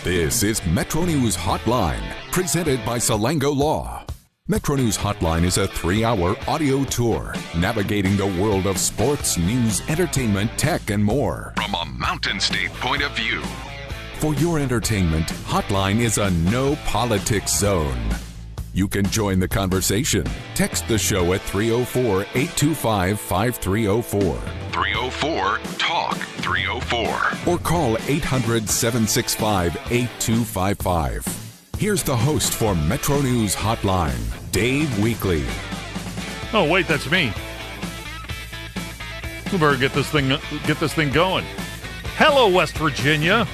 This is Metro News Hotline, presented by Salango Law. Metro News Hotline is a 3-hour audio tour navigating the world of sports, news, entertainment, tech, and more from a Mountain State point of view. For your entertainment, Hotline is a no politics zone. You can join the conversation. Text the show at 304-825-5304. 304-TALK-304. Or call 800-765-8255. Here's the host for Metro News Hotline, Dave Weekley. Oh, wait, that's me. We better get this thing going. Hello, West Virginia.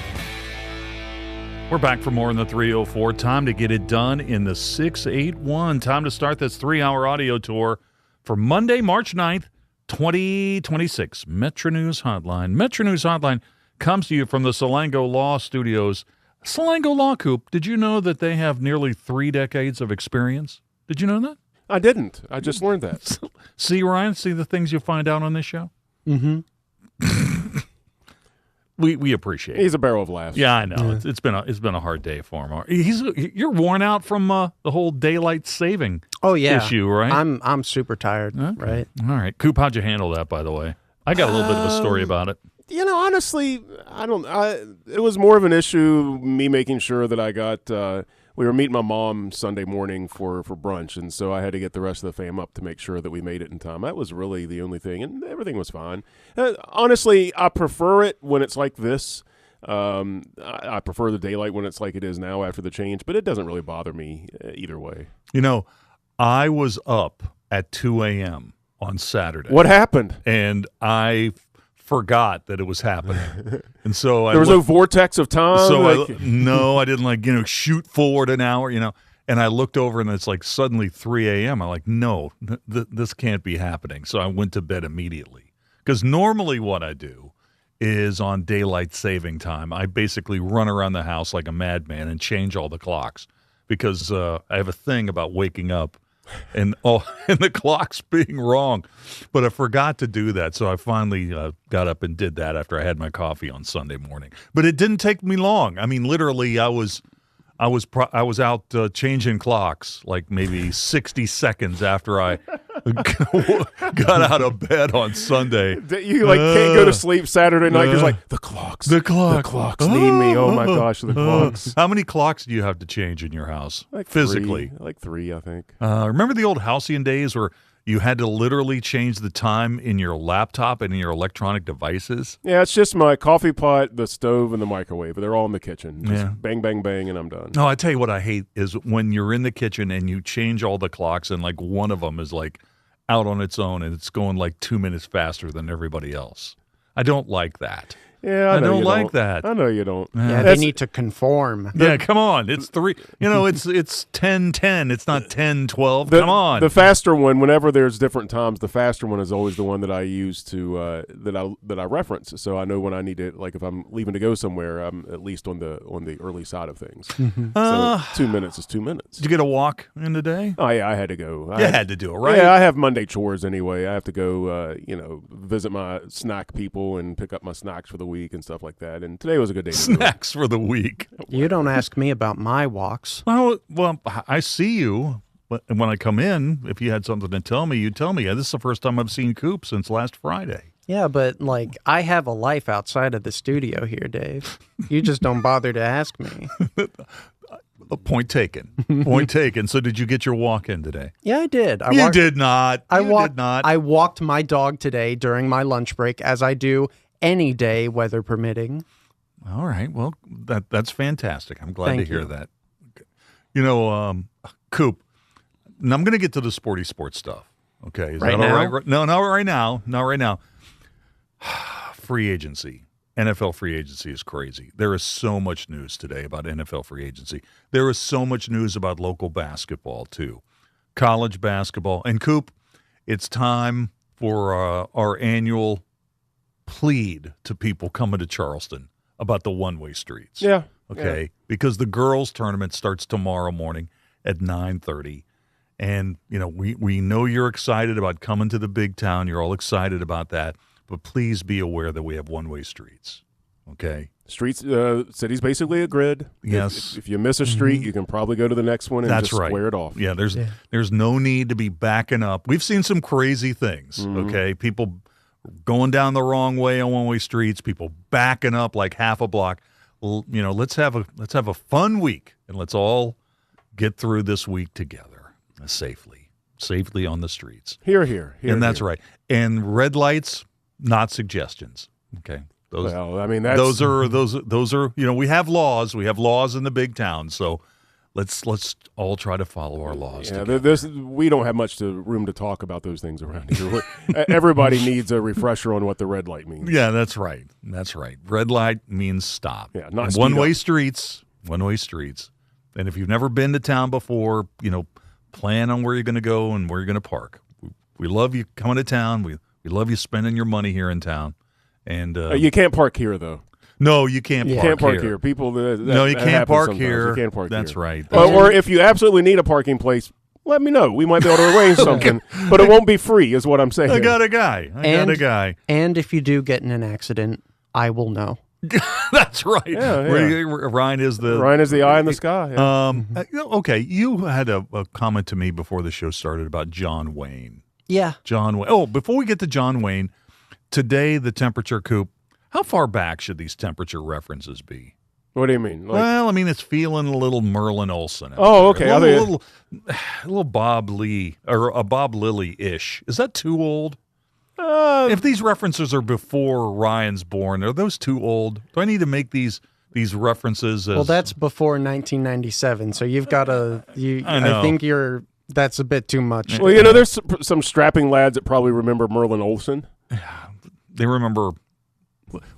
We're back for more in the 304. Time to get it done in the 681. Time to start this 3-hour audio tour for Monday, March 9th, 2026. Metro News Hotline. Metro News Hotline comes to you from the Salango Law Studios. Salango Law Coop, did you know that they have nearly 3 decades of experience? Did you know that? I didn't. I just learned that. See, Ryan, see the things you find out on this show? Mm-hmm. We appreciate it. He's a barrel of laughs. Yeah, I know. Yeah. It's been a hard day for him. You're worn out from the whole daylight saving issue, right? I'm super tired, right? All right. Coop, how'd you handle that, by the way? I got a little bit of a story about it. You know, honestly, it was more of an issue, me making sure that I got we were meeting my mom Sunday morning for brunch, and so I had to get the rest of the fam up to make sure that we made it in time. That was really the only thing, and everything was fine. Honestly, I prefer it when it's like this. I prefer the daylight when it's like it is now after the change, but it doesn't really bother me either way. You know, I was up at 2 a.m. on Saturday. What happened? And I forgot that it was happening, and so there was no vortex of time. So I didn't shoot forward an hour, And I looked over, and it's like suddenly 3 a.m. I'm like, no, this can't be happening. So I went to bed immediately, because normally what I do is on daylight saving time, I basically run around the house like a madman and change all the clocks, because I have a thing about waking up and the clocks being wrong. But I forgot to do that, so I finally got up and did that after I had my coffee on Sunday morning. But it didn't take me long. I mean, literally, I was out changing clocks like maybe 60 seconds after I got out of bed on Sunday. You can't go to sleep Saturday night because the clocks need me. Oh my gosh, the clocks. How many clocks do you have to change in your house physically? Like three, I think. Remember the old halcyon days where you had to literally change the time in your laptop and in your electronic devices? Yeah, it's just my coffee pot, the stove, and the microwave. They're all in the kitchen. Just bang, bang, bang, and I'm done. No, I tell you what I hate is when you're in the kitchen and you change all the clocks and like one of them is like out on its own and it's going like 2 minutes faster than everybody else. I don't like that. Yeah, I don't like that. I know you don't. Yeah, they need to conform. Yeah, come on. It's 3. It's 10:10. It's not 10:12. Come on. The faster one, whenever there's different times, the faster one is always the one that I use to that I reference. So I know when I need to, like if I'm leaving to go somewhere, I'm at least on the early side of things. So 2 minutes is 2 minutes. Did you get a walk in today? Oh yeah, I had to go. You had to do it, right? Yeah, I have Monday chores anyway. I have to go, visit my snack people and pick up my snacks for the week and stuff like that. And today was a good day to do it. Snacks for the week. You don't ask me about my walks. Well, I see you. When I come in, if you had something to tell me, you tell me. This is the first time I've seen Coop since last Friday. Yeah, but I have a life outside of the studio here, Dave. You just don't bother to ask me. Point taken. Point taken. So did you get your walk in today? Yeah, I did. You did not. I walked my dog today during my lunch break, as I do any day, weather permitting. All right. Well, that's fantastic. I'm glad to hear that. Coop, now I'm going to get to the sports stuff. Okay. Is right that now? all right? No, not right now. Not right now. Free agency. NFL free agency is crazy. There is so much news today about NFL free agency. There is so much news about local basketball, too. College basketball. And, Coop, it's time for our annual plead to people coming to Charleston about the one-way streets. Yeah. Okay? Yeah. Because the girls' tournament starts tomorrow morning at 9:30, And, we know you're excited about coming to the big town. You're all excited about that. But please be aware that we have one-way streets, okay? Streets, city's basically a grid. Yes. If you miss a street, you can probably go to the next one and That's just right. square it off. Yeah, there's no need to be backing up. We've seen some crazy things, okay? People going down the wrong way on one-way streets, people backing up like half a block. Let's have a fun week, and let's all get through this week together safely on the streets. Here. And that's right. And red lights, not suggestions. Okay. Those are we have laws. We have laws in the big town. So let's all try to follow our laws. Yeah, we don't have much room to talk about those things around here. Everybody needs a refresher on what the red light means. Yeah, that's right. Red light means stop. Yeah, not one-way streets. One-way streets. And if you've never been to town before, plan on where you're going to go and where you're going to park. We love you coming to town. We love you spending your money here in town. And you can't park here, though. No, you can't. You can't park here. People. No, you can't park here. You can't park here. That's right. Or if you absolutely need a parking place, let me know. We might be able to arrange something, but it won't be free, is what I'm saying. I got a guy. And if you do get in an accident, I will know. That's right. Yeah. Ryan is the eye in the sky. Yeah. Okay, you had a comment to me before the show started about John Wayne. Yeah. John Wayne. Oh, before we get to John Wayne, today the temperature coop. How far back should these temperature references be? What do you mean? Well, I mean, it's feeling a little Merlin Olsen. Oh, okay. A little Bob Lee or a Bob Lilly-ish. Is that too old? If these references are before Ryan's born, are those too old? Do I need to make these references? Well, that's before 1997, so you've got to. I think that's a bit too much. Well, there's some strapping lads that probably remember Merlin Olsen. They remember.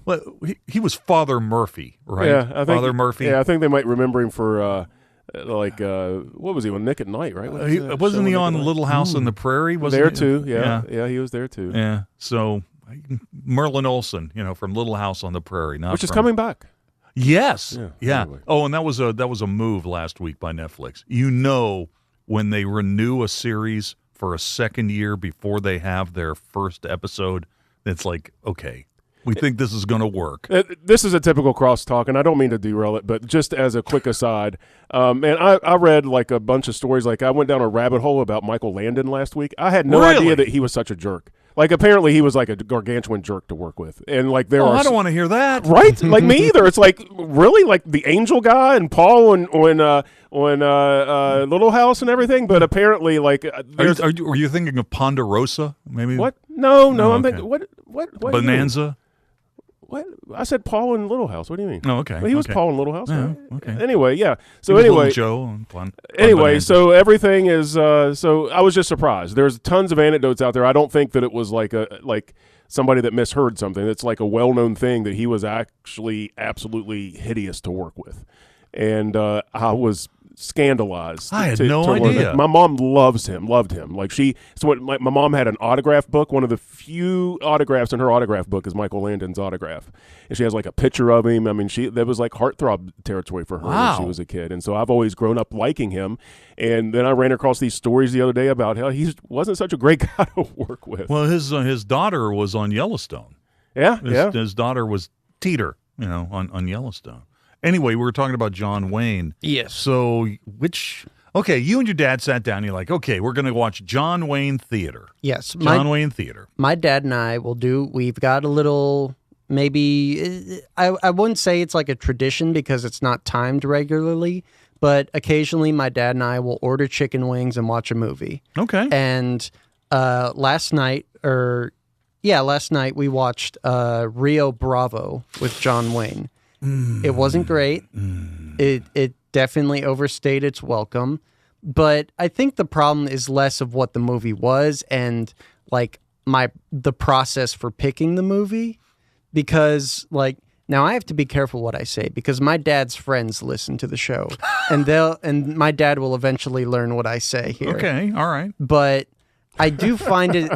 Well, he was Father Murphy, right? Yeah, I think Father Murphy. Yeah, I think they might remember him for what was he on Nick at Night, right? Wasn't he on Little House on the Prairie? Wasn't there he? too? Yeah, he was there too. Yeah, so Merlin Olsen, from Little House on the Prairie, which is coming back. Yes, yeah. Anyway. Oh, and that was a move last week by Netflix. When they renew a series for a second year before they have their first episode, it's like, okay, we think this is going to work. This is a typical crosstalk, and I don't mean to derail it, but just as a quick aside, man, I read like a bunch of stories. Like I went down a rabbit hole about Michael Landon last week. I had no idea that he was such a jerk. Like apparently he was like a gargantuan jerk to work with, and like I don't want to hear that. Right? Like me either. It's like really like the Angel guy and Paul on Little House and everything, but apparently like are you thinking of Ponderosa? Maybe what? No, I'm okay. thinking what Bonanza. What? I said Paul in Little House. What do you mean? Oh, okay. Well, he was Paul in Little House. Yeah, right? okay. Anyway, yeah. So Little Joe on Bonanza. So everything is. So I was just surprised. There's tons of anecdotes out there. I don't think that it was like somebody that misheard something. It's like a well-known thing that he was actually absolutely hideous to work with, and I was scandalized. I had no idea. My mom loved him. Like my mom had an autograph book. One of the few autographs in her autograph book is Michael Landon's autograph, and she has like a picture of him. I mean, that was like heartthrob territory for her when she was a kid, and so I've always grown up liking him. And then I ran across these stories the other day about how he wasn't such a great guy to work with. Well, his daughter was on Yellowstone. His daughter was Teeter, on Yellowstone. Anyway, we were talking about John Wayne. Yes. So, you and your dad sat down and you're like, okay, we're going to watch John Wayne Theater. Yes. Wayne Theater. My dad and I we've got a little, maybe, I wouldn't say it's like a tradition because it's not timed regularly, but occasionally my dad and I will order chicken wings and watch a movie. Okay. And last night we watched Rio Bravo with John Wayne. It wasn't great. It definitely overstayed its welcome. But I think the problem is less of what the movie was and like the process for picking the movie. Because now I have to be careful what I say because my dad's friends listen to the show and my dad will eventually learn what I say here. Okay, all right. But I do find it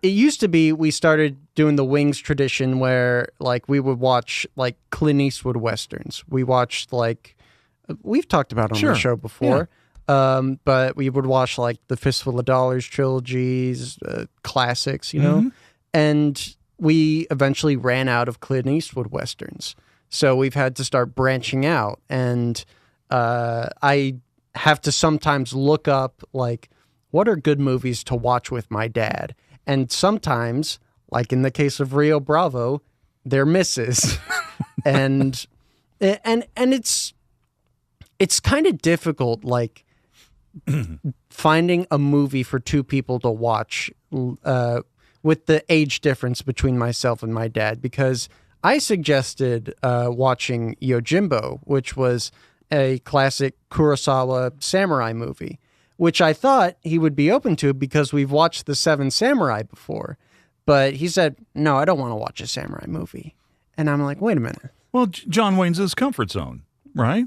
it used to be we started doing the Wings tradition where we would watch Clint Eastwood westerns. We watched we've talked about on the show before. But we would watch like the Fistful of Dollars trilogies, classics, you know? And we eventually ran out of Clint Eastwood Westerns. So we've had to start branching out. And I have to sometimes look up, like, what are good movies to watch with my dad? And sometimes, like in the case of Rio Bravo, they're misses. and it's kind of difficult, like, finding a movie for two people to watch with the age difference between myself and my dad, because I suggested watching Yojimbo, which was a classic Kurosawa samurai movie, which I thought he would be open to because we've watched The Seven Samurai before. But he said, no, I don't want to watch a samurai movie. And I'm like, wait a minute. Well, John Wayne's his comfort zone, right?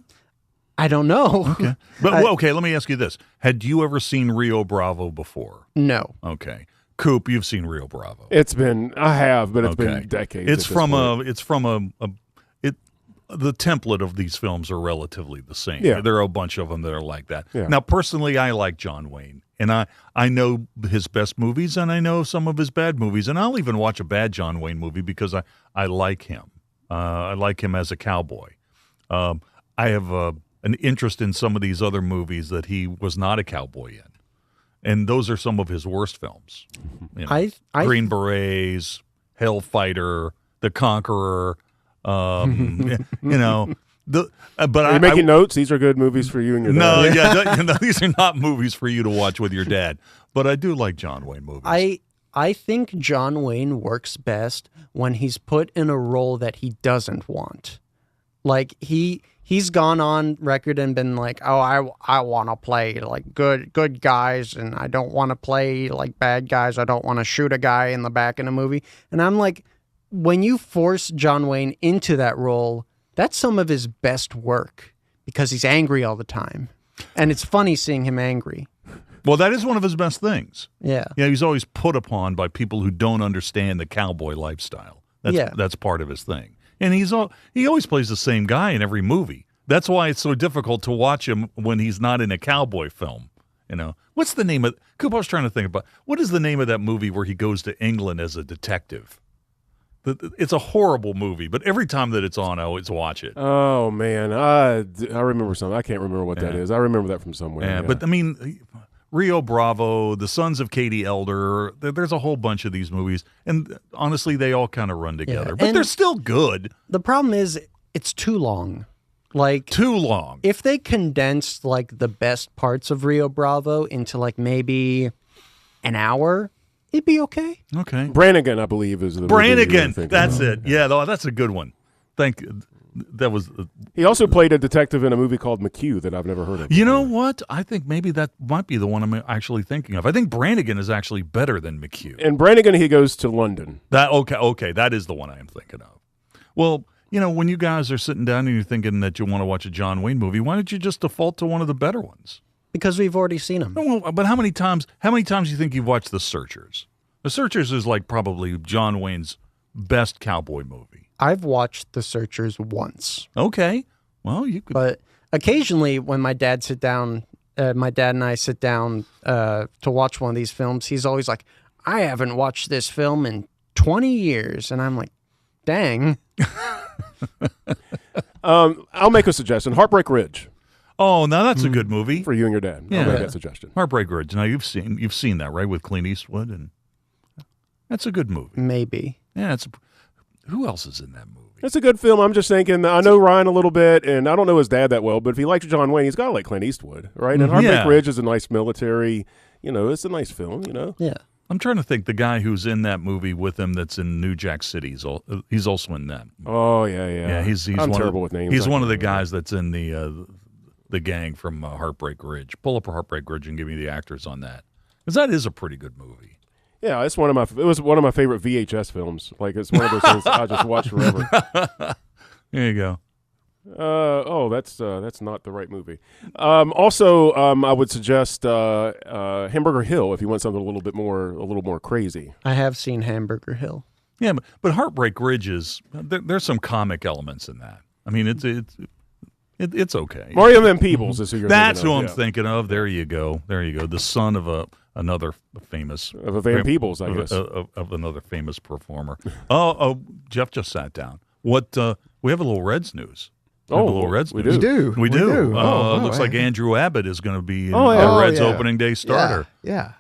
I don't know. Okay. But, okay, let me ask you this. Had you ever seen Rio Bravo before? No. Okay. Coop, you've seen Rio Bravo. I have, but it's been decades. The template of these films are relatively the same. Yeah. There are a bunch of them that are like that. Yeah. Now, personally, I like John Wayne, and I know his best movies, and I know some of his bad movies, and I'll even watch a bad John Wayne movie because I like him. I like him as a cowboy. I have an interest in some of these other movies that he was not a cowboy in, and those are some of his worst films. You know, Green Berets, Hellfighter, The Conqueror. You know, but are you making notes? These are good movies for you and your dad. No, these are not movies for you to watch with your dad. But I do like John Wayne movies. I think John Wayne works best when he's put in a role that he doesn't want. Like he's gone on record and been like, oh, I want to play like good guys, and I don't want to play like bad guys. I don't want to shoot a guy in the back in a movie. And I'm like, when you force John Wayne into that role, that's some of his best work because he's angry all the time. And it's funny seeing him angry. Well, that is one of his best things. Yeah. Yeah, he's always put upon by people who don't understand the cowboy lifestyle. That's part of his thing. And he always plays the same guy in every movie. That's why it's so difficult to watch him when he's not in a cowboy film. You know, what's the name of Coop? I was trying to think about what is the name of that movie where he goes to England as a detective? It's a horrible movie, but every time that it's on, I always watch it. Oh man, I remember something. I can't remember what that is. I remember that from somewhere. Yeah, but I mean, Rio Bravo, The Sons of Katie Elder. There's a whole bunch of these movies, and honestly, they all kind of run together. But they're still good. The problem is it's too long. Like too long. If they condensed like the best parts of Rio Bravo into like maybe an hour, it'd be okay. Okay. Brannigan, I believe, is the Brannigan. movie That's it. Yeah, that's a good one. That was. He also played a detective in a movie called McHugh that I've never heard of. You know what? I think maybe that might be the one I'm actually thinking of. I think Brannigan is actually better than McHugh. In Brannigan, he goes to London. Okay, that is the one I am thinking of. Well, you know, when you guys are sitting down and you're thinking that you want to watch a John Wayne movie, why don't you just default to one of the better ones? Because we've already seen them. Well, but how many times do you think you've watched The Searchers? The Searchers is like probably John Wayne's best cowboy movie. I've watched The Searchers once. Okay. Well, you could. But occasionally when my dad and I sit down to watch one of these films, he's always like, I haven't watched this film in 20 years. And I'm like, dang. I'll make a suggestion. Heartbreak Ridge. Oh, now that's a good movie for you and your dad. Yeah. I'll make that suggestion. Heartbreak Ridge. Now you've seen that, right, with Clint Eastwood, and that's a good movie. Maybe. Yeah. Who else is in that movie? It's a good film. I'm just thinking. I know Ryan a little bit, and I don't know his dad that well. But if he likes John Wayne, he's got to like Clint Eastwood, right? And Heartbreak Ridge is a nice military. You know, it's a nice film. You know. Yeah. I'm trying to think the guy who's in that movie with him that's in New Jack City. He's also in that. Oh yeah. Yeah. He's I'm terrible with names. He's one of the guys that's in the gang from Heartbreak Ridge. Pull up Heartbreak Ridge and give me the actors on that, because that is a pretty good movie. Yeah, it was one of my favorite VHS films. Like, it's one of those things I just watch forever. There you go. That's not the right movie. Also, I would suggest Hamburger Hill if you want something a little more crazy. I have seen Hamburger Hill. Yeah, but Heartbreak Ridge there's some comic elements in that. I mean, It's okay. Mario Van Peebles is who you're That's thinking who of. I'm thinking of. There you go. The son of another famous Of a Van Peebles, I guess. of another famous performer. Jeff just sat down. What? We have a little Reds news. We have a little Reds we news. do. We do. Oh, looks like Andrew Abbott is going to be yeah. the Reds yeah. opening day starter. Yeah.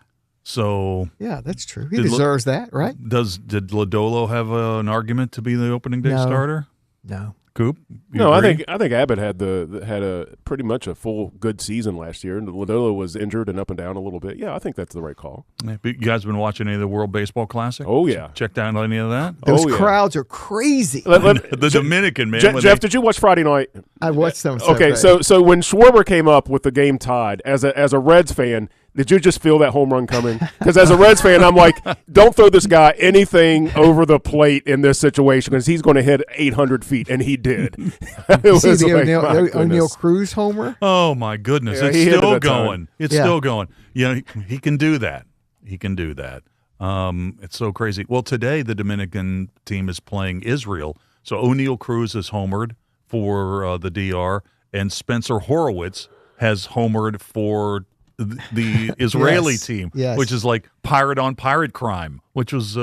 So Yeah, that's true. He Did deserves that, right? did Lodolo have an argument to be the opening day No. starter? No. Coop? You No, agree? I think Abbott had a pretty much a full good season last year, and Lodolo was injured and up and down a little bit. Yeah, I think that's the right call. Yeah, but you guys been watching any of the World Baseball Classic? Oh yeah. Checked out any of that? Those yeah. crowds are crazy. The Dominican man. when Jeff, they- did you watch Friday night? I watched them. Okay, so when Schwarber came up with the game tied, as a Reds fan, did you just feel that home run coming? Because as a Reds fan, I'm like, don't throw this guy anything over the plate in this situation because he's going to hit 800 feet, and he did. It See was the like, my O'Neill goodness. Cruz homer? Oh my goodness! Yeah, It's he hit it still that time. going. It's Yeah. still going. He can do that. He can do that. It's so crazy. Well, today the Dominican team is playing Israel. So O'Neill Cruz is homered for the DR, and Spencer Horowitz has homered for the Israeli Yes, team, yes. which is like pirate on pirate crime, which was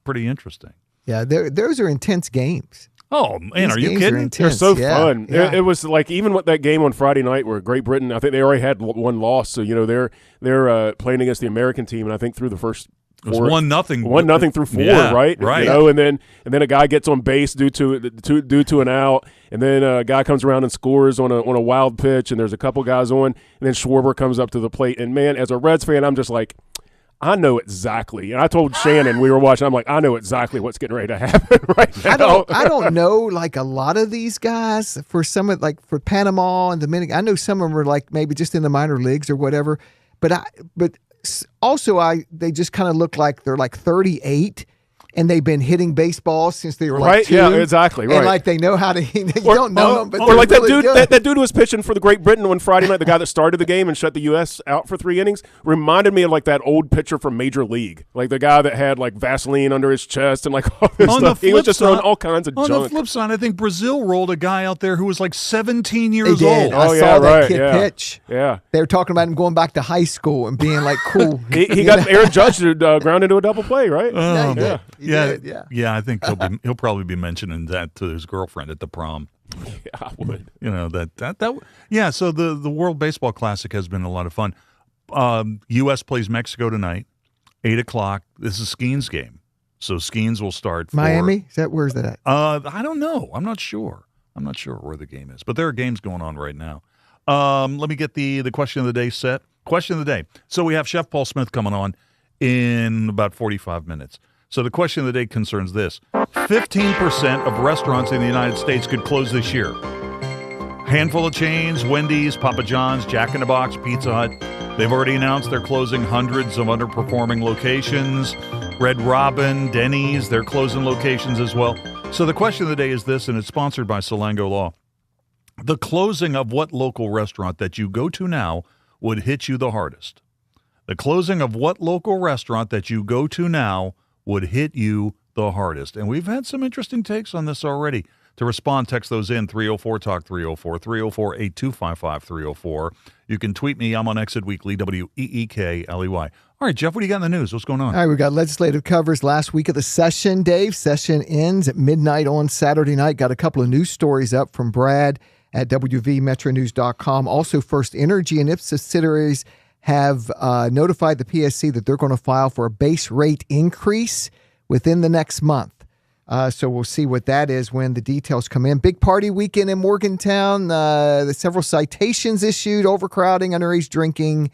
pretty interesting. Yeah, those are intense games. Oh man, These are you games kidding? They're intense. so Yeah, fun. yeah. It was like even with that game on Friday night where Great Britain, I think they already had one loss, so they're playing against the American team, and I think through the first It was 1-0. 1-0 through 4, Yeah, right? right. And then a guy gets on base due to an out, and then a guy comes around and scores on a wild pitch, and there's a couple guys on, and then Schwarber comes up to the plate, and man, as a Reds fan, I'm just like, I know exactly. And I told Shannon, we were watching, I'm like, I know exactly what's getting ready to happen right now. I don't know, like a lot of these guys for some of for Panama and Dominican. I know some of them are like maybe just in the minor leagues or whatever. But they just kind of look like they're like 38 and they've been hitting baseball since they were like Right? 2. Yeah, exactly, right. And like they know how to. You don't know them, but or they're like really good. that dude who was pitching for the Great Britain on Friday night, the guy that started the game and shut the U.S. out for 3 innings, reminded me of like that old pitcher from Major League, like the guy that had like Vaseline under his chest and like all this On stuff. the He was flip just throwing side- all kinds of On junk. the flip side, I think Brazil rolled a guy out there who was like 17 They years did. old. I Oh, saw yeah, that right, kid yeah. pitch. Yeah. They were talking about him going back to high school and being like cool. He got Aaron Judge to ground into a double play, right? Yeah, he did. yeah. He yeah, did, yeah. I think he'll probably be mentioning that to his girlfriend at the prom. Yeah, I would. You know that. Yeah. So the World Baseball Classic has been a lot of fun. U.S. plays Mexico tonight, 8:00. This is Skeens' game, so Skeens will start for Miami? Where's that at? I don't know. I'm not sure. Where the game is, but there are games going on right now. Let me get the question of the day set. Question of the day. So we have Chef Paul Smith coming on in about 45 minutes. So the question of the day concerns this. 15% of restaurants in the United States could close this year. Handful of chains, Wendy's, Papa John's, Jack in the Box, Pizza Hut. They've already announced they're closing hundreds of underperforming locations. Red Robin, Denny's, they're closing locations as well. So the question of the day is this, and it's sponsored by Salango Law. The closing of what local restaurant that you go to now would hit you the hardest? The closing of what local restaurant that you go to now would hit you the hardest? And we've had some interesting takes on this already. To respond, text those in 304-TALK 304, 304-8255 304. You can tweet me. I'm on Exit Weekly, WEEKLEY. All right, Jeff, what do you got in the news? What's going on? All right, we got legislative covers last week of the session, Dave. Session ends at midnight on Saturday night. Got a couple of news stories up from Brad at WVMetroNews.com. Also, First Energy and its subsidiaries have notified the PSC that they're going to file for a base rate increase within the next month. So we'll see what that is when the details come in. Big party weekend in Morgantown. There's several citations issued, overcrowding, underage drinking,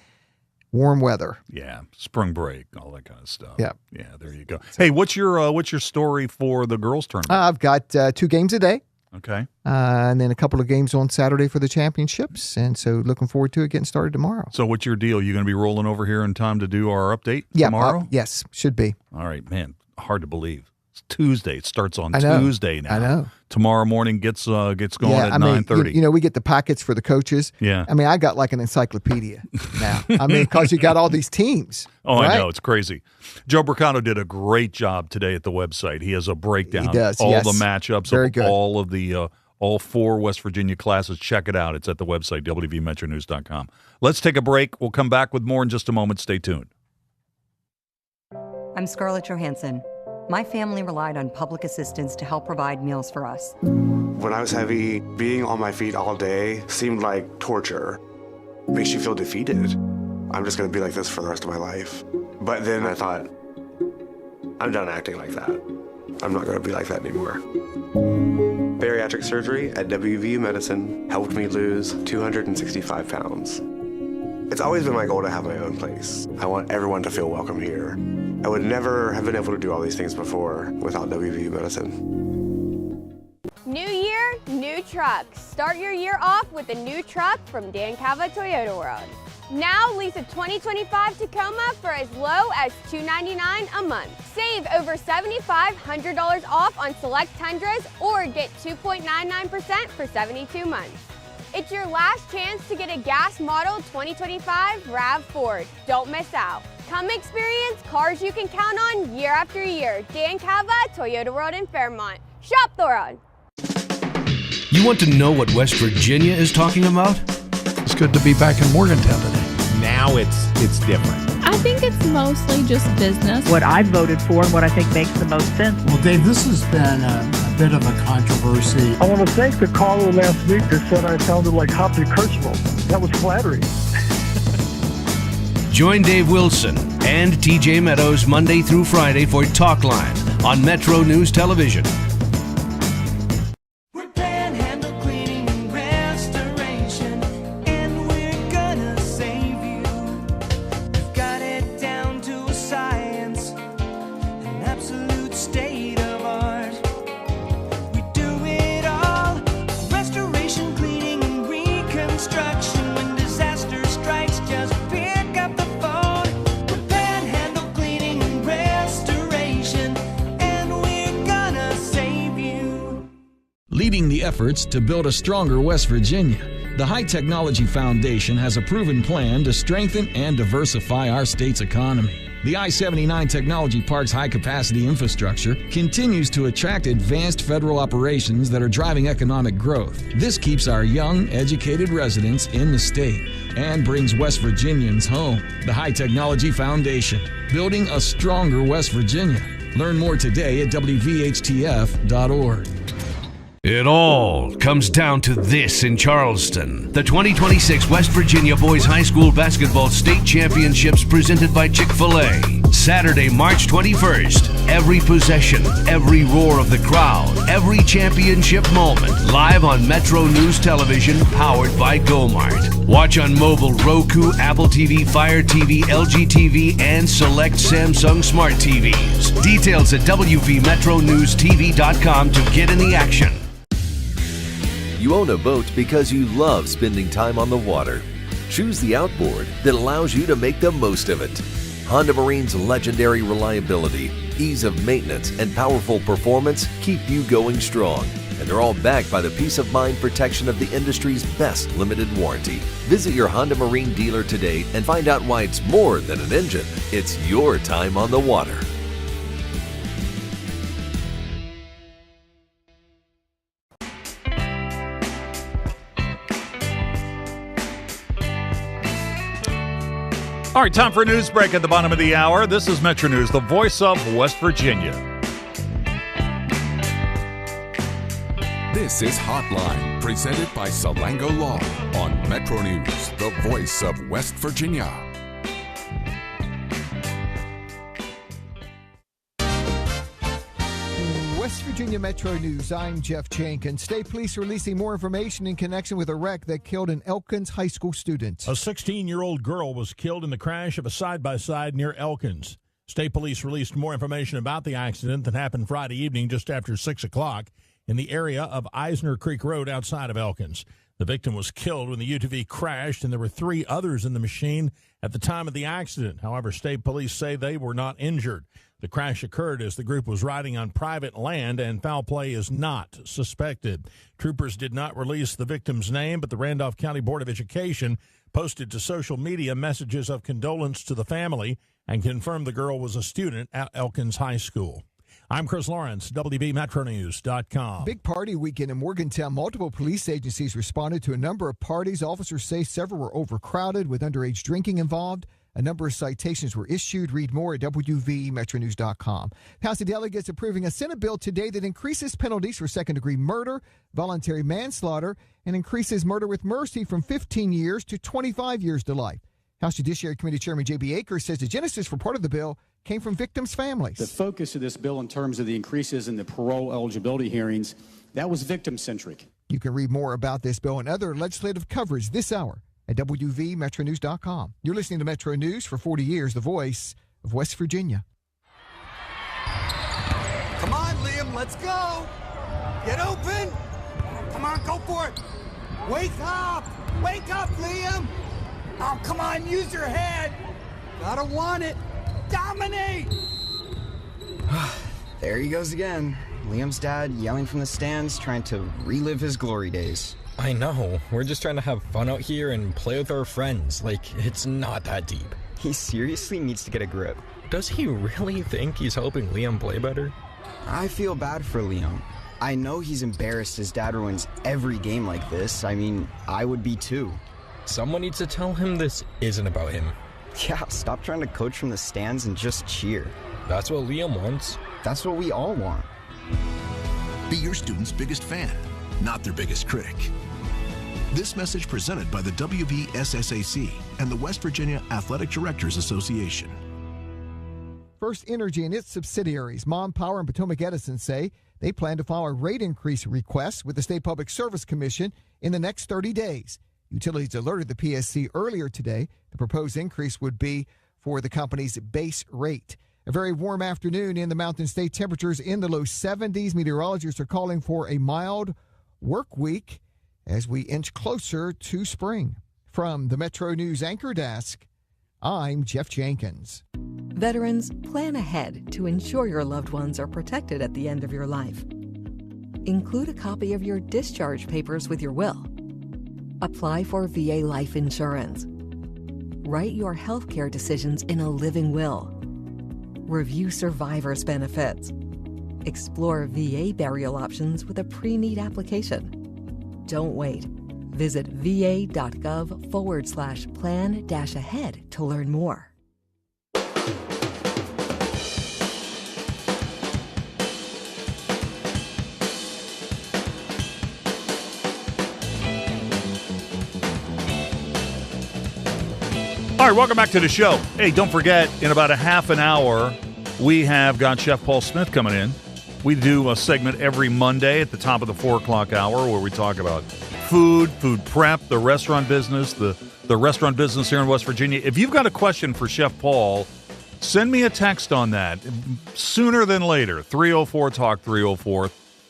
warm weather. Yeah, spring break, all that kind of stuff. Yeah. Yeah, there you go. Hey, what's your story for the girls tournament? I've got 2 games a day. Okay. And then a couple of games on Saturday for the championships. And so looking forward to it getting started tomorrow. So what's your deal? You going to be rolling over here in time to do our update Yeah, tomorrow? yes, should be. All right, man. Hard to believe. It's Tuesday. It starts on I know. Tuesday now. I know. Tomorrow morning gets going at I mean, 9:30. you know, we get the packets for the coaches. Yeah. I mean, I got like an encyclopedia now. I mean, because you got all these teams. Oh, right? I know. It's crazy. Joe Bricano did a great job today at the website. He has a breakdown. He does, all yes. the matchups Very of good. all all 4 West Virginia classes. Check it out. It's at the website, wvmetronews.com. Let's take a break. We'll come back with more in just a moment. Stay tuned. I'm Scarlett Johansson. My family relied on public assistance to help provide meals for us. When I was heavy, being on my feet all day seemed like torture. It makes you feel defeated. I'm just going to be like this for the rest of my life. But then I thought, I'm done acting like that. I'm not going to be like that anymore. Bariatric surgery at WVU Medicine helped me lose 265 pounds. It's always been my goal to have my own place. I want everyone to feel welcome here. I would never have been able to do all these things before without WVU Medicine. New year, new trucks. Start your year off with a new truck from Dan Cava Toyota World. Now lease a 2025 Tacoma for as low as $299 a month. Save over $7,500 off on select Tundras or get 2.99% for 72 months. It's your last chance to get a gas model 2025 RAV4. Don't miss out. Come experience cars you can count on year after year. Dan Cava, Toyota World in Fairmont. Shop the world. You want to know what West Virginia is talking about? It's good to be back in Morgantown today. Now it's different. I think it's mostly just business. What I voted for and what I think makes the most sense. Well, Dave, this has been a bit of a controversy. I want to thank the caller last week that said I sounded like Hoppy Kercheval. That was flattering. Join Dave Wilson and TJ Meadows Monday through Friday for Talkline on Metro News Television. Leading the efforts to build a stronger West Virginia, the High Technology Foundation has a proven plan to strengthen and diversify our state's economy. The I-79 Technology Park's high-capacity infrastructure continues to attract advanced federal operations that are driving economic growth. This keeps our young, educated residents in the state and brings West Virginians home. The High Technology Foundation, building a stronger West Virginia. Learn more today at WVHTF.org. It all comes down to this in Charleston. The 2026 West Virginia Boys High School Basketball State Championships presented by Chick-fil-A. Saturday, March 21st. Every possession, every roar of the crowd, every championship moment. Live on Metro News Television, powered by GoMart. Watch on mobile, Roku, Apple TV, Fire TV, LG TV, and select Samsung Smart TVs. Details at WVMetroNewsTV.com to get in the action. You own a boat because you love spending time on the water. Choose the outboard that allows you to make the most of it. Honda Marine's legendary reliability, ease of maintenance, and powerful performance keep you going strong. And they're all backed by the peace of mind protection of the industry's best limited warranty. Visit your Honda Marine dealer today and find out why it's more than an engine. It's your time on the water. All right, time for a news break at the bottom of the hour. This is Metro News, the voice of West Virginia. This is Hotline, presented by Salango Law on Metro News, the voice of West Virginia. West Virginia Metro News, I'm Jeff Jenkins. State police releasing more information in connection with a wreck that killed an Elkins high school student. A 16-year-old girl was killed in the crash of a side-by-side near Elkins. State police released more information about the accident that happened Friday evening just after 6 o'clock in the area of Eisner Creek Road outside of Elkins. The victim was killed when the UTV crashed, and there were 3 others in the machine at the time of the accident. However, state police say they were not injured. The crash occurred as the group was riding on private land, and foul play is not suspected. Troopers did not release the victim's name, but the Randolph County Board of Education posted to social media messages of condolence to the family and confirmed the girl was a student at Elkins High School. I'm Chris Lawrence, WVMetroNews.com. Big party weekend in Morgantown. Multiple police agencies responded to a number of parties. Officers say several were overcrowded with underage drinking involved. A number of citations were issued. Read more at WVMetroNews.com. House of Delegates approving a Senate bill today that increases penalties for second-degree murder, voluntary manslaughter, and increases murder with mercy from 15 years to 25 years to life. House Judiciary Committee Chairman J.B. Akers says the genesis for part of the bill came from victims' families. The focus of this bill in terms of the increases in the parole eligibility hearings, that was victim-centric. You can read more about this bill and other legislative coverage this hour at WVMetroNews.com. You're listening to Metro News for 40 years, the voice of West Virginia. Come on, Liam, let's go. Get open. Come on, go for it. Wake up. Wake up, Liam. Oh, come on, use your head. Gotta want it. Dominate. There he goes again. Liam's dad yelling from the stands, trying to relive his glory days. I know. We're just trying to have fun out here and play with our friends. Like, it's not that deep. He seriously needs to get a grip. Does he really think he's helping Liam play better? I feel bad for Liam. I know he's embarrassed his dad ruins every game like this. I mean, I would be too. Someone needs to tell him this isn't about him. Yeah, stop trying to coach from the stands and just cheer. That's what Liam wants. That's what we all want. Be your student's biggest fan, not their biggest critic. This message presented by the WVSSAC and the West Virginia Athletic Directors Association. First Energy and its subsidiaries, Mon Power and Potomac Edison, say they plan to file a rate increase request with the State Public Service Commission in the next 30 days. Utilities alerted the PSC earlier today the proposed increase would be for the company's base rate. A very warm afternoon in the Mountain State. Temperatures in the low 70s. Meteorologists are calling for a mild work week as we inch closer to spring. From the Metro News Anchor Desk, I'm Jeff Jenkins. Veterans, plan ahead to ensure your loved ones are protected at the end of your life. Include a copy of your discharge papers with your will. Apply for VA life insurance. Write your health care decisions in a living will. Review survivor's benefits. Explore VA burial options with a pre-need application. Don't wait. Visit va.gov/plan-ahead to learn more. All right, welcome back to the show. Hey, don't forget, in about a half an hour, we have got Chef Paul Smith coming in. We do a segment every Monday at the top of the 4 o'clock hour where we talk about food prep, the restaurant business, the restaurant business here in West Virginia. If you've got a question for Chef Paul, send me a text on that sooner than later. 304-TALK,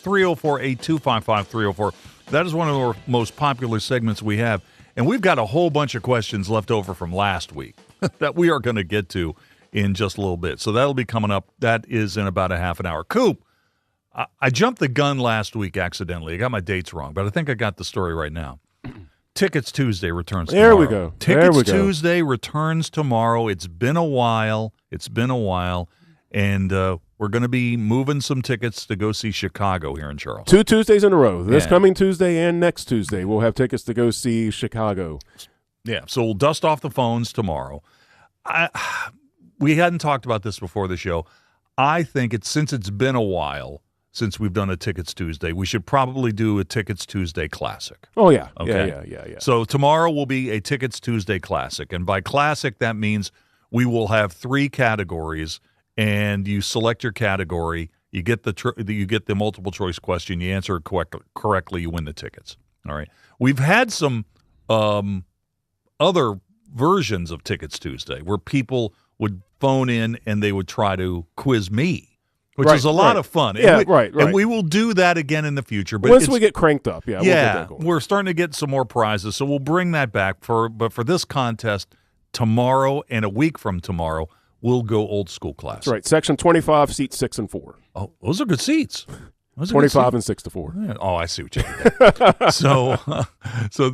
304-825-5304. That is one of our most popular segments we have. And we've got a whole bunch of questions left over from last week that we are going to get to in just a little bit. So that'll be coming up. That is in about a half an hour. Coop, I jumped the gun last week accidentally. I got my dates wrong, but I think I got the story right now. Tickets Tuesday returns tomorrow. There we go. Tickets Tuesday returns tomorrow. It's been a while. And we're going to be moving some tickets to go see Chicago here in Charleston. 2 Tuesdays in a row. This coming Tuesday and next Tuesday, we'll have tickets to go see Chicago. Yeah, so we'll dust off the phones tomorrow. We hadn't talked about this before the show. I think since it's been a while since we've done a Tickets Tuesday, we should probably do a Tickets Tuesday Classic. Oh, yeah. Okay? Yeah. So tomorrow will be a Tickets Tuesday Classic. And by Classic, that means we will have 3 categories, and you select your category, you get the multiple choice question, you answer it correctly, you win the tickets. All right. We've had some other versions of Tickets Tuesday where people would phone in and they would try to quiz me, which is a lot of fun. Yeah, right. And we will do that again in the future. But once we get cranked up, we'll get that going. We're starting to get some more prizes, so we'll bring that back. But for this contest, tomorrow and a week from tomorrow, we'll go old school class. That's right. Section 25, seats 6 and 4. Oh, those are good seats. 25 and 6 to 4. Yeah. Oh, I see what you did. So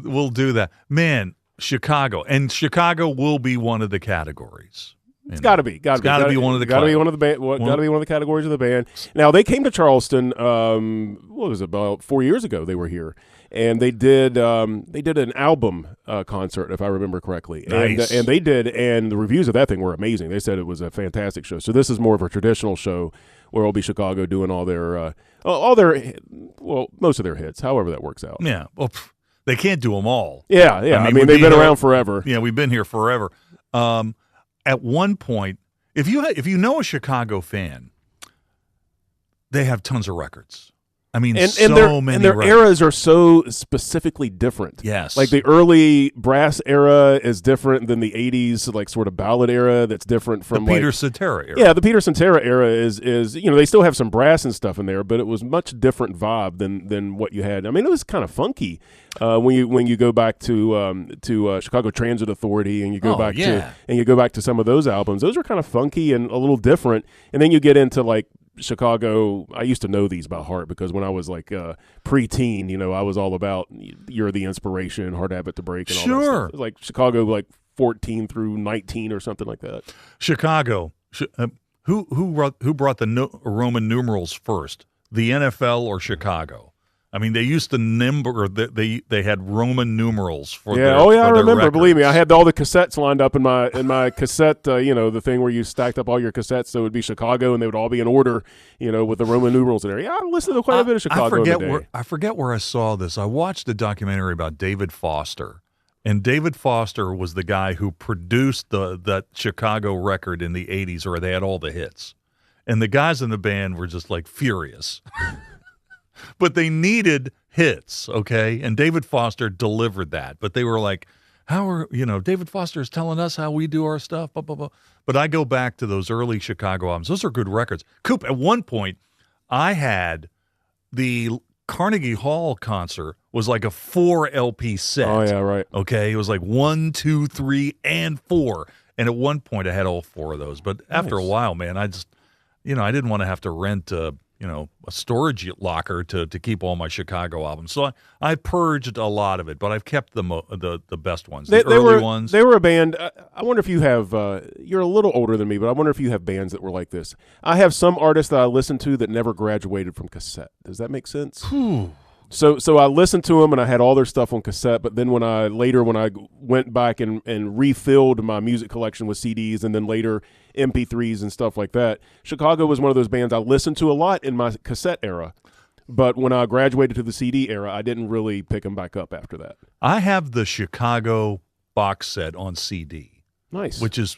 we'll do that. Man, Chicago. And Chicago will be one of the categories. It's got to be. Got to be one of the. Got to be one of the band. Got to be one of the categories of the band. Now they came to Charleston. What was it, about 4 years ago? They were here, and they did an album concert, if I remember correctly. Nice. And the reviews of that thing were amazing. They said it was a fantastic show. So this is more of a traditional show where it'll be Chicago doing all their most of their hits, however that works out. Yeah. Well, they can't do them all. Yeah. I mean they've been around forever. Yeah, we've been here forever. At one point, if you know a Chicago fan, they have tons of records. I mean, many and their eras are so specifically different. Yes. Like the early brass era is different than the 80s, like sort of ballad era that's different from the Peter Cetera era. Yeah, the Peter Cetera era is they still have some brass and stuff in there, but it was much different vibe than what you had. I mean, it was kind of funky when you go back to Chicago Transit Authority and you go back to some of those albums. Those are kind of funky and a little different. And then you get into like Chicago. I used to know these by heart because when I was like preteen, I was all about You're the Inspiration, Hard Habit to Break, and all that stuff. It was like Chicago, like 14 through 19 or something like that. Chicago. Who brought the Roman numerals first? The NFL or Chicago? I mean, they used to they had Roman numerals for their I remember. Records. Believe me, I had all the cassettes lined up in my cassette. The thing where you stacked up all your cassettes, so it would be Chicago, and they would all be in order. with the Roman numerals in there. Yeah, I listened to quite a bit of Chicago. I forget where I saw this. I watched a documentary about David Foster, and David Foster was the guy who produced that Chicago record in the '80s, where they had all the hits, and the guys in the band were just like furious. But they needed hits, okay? And David Foster delivered that. But they were like, David Foster is telling us how we do our stuff, blah, blah, blah. But I go back to those early Chicago albums. Those are good records. Coop, at one point, I had the Carnegie Hall concert was like a 4 LP set. Oh, yeah, right. Okay? It was like 1, 2, 3, and 4. And at one point, I had all 4 of those. But after a while, man, I just, I didn't want to have to rent a storage locker to keep all my Chicago albums. So I purged a lot of it, but I've kept the best ones, the early ones. They were a band. I wonder if you have, you're a little older than me, but I wonder if you have bands that were like this. I have some artists that I listened to that never graduated from cassette. Does that make sense? So I listened to them and I had all their stuff on cassette, but then when I went back and refilled my music collection with CDs and then later MP3s and stuff like that, Chicago was one of those bands I listened to a lot in my cassette era. But when I graduated to the CD era, I didn't really pick them back up after that. I have the Chicago box set on CD. Nice. Which is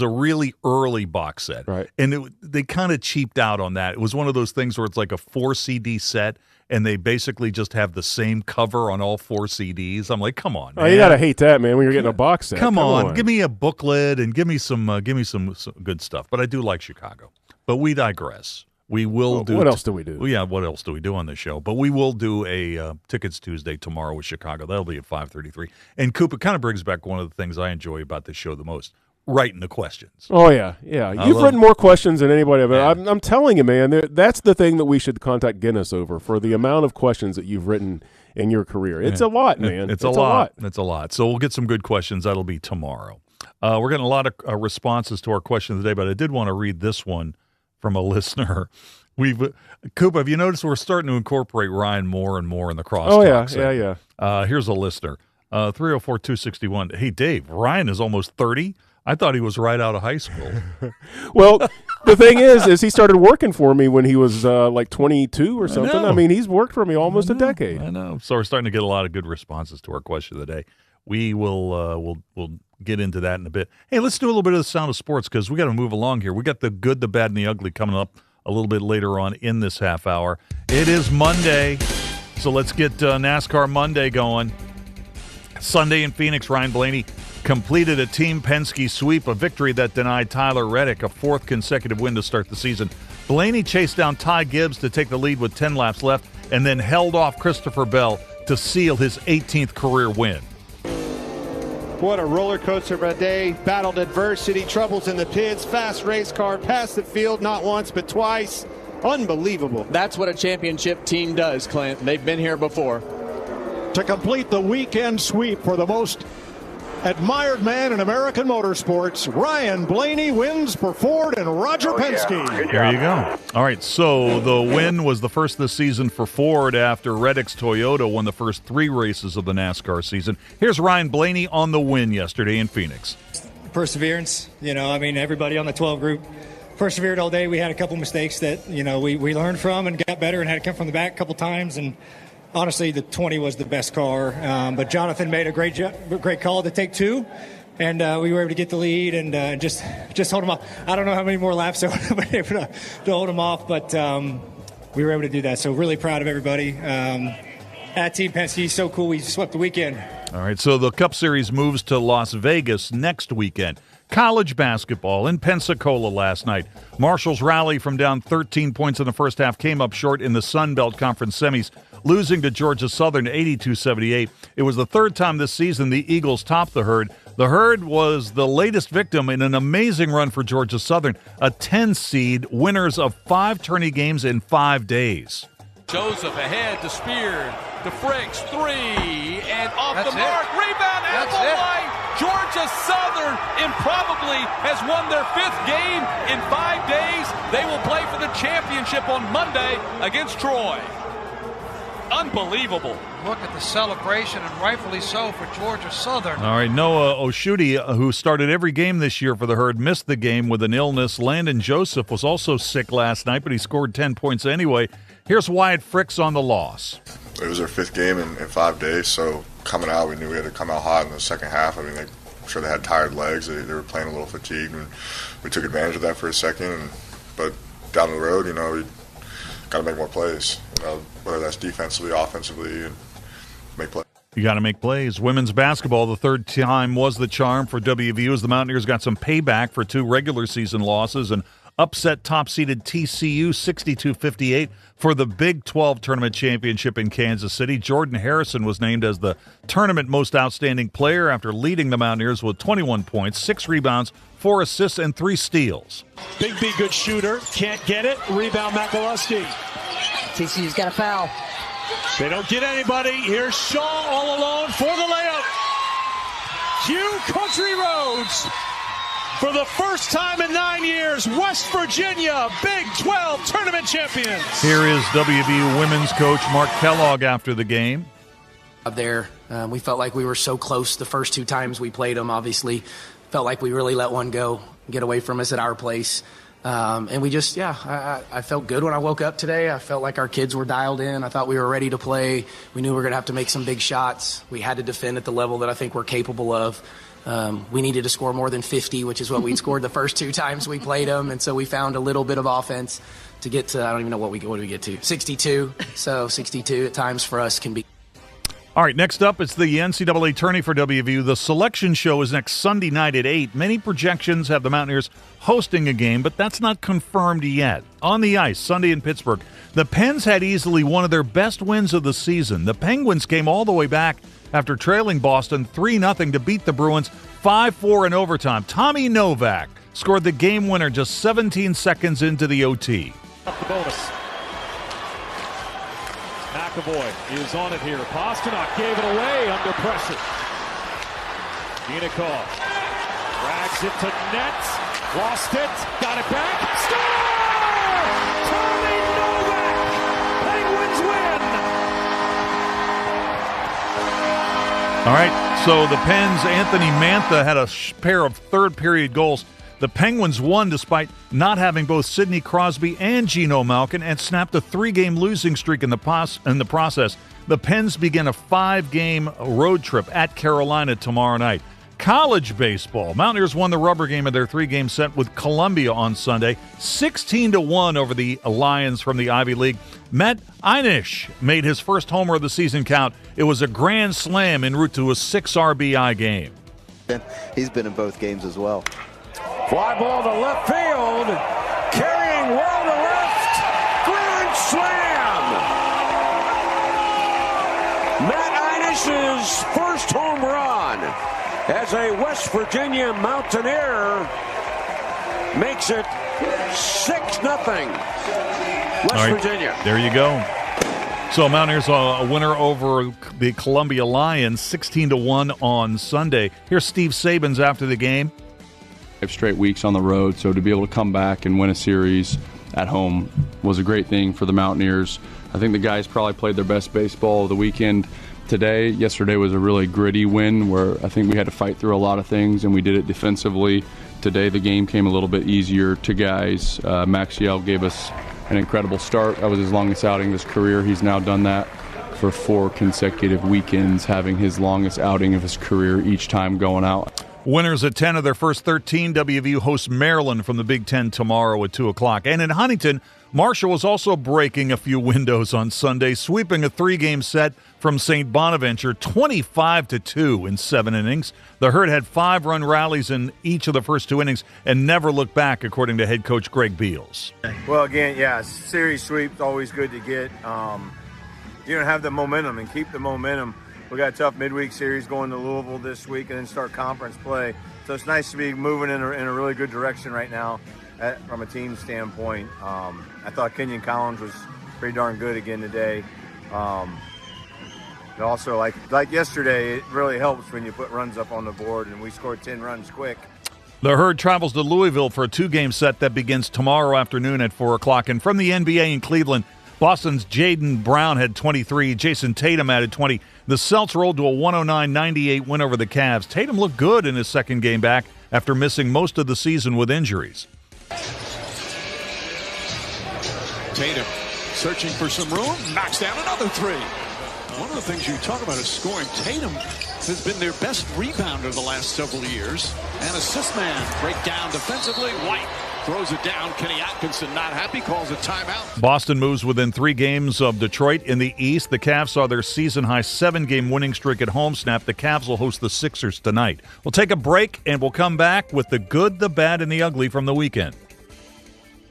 a really early box set. Right. And they kind of cheaped out on that. It was one of those things where it's like a 4 CD set, and they basically just have the same cover on all 4 CDs. I'm like, come on, man. Oh, you gotta hate that, man, when you're getting a box set. Come on. Give me a booklet and give me some good stuff. But I do like Chicago. But we digress. We will do. What else do we do? Well, yeah, what else do we do on this show? But we will do a Tickets Tuesday tomorrow with Chicago. That'll be at 5:33. And Coop, it kind of brings back one of the things I enjoy about this show the most: writing the questions. Oh yeah. You've written more questions than anybody ever. Yeah. I'm telling you, man. That's the thing that we should contact Guinness over, for the amount of questions that you've written in your career. It's a lot, man. It's a lot. It's a lot. So we'll get some good questions. That'll be tomorrow. We're getting a lot of responses to our question of the day, but I did want to read this one from a listener. Coop, have you noticed we're starting to incorporate Ryan more and more in the crosstalk? Oh, yeah. Here's a listener, 304-261. Hey, Dave, Ryan is almost 30. I thought he was right out of high school. Well, the thing is he started working for me when he was like 22 or something. I mean, he's worked for me almost a decade. I know. So we're starting to get a lot of good responses to our question of the day. We will we'll get into that in a bit. Hey, let's do a little bit of the sound of sports because we got to move along here. We got the good, the bad, and the ugly coming up a little bit later on in this half hour. It is Monday, so let's get NASCAR Monday going. Sunday in Phoenix, Ryan Blaney completed a Team Penske sweep, a victory that denied Tyler Reddick a 4th consecutive win to start the season. Blaney chased down Ty Gibbs to take the lead with 10 laps left and then held off Christopher Bell to seal his 18th career win. What a roller coaster of a day. Battled adversity, troubles in the pits, fast race car, past the field not once but twice. Unbelievable. That's what a championship team does, Clint. They've been here before. To complete the weekend sweep for the most admired man in American motorsports, Ryan Blaney wins for Ford and Roger Penske. There you go. All right, so the win was the first this season for Ford after Reddick's Toyota won the first 3 races of the NASCAR season. Here's Ryan Blaney on the win yesterday in Phoenix. Perseverance. Everybody on the 12 group persevered all day. We had a couple mistakes that, we learned from and got better and had to come from the back a couple times. And honestly, the 20 was the best car. But Jonathan made a great call to take 2. And we were able to get the lead and just hold him off. I don't know how many more laps I would have been able to hold him off, but we were able to do that. So really proud of everybody. At Team Penske, so cool. We swept the weekend. All right, so the Cup Series moves to Las Vegas next weekend. College basketball in Pensacola last night. Marshall's rally from down 13 points in the first half came up short in the Sun Belt Conference semis, losing to Georgia Southern 82-78. It was the third time this season the Eagles topped the Herd. The Herd was the latest victim in an amazing run for Georgia Southern, a 10 seed, winners of 5 tourney games in 5 days. Joseph ahead to Spear, to Fricks, 3, and off the mark, rebound, Applewhite. Georgia Southern improbably has won their 5th game in 5 days. They will play for the championship on Monday against Troy. Unbelievable. Look at the celebration, and rightfully so for Georgia Southern. All right, Noah Oshuti, who started every game this year for the Herd, missed the game with an illness. Landon Joseph was also sick last night, but he scored 10 points anyway. Here's Wyatt Fricks on the loss. It was our 5th game in 5 days, so coming out, we knew we had to come out hot in the second half. I'm sure they had tired legs. They were playing a little fatigued, and we took advantage of that for a second. But down the road, we got to make more plays, whether that's defensively, offensively, and make plays. You got to make plays. Women's basketball, the third time was the charm for WVU as the Mountaineers got some payback for 2 regular season losses and upset top-seeded TCU 62-58 for the Big 12 Tournament Championship in Kansas City. Jordan Harrison was named as the tournament most outstanding player after leading the Mountaineers with 21 points, 6 rebounds, 4 assists, and 3 steals. Big B, good shooter. Can't get it. Rebound, Makaluski. TCU's got a foul. They don't get anybody. Here's Shaw all alone for the layup. Cue Country Roads. For the first time in 9 years, West Virginia, Big 12 tournament champions. Here is WVU women's coach Mark Kellogg after the game. There, we felt like we were so close the first 2 times we played them, obviously. Felt like we really let one go, get away from us at our place. And we just, I felt good when I woke up today. I felt like our kids were dialed in. I thought we were ready to play. We knew we were going to have to make some big shots. We had to defend at the level that I think we're capable of. We needed to score more than 50, which is what we'd scored the first 2 times we played them. And so we found a little bit of offense to get to, I don't even know what do we get to, 62. So 62 at times for us can be. All right, next up, it's the NCAA tourney for WVU. The selection show is next Sunday night at 8. Many projections have the Mountaineers hosting a game, but that's not confirmed yet. On the ice, Sunday in Pittsburgh, the Pens had easily one of their best wins of the season. The Penguins came all the way back after trailing Boston 3-0 to beat the Bruins 5-4 in overtime. Tommy Novak scored the game winner just 17 seconds into the OT. Up the bonus. McAvoy is on it here. Pasternak gave it away under pressure. Unikov drags it to net. Lost it. Got it back. Score! Tommy Novak! Penguins win! All right, so the Pens, Anthony Mantha had a pair of third-period goals. The Penguins won despite not having both Sidney Crosby and Geno Malkin and snapped a 3-game losing streak in the process. The Pens begin a 5-game road trip at Carolina tomorrow night. College baseball. Mountaineers won the rubber game of their 3-game set with Columbia on Sunday, 16-1 over the Lions from the Ivy League. Matt Einish made his first homer of the season count. It was a grand slam en route to a 6 RBI game. He's been in both games as well. Fly ball to left field, carrying well to left, grand slam! Matt Einish's first home run as a West Virginia Mountaineer makes it 6-0 West Virginia. There you go. So Mountaineers a winner over the Columbia Lions, 16-1 on Sunday. Here's Steve Sabins after the game. 5 straight weeks on the road, so to be able to come back and win a series at home was a great thing for the Mountaineers. I think the guys probably played their best baseball of the weekend today. Yesterday was a really gritty win where I think we had to fight through a lot of things, and we did it defensively. Today the game came a little bit easier to guys. Maxiel gave us an incredible start. That was his longest outing of his career. He's now done that for 4 consecutive weekends, having his longest outing of his career each time going out. Winners at 10 of their first 13. WVU hosts Maryland from the Big Ten tomorrow at 2 o'clock. And in Huntington, Marshall was also breaking a few windows on Sunday, sweeping a 3-game set from St. Bonaventure, 25-2 in 7 innings. The Herd had 5-run rallies in each of the first 2 innings and never looked back, according to head coach Greg Beals. Well, again, yeah, series sweep's always good to get. You don't have the momentum and keep the momentum. We got a tough midweek series going to Louisville this week and then start conference play. So it's nice to be moving in a really good direction right now from a team standpoint. I thought Kenyon Collins was pretty darn good again today. And also, like yesterday, it really helps when you put runs up on the board, and we scored 10 runs quick. The Herd travels to Louisville for a 2-game set that begins tomorrow afternoon at 4 o'clock. And from the NBA in Cleveland, Boston's Jayden Brown had 23. Jason Tatum added 20. The Celts rolled to a 109-98 win over the Cavs. Tatum looked good in his second game back after missing most of the season with injuries. Tatum searching for some room, knocks down another 3. One of the things you talk about is scoring. Tatum has been their best rebounder the last several years. And assist man, break down defensively. White throws it down. Kenny Atkinson not happy, calls a timeout. Boston moves within 3 games of Detroit. In the East, the Cavs saw their season-high 7-game winning streak at home snap. The Cavs will host the Sixers tonight. We'll take a break, and we'll come back with the good, the bad, and the ugly from the weekend.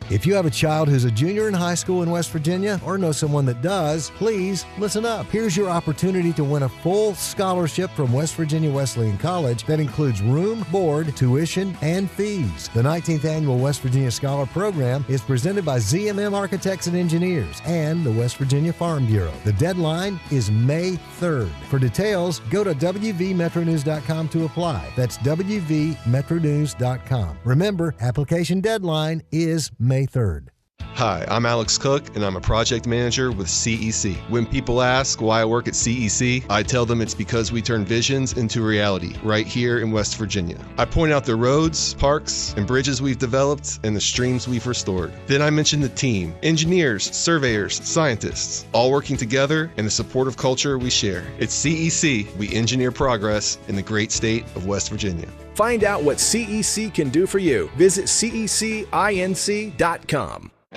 If you have a child who's a junior in high school in West Virginia or know someone that does, please listen up. Here's your opportunity to win a full scholarship from West Virginia Wesleyan College that includes room, board, tuition, and fees. The 19th Annual West Virginia Scholar Program is presented by ZMM Architects and Engineers and the West Virginia Farm Bureau. The deadline is May 3rd. For details, go to WVMetroNews.com to apply. That's WVMetroNews.com. Remember, application deadline is May 3rd. Hi, I'm Alex Cook, and I'm a project manager with CEC. When people ask why I work at CEC, I tell them it's because we turn visions into reality right here in West Virginia. I point out the roads, parks, and bridges we've developed and the streams we've restored. Then I mention the team, engineers, surveyors, scientists, all working together and the supportive culture we share. At CEC, we engineer progress in the great state of West Virginia. Find out what CEC can do for you. Visit cecinc.com.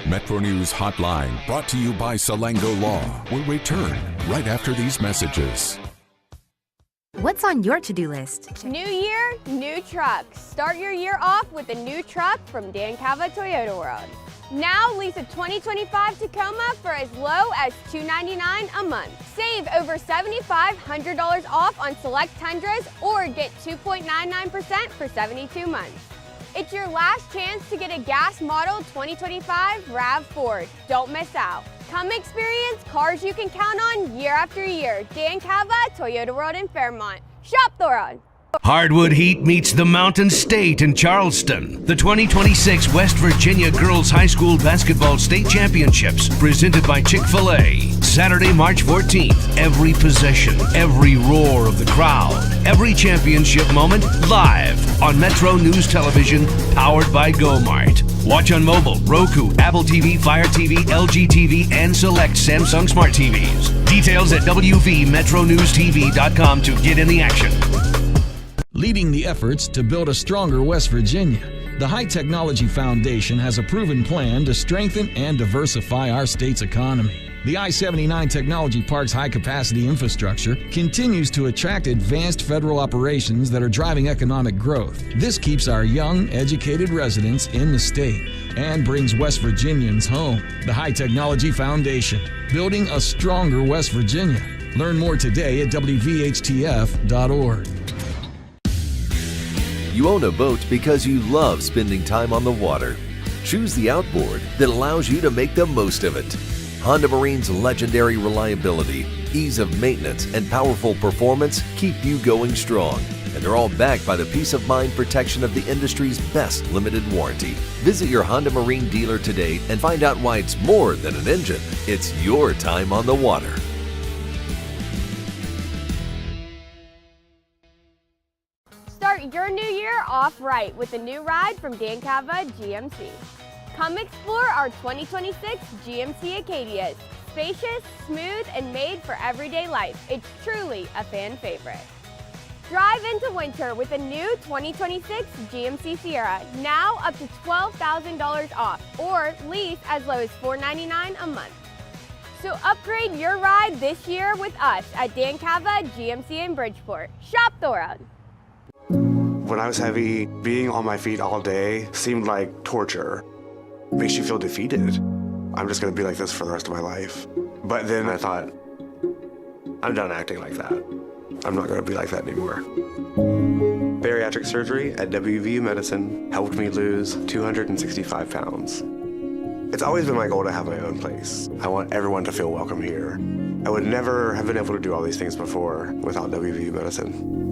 Metro News Hotline, brought to you by Salango Law, will return right after these messages. What's on your to-do list? New year, new truck. Start your year off with a new truck from Dan Cava Toyota World. Now lease a 2025 Tacoma for as low as $299 a month. Save over $7,500 off on select Tundras or get 2.99% for 72 months. It's your last chance to get a gas model 2025 RAV4. Don't miss out. Come experience cars you can count on year after year. Dan Cava, Toyota World in Fairmont. Shop the road. Hardwood Heat meets the Mountain State in Charleston. The 2026 West Virginia Girls High School Basketball State Championships, presented by Chick-fil-A. Saturday, March 14th. Every possession, every roar of the crowd, every championship moment live on Metro News Television, powered by GoMart. Watch on mobile, Roku, Apple TV, Fire TV, LG TV, and select Samsung Smart TVs. Details at WVMetroNewsTV.com to get in the action. Leading the efforts to build a stronger West Virginia, the High Technology Foundation has a proven plan to strengthen and diversify our state's economy. The I-79 Technology Park's high-capacity infrastructure continues to attract advanced federal operations that are driving economic growth. This keeps our young, educated residents in the state and brings West Virginians home. The High Technology Foundation, building a stronger West Virginia. Learn more today at WVHTF.org. You own a boat because you love spending time on the water. Choose the outboard that allows you to make the most of it. Honda Marine's legendary reliability, ease of maintenance, and powerful performance keep you going strong. And they're all backed by the peace of mind protection of the industry's best limited warranty. Visit your Honda Marine dealer today and find out why it's more than an engine. It's your time on the water. Start your new year off right with a new ride from Dan Cava GMC. Come explore our 2026 GMC Acadias. Spacious, smooth, and made for everyday life. It's truly a fan favorite. Drive into winter with a new 2026 GMC Sierra, now up to $12,000 off, or lease as low as $499 a month. So upgrade your ride this year with us at Dan Cava GMC in Bridgeport. Shop Thora. When I was heavy, being on my feet all day seemed like torture. It makes you feel defeated. I'm just gonna be like this for the rest of my life. But then I thought, I'm done acting like that. I'm not gonna be like that anymore. Bariatric surgery at WVU Medicine helped me lose 265 pounds. It's always been my goal to have my own place. I want everyone to feel welcome here. I would never have been able to do all these things before without WVU Medicine.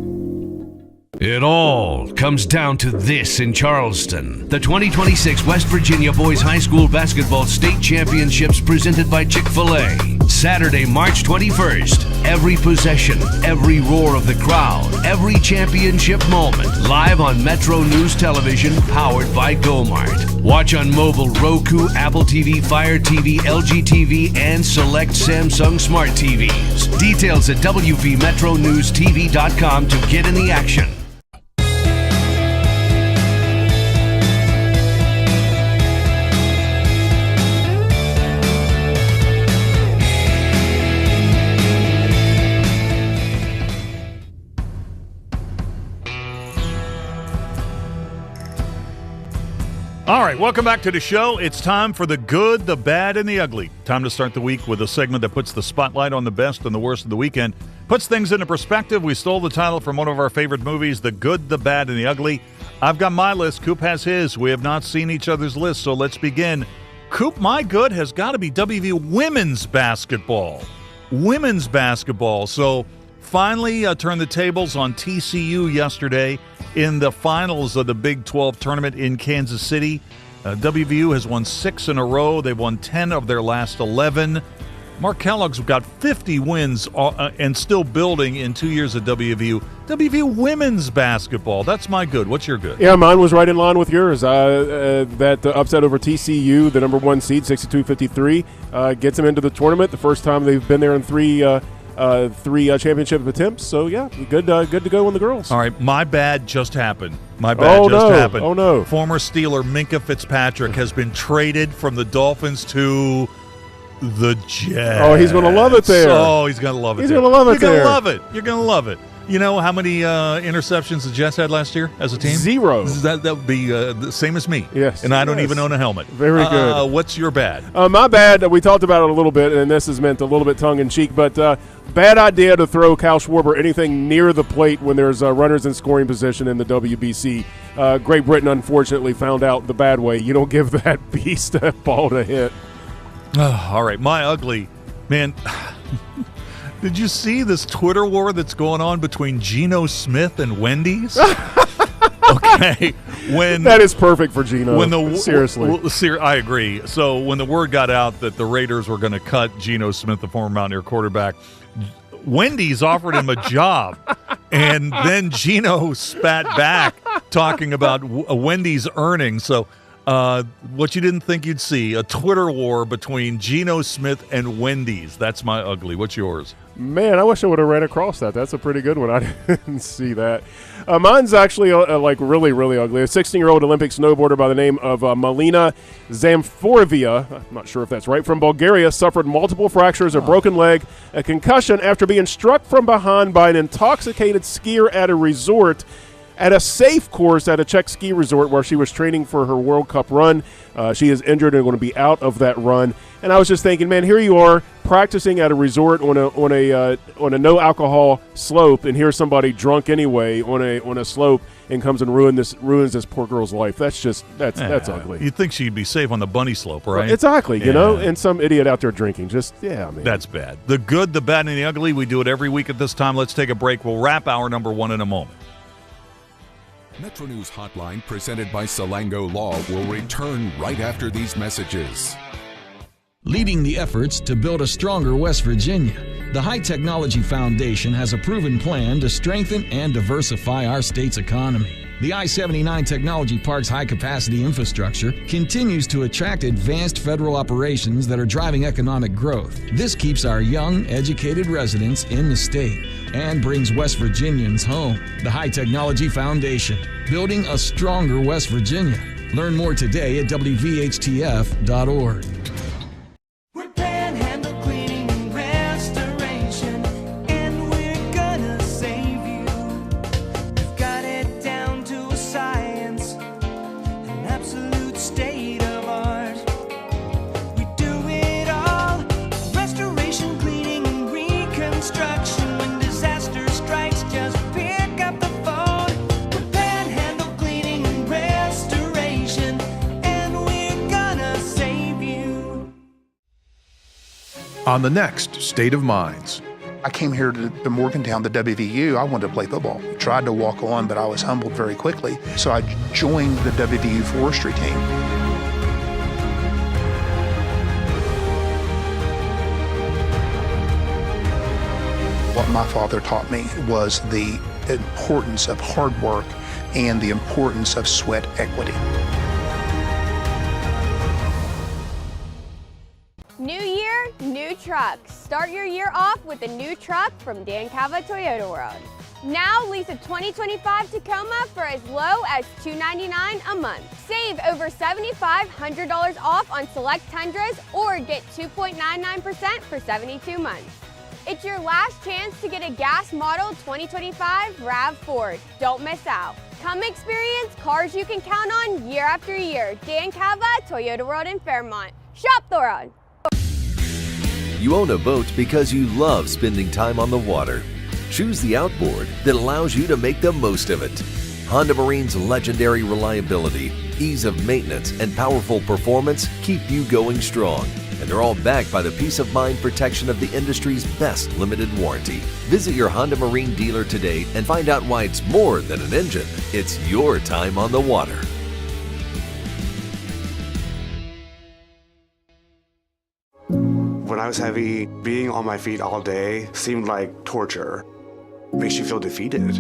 It all comes down to this in Charleston. The 2026 West Virginia Boys High School Basketball State Championships presented by Chick-fil-A. Saturday, March 21st. Every possession, every roar of the crowd, every championship moment. Live on Metro News Television, powered by GoMart. Watch on mobile, Roku, Apple TV, Fire TV, LG TV, and select Samsung Smart TVs. Details at WVMetroNewsTV.com to get in the action. All right, welcome back to the show. It's time for the good, the bad, and the ugly. Time to start the week with a segment that puts the spotlight on the best and the worst of the weekend. Puts things into perspective. We stole the title from one of our favorite movies, The Good, the Bad, and the Ugly. I've got my list. Coop has his. We have not seen each other's list, so let's begin. Coop, my good has got to be WVU women's basketball. Women's basketball. So finally turned the tables on TCU yesterday in the finals of the Big 12 tournament in Kansas City. WVU has won 6 in a row. They've won 10 of their last 11. Mark Kellogg's got 50 wins and still building in 2 years at WVU. WVU women's basketball. That's my good. What's your good? Yeah, mine was right in line with yours. That upset over TCU, the number 1 seed, 62-53, gets them into the tournament. The first time they've been there in three championship attempts. So, yeah, good to go on the girls. All right, my bad just happened. Happened. Oh, no. Former Steeler Minkah Fitzpatrick has been traded from the Dolphins to the Jets. Oh, he's going to love it there. Oh, he's going to love it He's there. going to love it You're there. going to love it. You're going to love it. You know how many interceptions the Jets had last year as a team? 0. That would be the same as me. Yes. And I don't even own a helmet. Very good. What's your bad? My bad, we talked about it a little bit, and this is meant a little bit tongue-in-cheek, but bad idea to throw Kyle Schwarber anything near the plate when there's runners in scoring position in the WBC. Great Britain, unfortunately, found out the bad way. You don't give that beast a ball to hit. All right, my ugly. Man, did you see this Twitter war that's going on between Geno Smith and Wendy's? Okay. That is perfect for Geno. Seriously. I agree. So when the word got out that the Raiders were going to cut Geno Smith, the former Mountaineer quarterback, Wendy's offered him a job. And then Geno spat back talking about Wendy's earnings. So what you didn't think you'd see, a Twitter war between Geno Smith and Wendy's. That's my ugly. What's yours? Man, I wish I would have ran across that. That's a pretty good one. I didn't see that. Mine's actually really, really ugly. A 16-year-old Olympic snowboarder by the name of Melina Zamforovia, I'm not sure if that's right, from Bulgaria, suffered multiple fractures, a broken leg, a concussion after being struck from behind by an intoxicated skier at a resort. at a safe course at a Czech ski resort where she was training for her World Cup run. She is injured and going to be out of that run. And I was just thinking, man, here you are practicing at a resort on a no alcohol slope, and here's somebody drunk anyway on a slope and comes and ruins this poor girl's life. That's ugly. You'd think she'd be safe on the bunny slope, right? Exactly, you know, and some idiot out there drinking. Man. That's bad. The good, the bad, and the ugly. We do it every week at this time. Let's take a break. We'll wrap hour number 1 in a moment. Metro News Hotline, presented by Salango Law, will return right after these messages. Leading the efforts to build a stronger West Virginia, the High Technology Foundation has a proven plan to strengthen and diversify our state's economy. The I-79 Technology Park's high-capacity infrastructure continues to attract advanced federal operations that are driving economic growth. This keeps our young, educated residents in the state and brings West Virginians home. The High Technology Foundation, building a stronger West Virginia. Learn more today at WVHTF.org. On the next State of Minds. I came here to Morgantown, the WVU. I wanted to play football. Tried to walk on, but I was humbled very quickly. So I joined the WVU forestry team. What my father taught me was the importance of hard work and the importance of sweat equity. New year, new trucks. Start your year off with a new truck from Dan Cava Toyota World. Now lease a 2025 Tacoma for as low as $299 a month. Save over $7,500 off on select Tundras or get 2.99% for 72 months. It's your last chance to get a gas model 2025 RAV4. Don't miss out. Come experience cars you can count on year after year. Dan Cava Toyota World in Fairmont. Shop the road. You own a boat because you love spending time on the water. Choose the outboard that allows you to make the most of it. Honda Marine's legendary reliability, ease of maintenance, and powerful performance keep you going strong. And they're all backed by the peace of mind protection of the industry's best limited warranty. Visit your Honda Marine dealer today and find out why it's more than an engine. It's your time on the water. When I was heavy, being on my feet all day seemed like torture. Makes you feel defeated.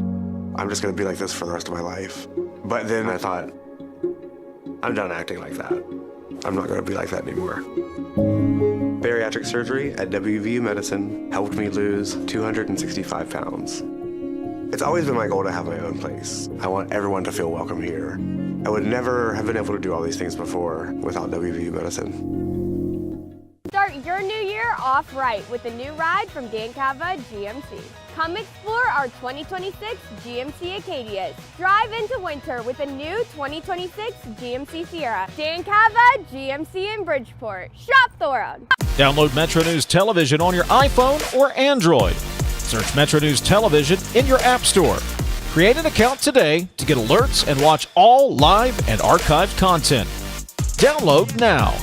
I'm just gonna be like this for the rest of my life. But then I thought, I'm done acting like that. I'm not gonna be like that anymore. Bariatric surgery at WVU Medicine helped me lose 265 pounds. It's always been my goal to have my own place. I want everyone to feel welcome here. I would never have been able to do all these things before without WVU Medicine. Start your new year off right with a new ride from Dan Cava GMC. Come explore our 2026 GMC Acadias. Drive into winter with a new 2026 GMC Sierra. Dan Cava GMC in Bridgeport. Shop the world. Download Metro News Television on your iPhone or Android. Search Metro News Television in your app store. Create an account today to get alerts and watch all live and archived content. Download now.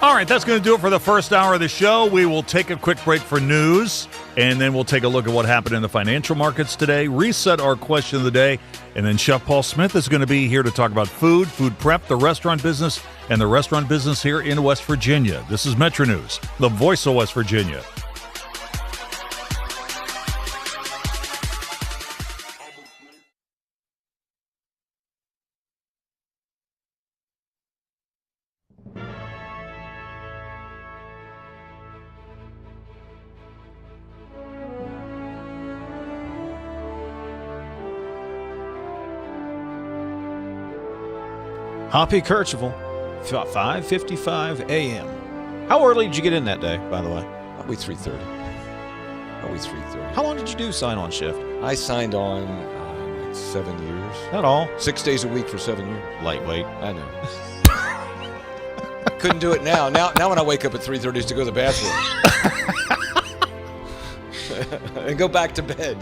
All right, that's going to do it for the first hour of the show. We will take a quick break for news, and then we'll take a look at what happened in the financial markets today, reset our question of the day, and then Chef Paul Smith is going to be here to talk about food prep, the restaurant business, and the restaurant business here in West Virginia. This is Metro News, the voice of West Virginia. Hoppy Kercheval, 5:55 a.m. How early did you get in that day, by the way? Probably 3:30. How long did you do sign-on shift? I signed on like 7 years. Not all. 6 days a week for 7 years. Lightweight. I know. Couldn't do it now. Now when I wake up at 3:30 is to go to the bathroom. And go back to bed.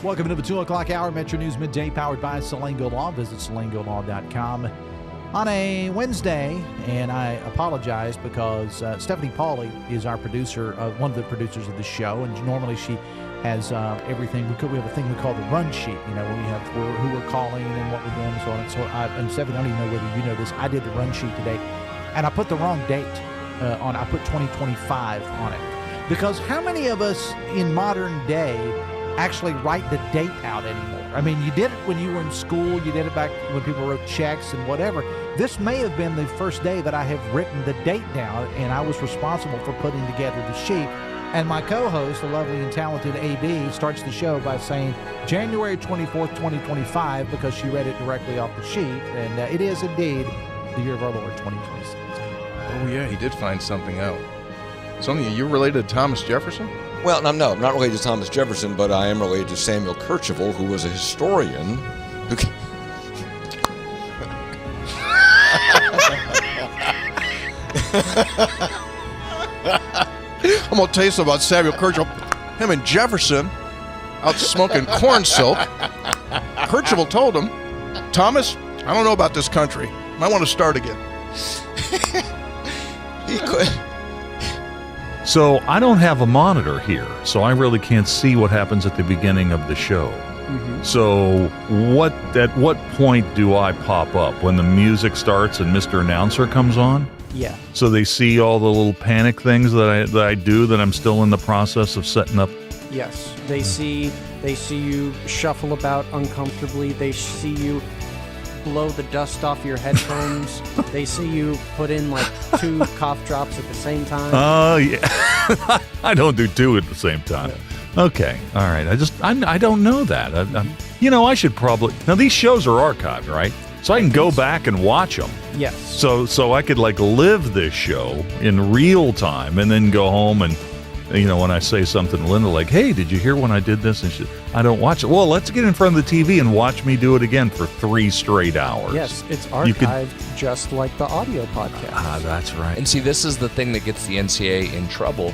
Welcome to the 2 o'clock hour, Metro News Midday, powered by Salango Law. Visit salangolaw.com on a Wednesday, and I apologize because Stephanie Pauly is our producer, one of the producers of the show, and normally she has everything. We have a thing we call the run sheet, where we have who we're calling and what we're doing and so on. And so, and Stephanie, I don't even know whether you know this, I did the run sheet today, and I put the wrong date on. I put 2025 on it, because how many of us in modern day actually write the date out anymore? I mean, you did it when you were in school, you did it back when people wrote checks and whatever. This may have been the first day that I have written the date down, and I was responsible for putting together the sheet. And my co-host, the lovely and talented AB, starts the show by saying January 24th, 2025, because she read it directly off the sheet, and it is indeed the year of our Lord, 2026. Oh, yeah, he did find something out. Something, you're related to Thomas Jefferson? Well, I'm not related to Thomas Jefferson, but I am related to Samuel Kercheval, who was a historian. I'm going to tell you something about Samuel Kercheval. Him and Jefferson out smoking corn silk. Kercheval told him, Thomas, I don't know about this country. I want to start again. He could. So I don't have a monitor here, so I really can't see what happens at the beginning of the show. Mm-hmm. So at what point do I pop up? When the music starts and Mr. Announcer comes on? Yeah. So they see all the little panic things that I do that I'm still in the process of setting up? Yes. They see you shuffle about uncomfortably. They see you blow the dust off your headphones. They see you put in like 2 cough drops at the same time. Oh, yeah. I don't do 2 at the same time. Yeah. Okay. All right. I don't know that. I should probably. Now, these shows are archived, right? So I can go back and watch them. Yes. So I could live this show in real time and then go home and, when I say something to Linda like, hey, did you hear when I did this? And I don't watch it. Well, let's get in front of the TV and watch me do it again for 3 straight hours. Yes, it's archived just like the audio podcast. Ah, that's right. And see, this is the thing that gets the NCAA in trouble,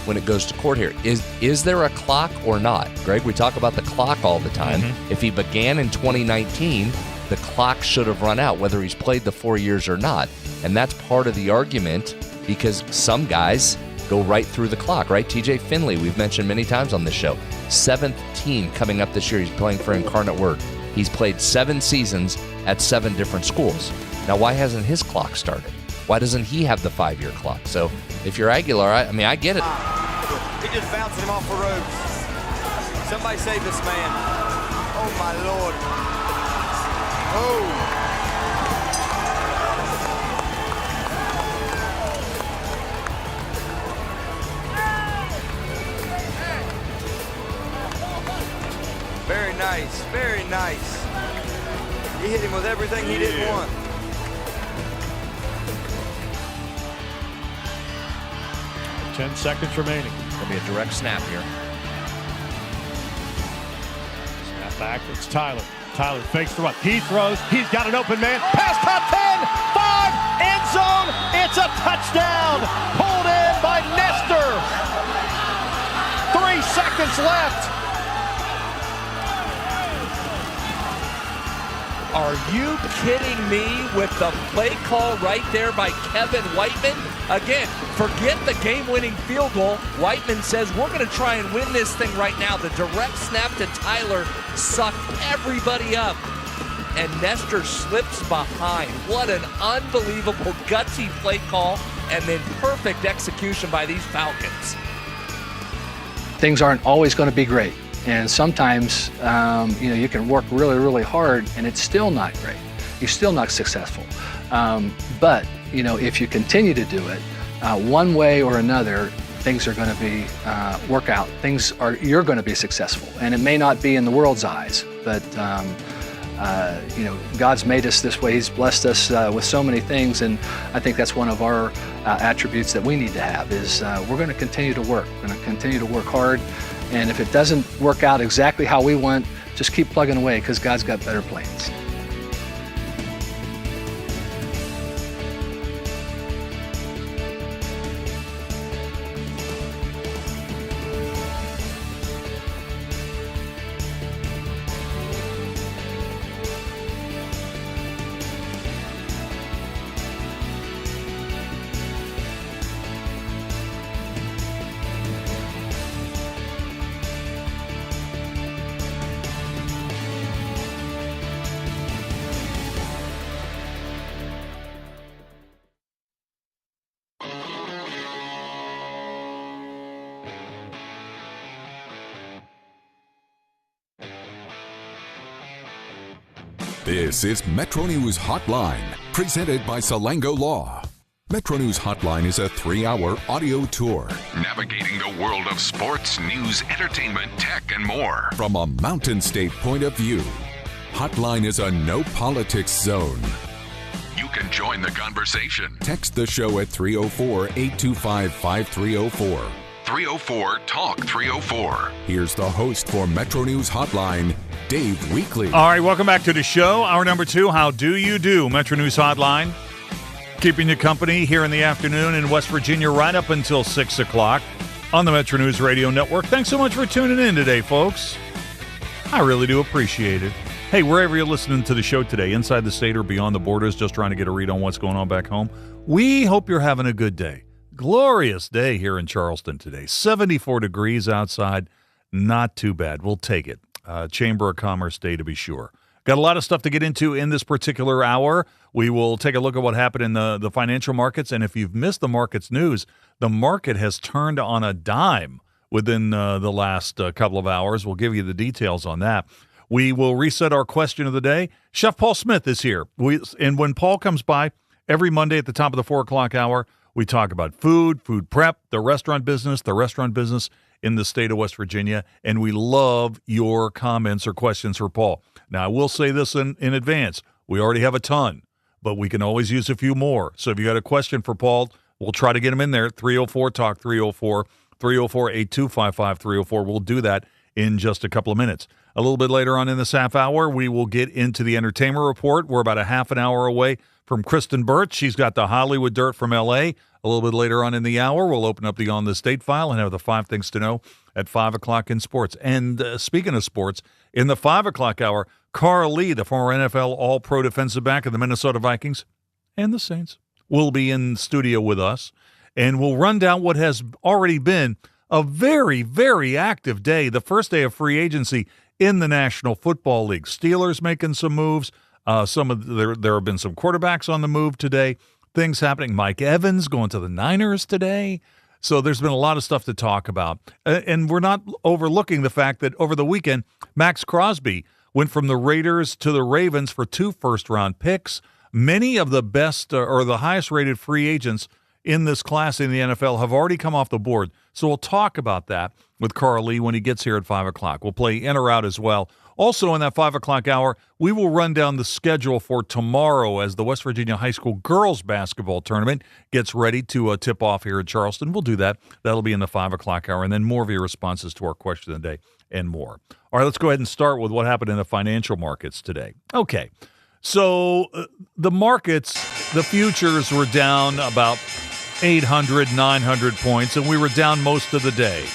when it goes to court here. Is there a clock or not? Greg, we talk about the clock all the time. Mm-hmm. If he began in 2019, the clock should have run out, whether he's played the 4 years or not. And that's part of the argument, because some guys go right through the clock, right? TJ Finley, we've mentioned many times on this show. 7th team coming up this year. He's playing for Incarnate Word. He's played 7 seasons at 7 different schools. Now, why hasn't his clock started? Why doesn't he have the 5-year clock? So if you're Aguilar, I get it. He just bouncing him off the ropes. Somebody save this man. Oh, my Lord. Oh. Very nice, very nice. He hit him with everything he didn't want. Ten seconds remaining. It'll be a direct snap here. Snap back. It's Tyler. Tyler fakes the run. He throws. He's got an open man. Pass top 10. 5. End zone. It's a touchdown. Pulled in by Nestor. 3 seconds left. Are you kidding me with the play call right there by Kevin Whiteman? Again, forget the game-winning field goal. Whiteman says, we're going to try and win this thing right now. The direct snap to Tyler sucked everybody up. And Nestor slips behind. What an unbelievable gutsy play call, and then perfect execution by these Falcons. Things aren't always going to be great. And sometimes, you can work really, really hard and it's still not great. You're still not successful. But, if you continue to do it, one way or another, things are going to be work out. You're going to be successful. And it may not be in the world's eyes, but God's made us this way. He's blessed us with so many things, and I think that's one of our attributes that we need to have is we're going to continue to work. We're going to continue to work hard, and if it doesn't work out exactly how we want, just keep plugging away because God's got better plans. This is Metro News Hotline, presented by Salango Law. Metro News Hotline is a 3-hour audio tour, navigating the world of sports, news, entertainment, tech, and more from a Mountain State point of view. Hotline is a no politics zone. You can join the conversation. Text the show at 304-825-5304. 304-TALK-304. Here's the host for Metro News Hotline, Dave Weekley. All right, welcome back to the show. Hour number 2, how do you do? Metro News Hotline, keeping you company here in the afternoon in West Virginia right up until 6 o'clock on the Metro News Radio Network. Thanks so much for tuning in today, folks. I really do appreciate it. Hey, wherever you're listening to the show today, inside the state or beyond the borders, just trying to get a read on what's going on back home, we hope you're having a good day. Glorious day here in Charleston today. 74 degrees outside. Not too bad. We'll take it. Chamber of Commerce day to be sure. Got a lot of stuff to get into in this particular hour. We will take a look at what happened in the financial markets. And if you've missed the market's news, the market has turned on a dime within the last couple of hours. We'll give you the details on that. We will reset our question of the day. Chef Paul Smith is here. And when Paul comes by every Monday at the top of the 4 o'clock hour, we talk about food prep, the restaurant business in the state of West Virginia, and we love your comments or questions for Paul. Now, I will say this in advance. We already have a ton, but we can always use a few more. So if you got a question for Paul, we'll try to get him in there. 304-TALK, 304-825-5304. We'll do that in just a couple of minutes. A little bit later on in this half hour, we will get into the entertainment report. We're about a half an hour away from Kristyn Burtt. She's got the Hollywood dirt from L.A. A little bit later on in the hour, we'll open up the On the State file and have the 5 things to know at 5 o'clock in sports. And speaking of sports, in the 5 o'clock hour, Carl Lee, the former NFL All-Pro defensive back of the Minnesota Vikings and the Saints, will be in studio with us. And we'll run down what has already been a very, very active day, the first day of free agency in the National Football League. Steelers making some moves. There have been some quarterbacks on the move today. Things happening. Mike Evans going to the Niners today. So there's been a lot of stuff to talk about. And we're not overlooking the fact that over the weekend, Max Crosby went from the Raiders to the Ravens for 2 first-round picks. Many of the best or the highest-rated free agents in this class in the NFL have already come off the board. So we'll talk about that with Carl Lee when he gets here at 5 o'clock. We'll play in or out as well. Also in that 5 o'clock hour, we will run down the schedule for tomorrow as the West Virginia High School girls basketball tournament gets ready to tip off here in Charleston. We'll do that. That'll be in the 5 o'clock hour, and then more of your responses to our question of the day and more. All right, let's go ahead and start with what happened in the financial markets today. Okay, so the markets, the futures were down about 800, 900 points, and we were down most of the day.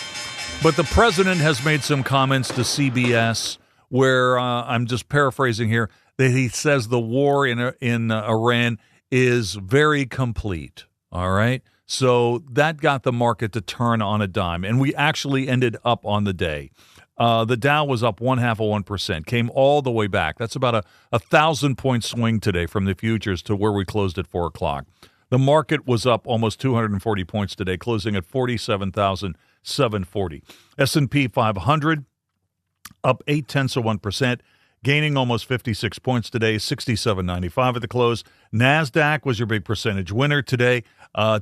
But the president has made some comments to CBS where I'm just paraphrasing here, that he says the war in Iran is very complete, all right? So that got the market to turn on a dime, and we actually ended up on the day. The Dow was up 0.5%, came all the way back. That's about a 1,000-point swing today from the futures to where we closed at 4 o'clock. The market was up almost 240 points today, closing at 47,740. S&P 500 up 0.8%, gaining almost 56 points today, 67.95 at the close. NASDAQ was your big percentage winner today.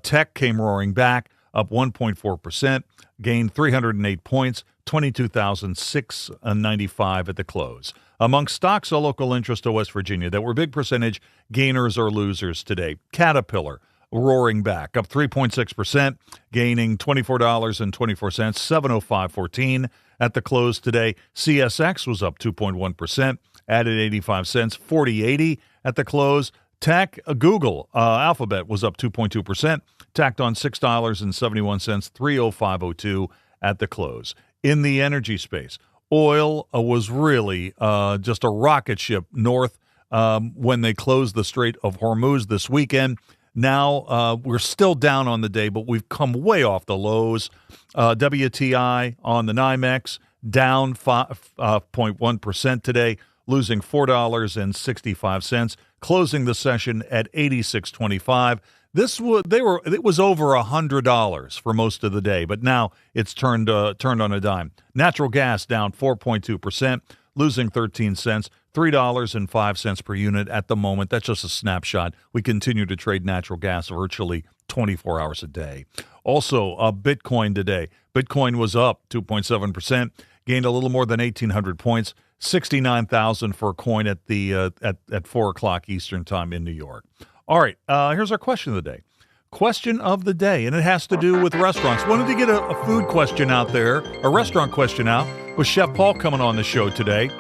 Tech came roaring back, up 1.4%, gained 308 points. $22,695 at the close. Among stocks of local interest to West Virginia that were big percentage gainers or losers today, Caterpillar roaring back, up 3.6%, gaining $24.24, 705.14 at the close today. CSX was up 2.1%, added 85 cents, 40.80 at the close. Tech, Google, Alphabet was up 2.2%, tacked on $6.71, 305.02 at the close. In the energy space, oil was really just a rocket ship north when they closed the Strait of Hormuz this weekend. Now we're still down on the day, but we've come way off the lows. WTI on the NYMEX down 5.1% today, losing $4.65, closing the session at 86.25. It was over $100 for most of the day, but now it's turned on a dime. Natural gas down 4.2%, losing 13 cents, $3.05 per unit at the moment. That's just a snapshot. We continue to trade natural gas virtually 24 hours a day. Also, Bitcoin today. Bitcoin was up 2.7%, gained a little more than 1,800 points, 69,000 for a coin at the at 4 o'clock Eastern time in New York. All right, here's our question of the day. Question of the day, and it has to do with restaurants. Wanted to get a food question out there, a restaurant question out, with Chef Paul coming on the show today.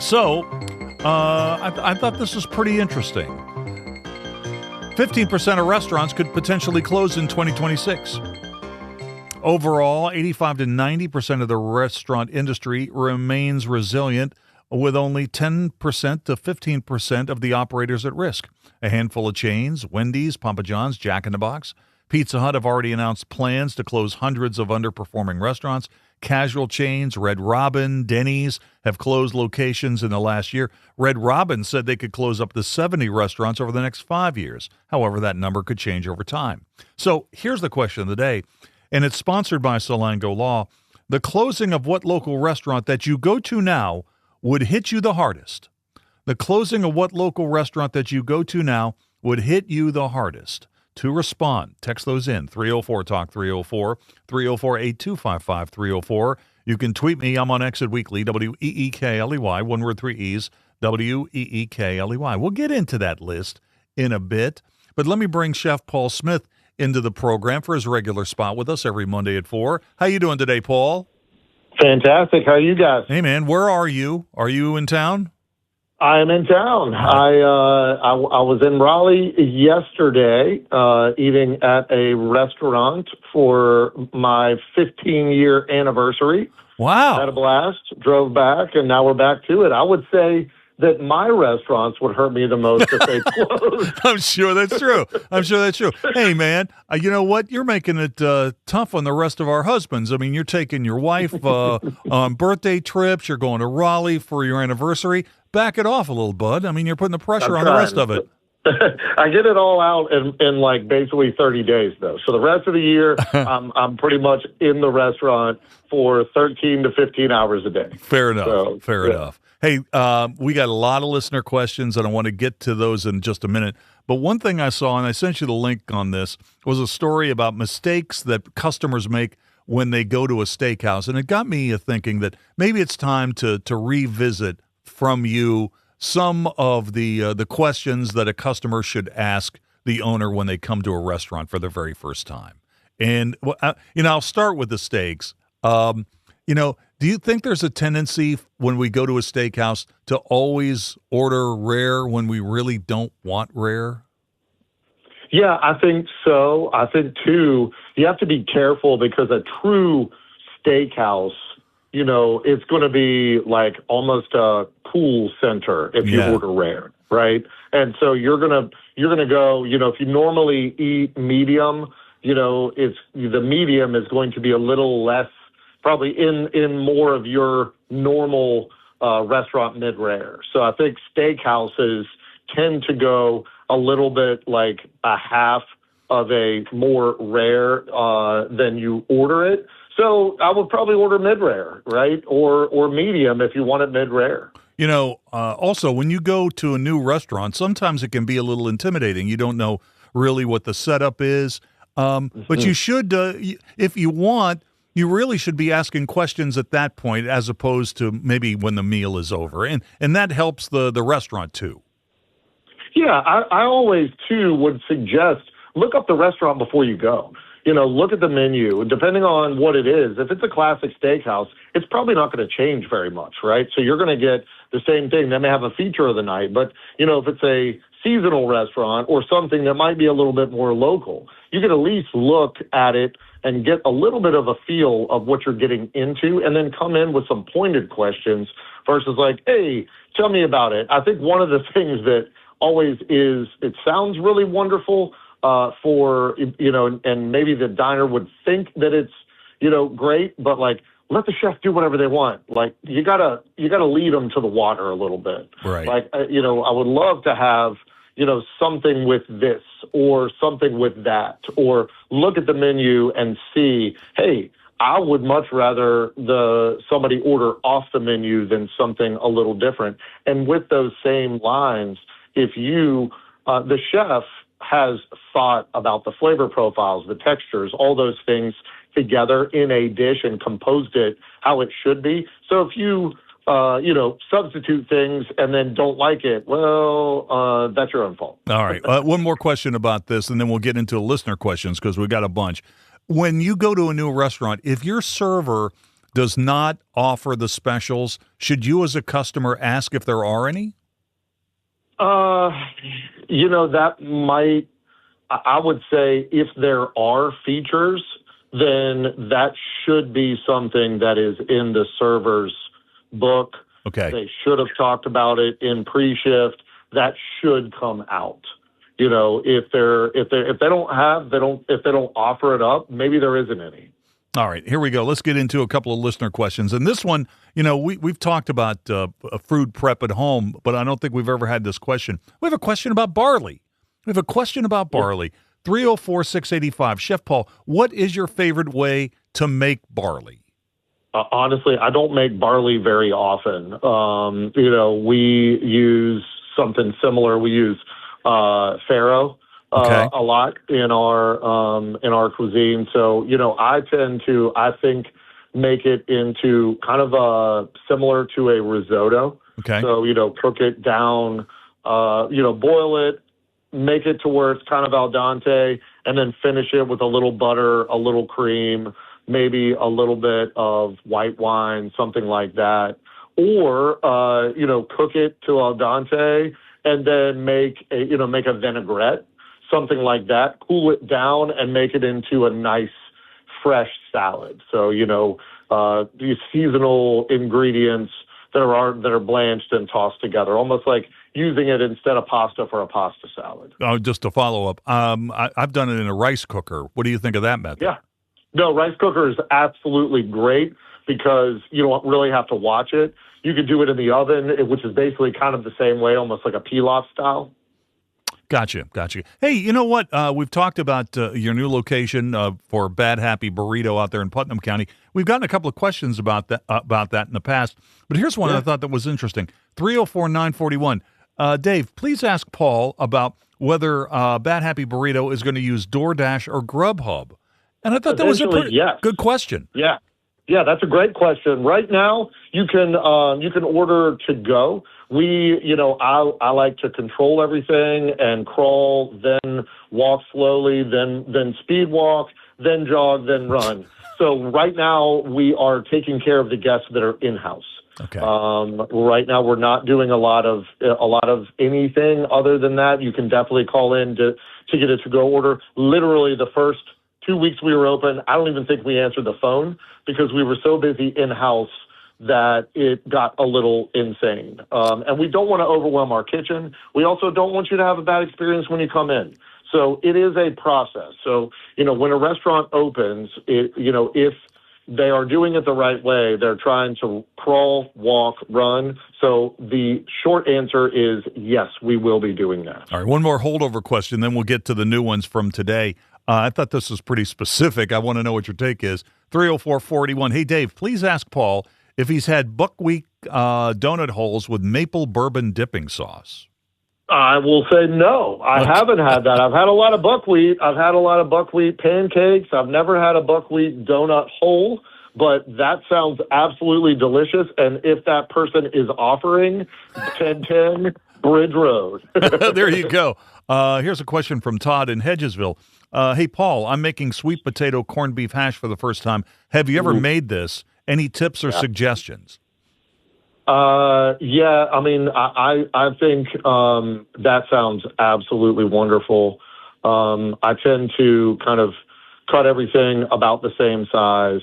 So, I thought this was pretty interesting. 15% of restaurants could potentially close in 2026. Overall, 85 to 90% of the restaurant industry remains resilient, with only 10% to 15% of the operators at risk. A handful of chains, Wendy's, Papa John's, Jack in the Box, Pizza Hut have already announced plans to close hundreds of underperforming restaurants. Casual chains, Red Robin, Denny's have closed locations in the last year. Red Robin said they could close up to 70 restaurants over the next 5 years. However, that number could change over time. So here's the question of the day, and it's sponsored by Salango Law. The closing of what local restaurant that you go to now would hit you the hardest? The closing of what local restaurant that you go to now would hit you the hardest? To respond, text those in, 304-TALK, 304-825-5304. 304. You can tweet me. I'm on Exit Weekly, WEEKLEY, one word, 3 E's, WEEKLEY. We'll get into that list in a bit, but let me bring Chef Paul Smith into the program for his regular spot with us every Monday at 4. How you doing today, Paul? Fantastic. How are you guys? Hey, man, where are you? Are you in town? I am in town. I was in Raleigh yesterday eating at a restaurant for my 15-year anniversary. Wow. Had a blast, drove back, and now we're back to it. I would say that my restaurants would hurt me the most if they closed. I'm sure that's true. Hey, man, you know what? You're making it tough on the rest of our husbands. I mean, you're taking your wife on birthday trips. You're going to Raleigh for your anniversary. Back it off a little, bud. I mean, you're putting the pressure on the rest of it. I get it all out in like basically 30 days, though. So the rest of the year, I'm pretty much in the restaurant for 13 to 15 hours a day. Fair enough. Fair enough. Hey, we got a lot of listener questions, and I want to get to those in just a minute. But one thing I saw, and I sent you the link on this, was a story about mistakes that customers make when they go to a steakhouse. And it got me thinking that maybe it's time to revisit from you some of the questions that a customer should ask the owner when they come to a restaurant for the very first time. And, I'll start with the steaks. Do you think there's a tendency when we go to a steakhouse to always order rare when we really don't want rare? Yeah, I think so. I think, too, you have to be careful because a true steakhouse, it's going to be like almost a pool center if you order rare, right? And so you're gonna go, if you normally eat medium, the medium is going to be a little less, probably in more of your normal restaurant mid-rare. So I think steakhouses tend to go a little bit like a half of a more rare than you order it. So I would probably order mid-rare, right? Or medium if you want it mid-rare. Also, when you go to a new restaurant, sometimes it can be a little intimidating. You don't know really what the setup is. But you should, if you want, you really should be asking questions at that point as opposed to maybe when the meal is over. And that helps the restaurant too. Yeah, I always, too, would suggest look up the restaurant before you go. Look at the menu. Depending on what it is, if it's a classic steakhouse, it's probably not going to change very much, right? So you're going to get the same thing. They may have a feature of the night, but, if it's a seasonal restaurant or something that might be a little bit more local, you can at least look at it and get a little bit of a feel of what you're getting into and then come in with some pointed questions versus like, hey, tell me about it. I think one of the things that always is, it sounds really wonderful for, and maybe the diner would think that it's, great, but like, let the chef do whatever they want. Like, you gotta lead them to the water a little bit. Right. Like, I would love to have, something with this or something with that, or look at the menu and see, hey, I would much rather somebody order off the menu than something a little different. And with those same lines, if the chef has thought about the flavor profiles, the textures, all those things together in a dish and composed it how it should be. So if you, substitute things and then don't like it, well, that's your own fault. All right. One more question about this, and then we'll get into listener questions because we've got a bunch. When you go to a new restaurant, if your server does not offer the specials, should you as a customer ask if there are any? That might, I would say if there are features, then that should be something that is in the server's book. Okay. They should have talked about it in pre-shift. That should come out. If they don't offer it up, maybe there isn't any. All right, here we go. Let's get into a couple of listener questions. And this one, we've talked about food prep at home, but I don't think we've ever had this question. We have a question about barley. 304-685. Chef Paul, what is your favorite way to make barley? Honestly, I don't make barley very often. We use something similar. We use farro. A lot in our cuisine. So, I tend to, make it into kind of similar to a risotto. Okay. So, cook it down, boil it, make it to where it's kind of al dente, and then finish it with a little butter, a little cream, maybe a little bit of white wine, something like that. Or, cook it to al dente and then make a vinaigrette, something like that, cool it down and make it into a nice fresh salad. So, these seasonal ingredients that are blanched and tossed together, almost like using it instead of pasta for a pasta salad. Oh, just to follow up, I've done it in a rice cooker. What do you think of that method? Yeah. No, rice cooker is absolutely great because you don't really have to watch it. You could do it in the oven, which is basically kind of the same way, almost like a pilaf style. Gotcha. Hey, you know what? We've talked about your new location for Bad Happy Burrito out there in Putnam County. We've gotten a couple of questions about that in the past, but here's one I thought that was interesting. 304-941. Dave, please ask Paul about whether Bad Happy Burrito is going to use DoorDash or Grubhub. And I thought that was a pretty good question. Yeah, that's a great question. Right now, you can order to go. I like to control everything and crawl, then walk slowly, then speed walk, then jog, then run. So right now, we are taking care of the guests that are in-house. Okay. Right now, we're not doing a lot of anything other than that. You can definitely call in to get a to-go order. Literally, the first 2 weeks we were open, I don't even think we answered the phone because we were so busy in-house that it got a little insane. And we don't want to overwhelm our kitchen. We also don't want you to have a bad experience when you come in. So it is a process. So, when a restaurant opens, if they are doing it the right way, they're trying to crawl, walk, run. So the short answer is yes, we will be doing that. All right, one more holdover question, then we'll get to the new ones from today. I thought this was pretty specific. I want to know what your take is. 304-41. Hey, Dave, please ask Paul if he's had buckwheat donut holes with maple bourbon dipping sauce. I will say no. I haven't had that. I've had a lot of buckwheat. I've had a lot of buckwheat pancakes. I've never had a buckwheat donut hole, but that sounds absolutely delicious. And if that person is offering 1010 Bridge Road. There you go. Here's a question from Todd in Hedgesville. Hey, Paul, I'm making sweet potato corned beef hash for the first time. Have you ever made this? Any tips or suggestions? Yeah, I mean, I think that sounds absolutely wonderful. I tend to kind of cut everything about the same size.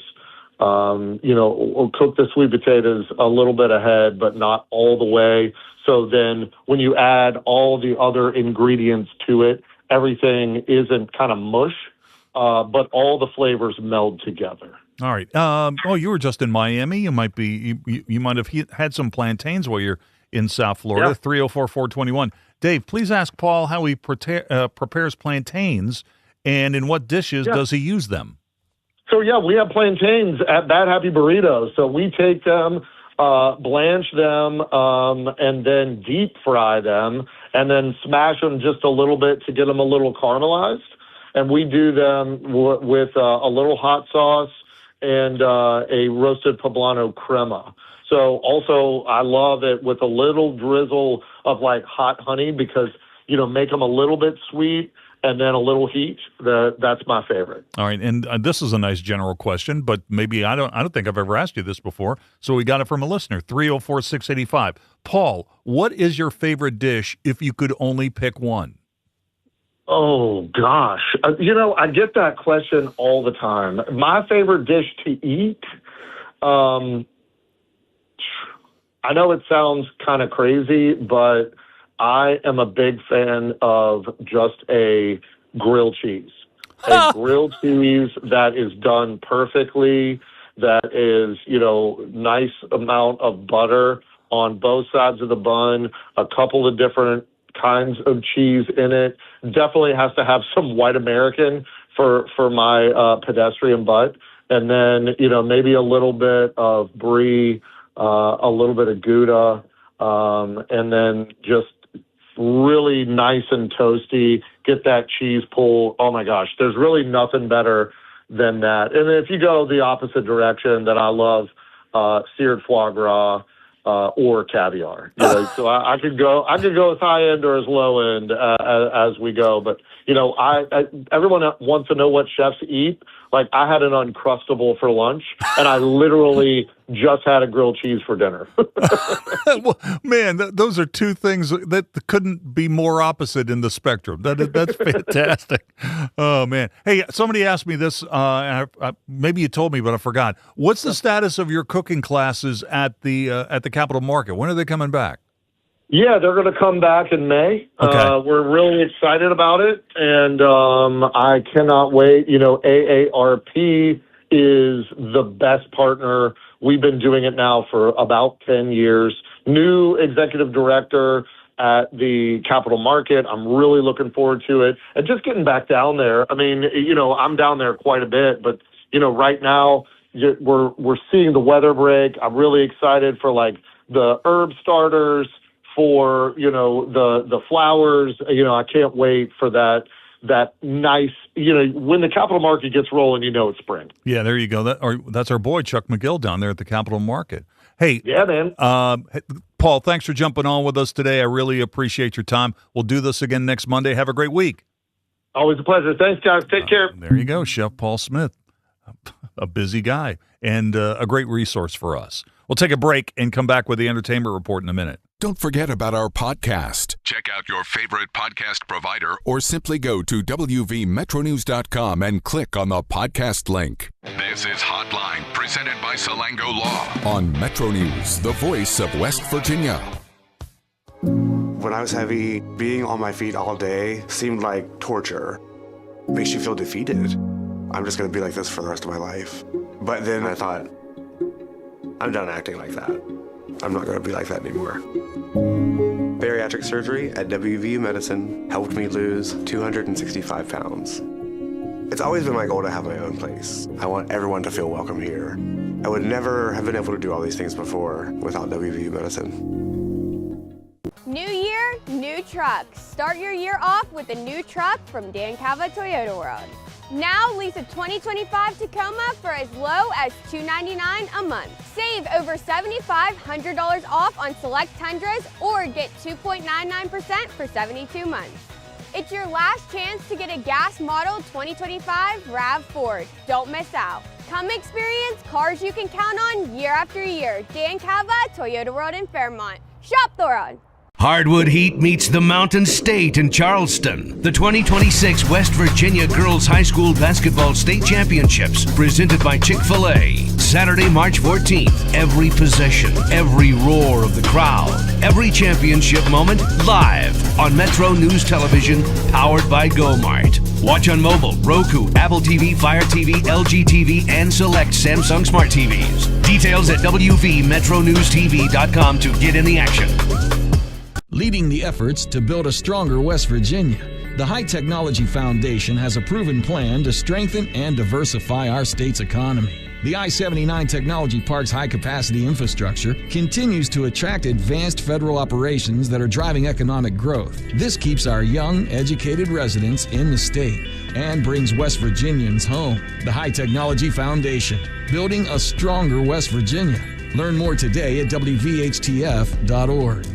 Cook the sweet potatoes a little bit ahead, but not all the way. So then when you add all the other ingredients to it, everything isn't kind of mush, but all the flavors meld together. All right. You were just in Miami. You might be. You might have had some plantains while you're in South Florida. 304-421. Dave, please ask Paul how he prepares plantains, and in what dishes does he use them? So we have plantains at Bad Happy Burritos. So we take them, blanch them, and then deep fry them, and then smash them just a little bit to get them a little caramelized. And we do them with a little hot sauce and a roasted poblano crema. So also I love it with a little drizzle of like hot honey because, make them a little bit sweet and then a little heat. That's my favorite. All right. And this is a nice general question, but maybe I don't think I've ever asked you this before. So we got it from a listener, 304-685. Paul, what is your favorite dish if you could only pick one? Oh, gosh. I get that question all the time. My favorite dish to eat, I know it sounds kind of crazy, but I am a big fan of just a grilled cheese. A grilled cheese that is done perfectly, that is, nice amount of butter on both sides of the bun, a couple of different kinds of cheese in it. Definitely has to have some white American for my pedestrian butt. And then, maybe a little bit of brie, a little bit of Gouda, and then just really nice and toasty. Get that cheese pull. Oh, my gosh. There's really nothing better than that. And if you go the opposite direction, then I love seared foie gras, or caviar. So I could go as high end or as low end as we go. But everyone wants to know what chefs eat. Like I had an Uncrustable for lunch, and I literally just had a grilled cheese for dinner. Well, man, those are two things that couldn't be more opposite in the spectrum. That's fantastic. Oh man, hey, somebody asked me this. Maybe you told me, but I forgot. What's the status of your cooking classes at the Capital Market? When are they coming back? Yeah, they're going to come back in May. Okay. We're really excited about it, and I cannot wait. AARP is the best partner. We've been doing it now for about 10 years. New executive director at the Capital Market. I'm really looking forward to it. And just getting back down there. I mean, I'm down there quite a bit, but, right now we're seeing the weather break. I'm really excited for like the herb starters, for, the flowers. I can't wait for that nice, when the Capital Market gets rolling, it's spring. Yeah, there you go. That's our boy, Chuck McGill, down there at the Capital Market. Hey. Yeah, man. Paul, thanks for jumping on with us today. I really appreciate your time. We'll do this again next Monday. Have a great week. Always a pleasure. Thanks, guys. Take care. There you go, Chef Paul Smith. A busy guy and a great resource for us. We'll take a break and come back with the Entertainment Report in a minute. Don't forget about our podcast. Check out your favorite podcast provider or simply go to wvmetronews.com and click on the podcast link. This is Hotline, presented by Salango Law on Metro News, the voice of West Virginia. When I was heavy, being on my feet all day seemed like torture. Makes you feel defeated. I'm just going to be like this for the rest of my life. But then I thought, I'm done acting like that. I'm not going to be like that anymore. Bariatric surgery at WVU Medicine helped me lose 265 pounds. It's always been my goal to have my own place. I want everyone to feel welcome here. I would never have been able to do all these things before without WVU Medicine. New year, new trucks. Start your year off with a new truck from Dan Cava Toyota World. Now lease a 2025 Tacoma for as low as $299 a month. Save over $7,500 off on select Tundras or get 2.99% for 72 months. It's your last chance to get a gas model 2025 RAV4. Don't miss out. Come experience cars you can count on year after year. Dan Cava, Toyota World in Fairmont. Shop the road. Hardwood Heat meets the Mountain State in Charleston. The 2026 West Virginia Girls High School Basketball State Championships, presented by Chick-fil-A. Saturday, March 14th. Every possession, every roar of the crowd, every championship moment live on Metro News Television, powered by GoMart. Watch on mobile, Roku, Apple TV, Fire TV, LG TV, and select Samsung Smart TVs. Details at WVMetroNewsTV.com to get in the action. Leading the efforts to build a stronger West Virginia, the High Technology Foundation has a proven plan to strengthen and diversify our state's economy. The I-79 Technology Park's high-capacity infrastructure continues to attract advanced federal operations that are driving economic growth. This keeps our young, educated residents in the state and brings West Virginians home. The High Technology Foundation, building a stronger West Virginia. Learn more today at WVHTF.org.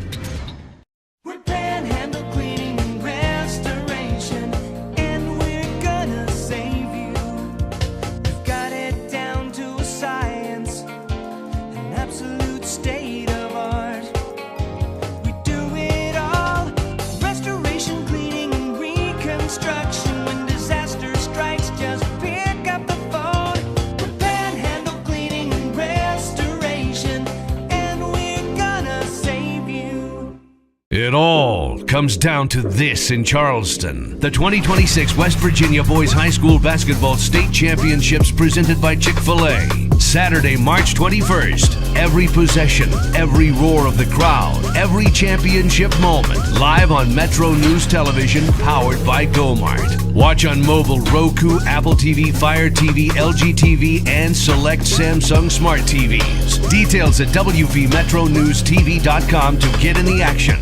It all comes down to this in Charleston. The 2026 West Virginia Boys High School Basketball State Championships, presented by Chick-fil-A. Saturday, March 21st. Every possession, every roar of the crowd, every championship moment live on Metro News Television, powered by GoMart. Watch on mobile, Roku, Apple TV, Fire TV, LG TV, and select Samsung Smart TVs. Details at WVMetroNewsTV.com to get in the action.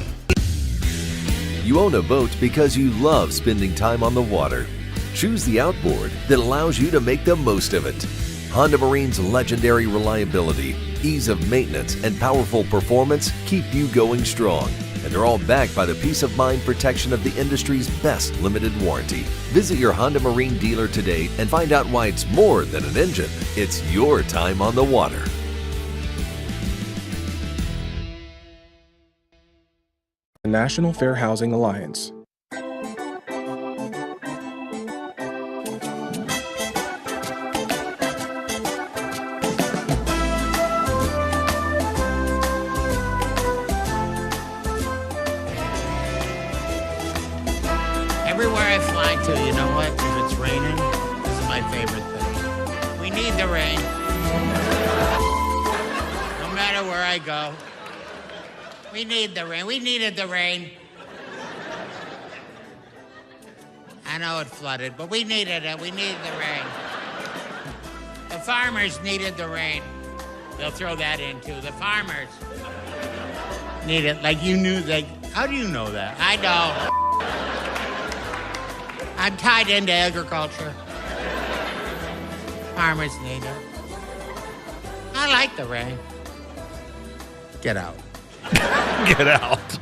You own a boat because you love spending time on the water. Choose the outboard that allows you to make the most of it. Honda Marine's legendary reliability, ease of maintenance, and powerful performance keep you going strong. And they're all backed by the peace of mind protection of the industry's best limited warranty. Visit your Honda Marine dealer today and find out why it's more than an engine. It's your time on the water. The National Fair Housing Alliance. Everywhere I fly to, you know what? If it's raining, this is my favorite thing. We need the rain. No matter where I go. We need the rain. We needed the rain. I know it flooded, but we needed it. We needed the rain. The farmers needed the rain. They'll throw that in too. The farmers need it. Like you knew. Like, how do you know that? I know. I'm tied into agriculture. Farmers need it. I like the rain. Get out. Get out.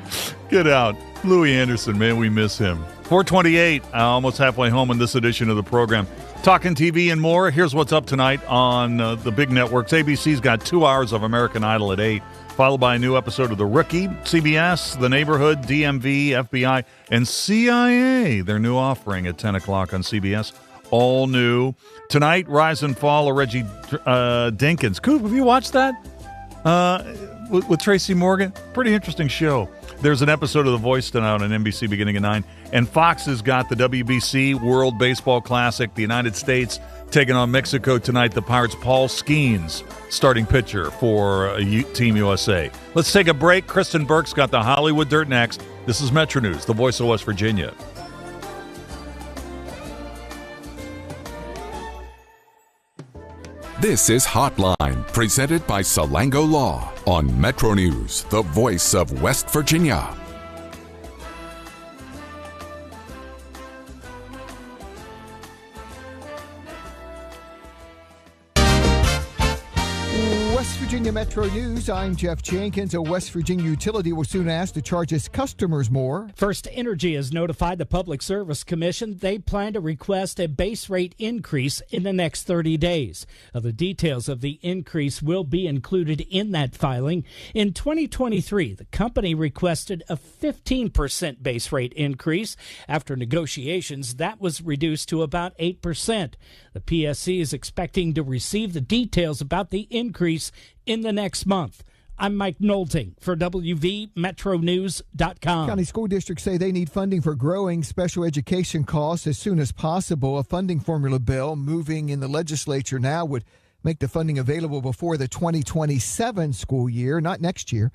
Get out. Louis Anderson, man, we miss him. 428, almost halfway home in this edition of the program. Talking TV and more. Here's what's up tonight on the big networks. ABC's got 2 hours of American Idol at 8, followed by a new episode of The Rookie. CBS, The Neighborhood, DMV, FBI, and CIA, their new offering at 10 o'clock on CBS. All new. Tonight, Rise and Fall of Reggie Dinkins. Coop, have you watched that? With Tracy Morgan. Pretty interesting show. There's an episode of The Voice tonight on NBC beginning at 9. And Fox has got the WBC World Baseball Classic. The United States taking on Mexico tonight. The Pirates' Paul Skeens, starting pitcher for Team USA. Let's take a break. Kristyn Burtt's got the Hollywood Dirt next. This is Metro News, the voice of West Virginia. This is Hotline, presented by Salango Law on Metro News, the voice of West Virginia. West Virginia Metro News, I'm Jeff Jenkins. A West Virginia utility will soon ask to charge its customers more. First Energy has notified the Public Service Commission they plan to request a base rate increase in the next 30 days. The details of the increase will be included in that filing. In 2023, the company requested a 15% base rate increase. After negotiations, that was reduced to about 8%. The PSC is expecting to receive the details about the increase in the next month. I'm Mike Knowlting for WVMetroNews.com. County school districts say they need funding for growing special education costs as soon as possible. A funding formula bill moving in the legislature now would make the funding available before the 2027 school year, not next year.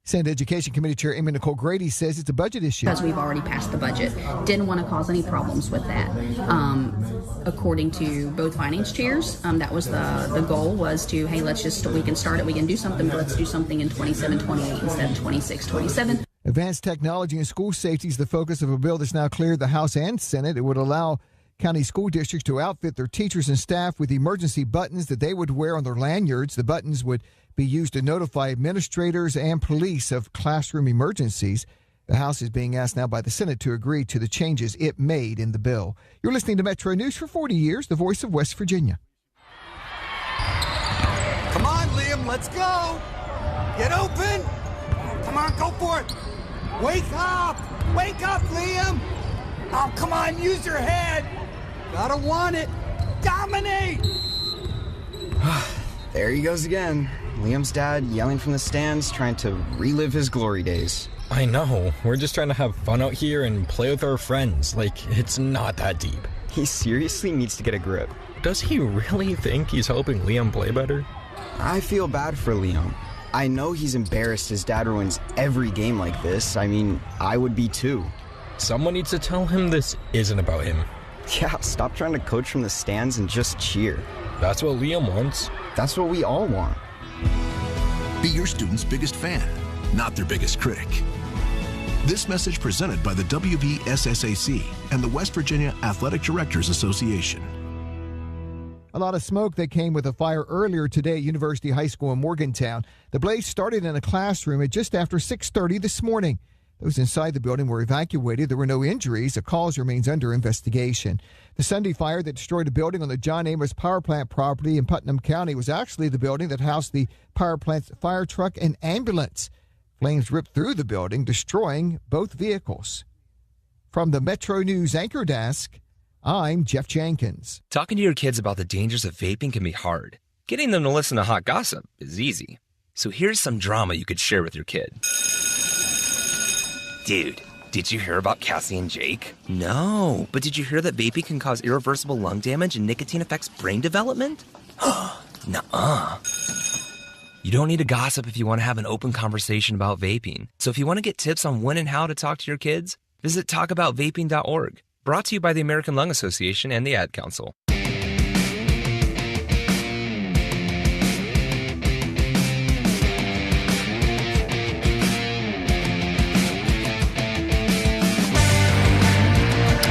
Senate Education Committee Chair Amy Nicole Grady says it's a budget issue. Because we've already passed the budget. Didn't want to cause any problems with that. According to both finance chairs, that was the goal was to, hey, we can start it, we can do something, but let's do something in 27, 28 instead of 26, 27. Advanced technology and school safety is the focus of a bill that's now cleared the House and Senate. It would allow county school districts to outfit their teachers and staff with emergency buttons that they would wear on their lanyards. The buttons would be used to notify administrators and police of classroom emergencies. The House is being asked now by the Senate to agree to the changes it made in the bill. You're listening to Metro News for 40 years, the voice of West Virginia. Come on, Liam, let's go. Get open. Come on, go for it. Wake up. Wake up, Liam. Oh, come on, use your head. Gotta want it. Dominate. There he goes again. Liam's dad yelling from the stands, trying to relive his glory days. I know. We're just trying to have fun out here and play with our friends. Like, it's not that deep. He seriously needs to get a grip. Does he really think he's helping Liam play better? I feel bad for Liam. I know he's embarrassed his dad ruins every game like this. I mean, I would be too. Someone needs to tell him this isn't about him. Yeah, stop trying to coach from the stands and just cheer. That's what Liam wants. That's what we all want. Be your student's biggest fan, not their biggest critic. This message presented by the WVSSAC and the West Virginia Athletic Directors Association. A lot of smoke that came with a fire earlier today at University High School in Morgantown. The blaze started in a classroom at just after 6:30 this morning. Those inside the building were evacuated. There were no injuries. The cause remains under investigation. The Sunday fire that destroyed a building on the John Amos Power Plant property in Putnam County was actually the building that housed the power plant's fire truck and ambulance. Flames ripped through the building, destroying both vehicles. From the Metro News Anchor Desk, I'm Jeff Jenkins. Talking to your kids about the dangers of vaping can be hard. Getting them to listen to hot gossip is easy. So here's some drama you could share with your kid. Dude, did you hear about Cassie and Jake? No, but did you hear that vaping can cause irreversible lung damage and nicotine affects brain development? Nuh-uh. You don't need to gossip if you want to have an open conversation about vaping. So if you want to get tips on when and how to talk to your kids, visit talkaboutvaping.org. Brought to you by the American Lung Association and the Ad Council.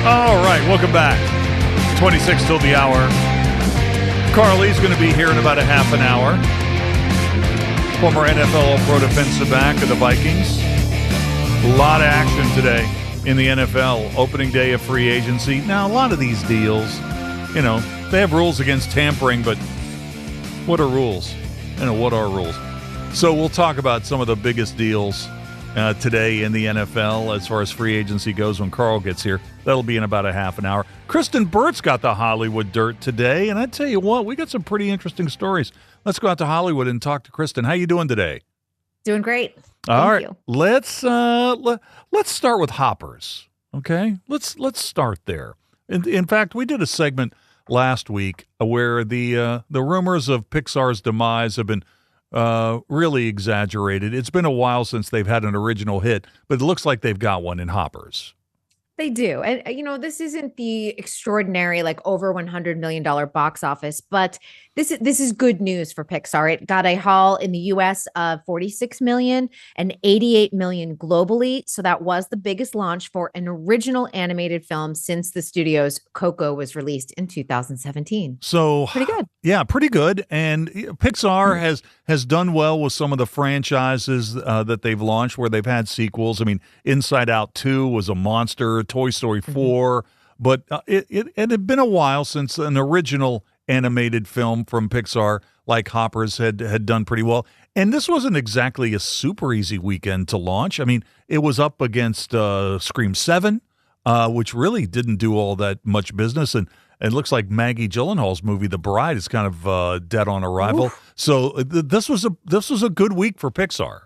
All right, welcome back. 26 till the hour. Carly's going to be here in about a half an hour. Former NFL Pro defensive back of the Vikings. A lot of action today in the NFL. Opening day of free agency. Now, a lot of these deals, you know, they have rules against tampering, but what are rules? What are rules? So we'll talk about some of the biggest deals today in the NFL as far as free agency goes when Carl gets here. That'll be in about a half an hour. Kristyn Burtt's got the Hollywood dirt today, and I tell you what, we got some pretty interesting stories. Let's go out to Hollywood and talk to Kristyn. How you doing today? Doing great. All right. You. Let's start with hoppers. Okay, let's start there. In fact, we did a segment last week where the rumors of Pixar's demise have been really exaggerated. It's been a while since they've had an original hit, but it looks like they've got one in hoppers. They do. And, this isn't the extraordinary, like over $100 million box office, but This is good news for Pixar. It got a haul in the US of 46 million and 88 million globally. So that was the biggest launch for an original animated film since the studio's Coco was released in 2017. So pretty good. Yeah, pretty good. And Pixar has done well with some of the franchises that they've launched where they've had sequels. I mean, Inside Out 2 was a monster, Toy Story 4, but it had been a while since an original animated film from Pixar like Hoppers had done pretty well. And this wasn't exactly a super easy weekend to launch. I mean, it was up against Scream 7, which really didn't do all that much business. And it looks like Maggie Gyllenhaal's movie, The Bride, is kind of dead on arrival. Oof. So this was a good week for Pixar.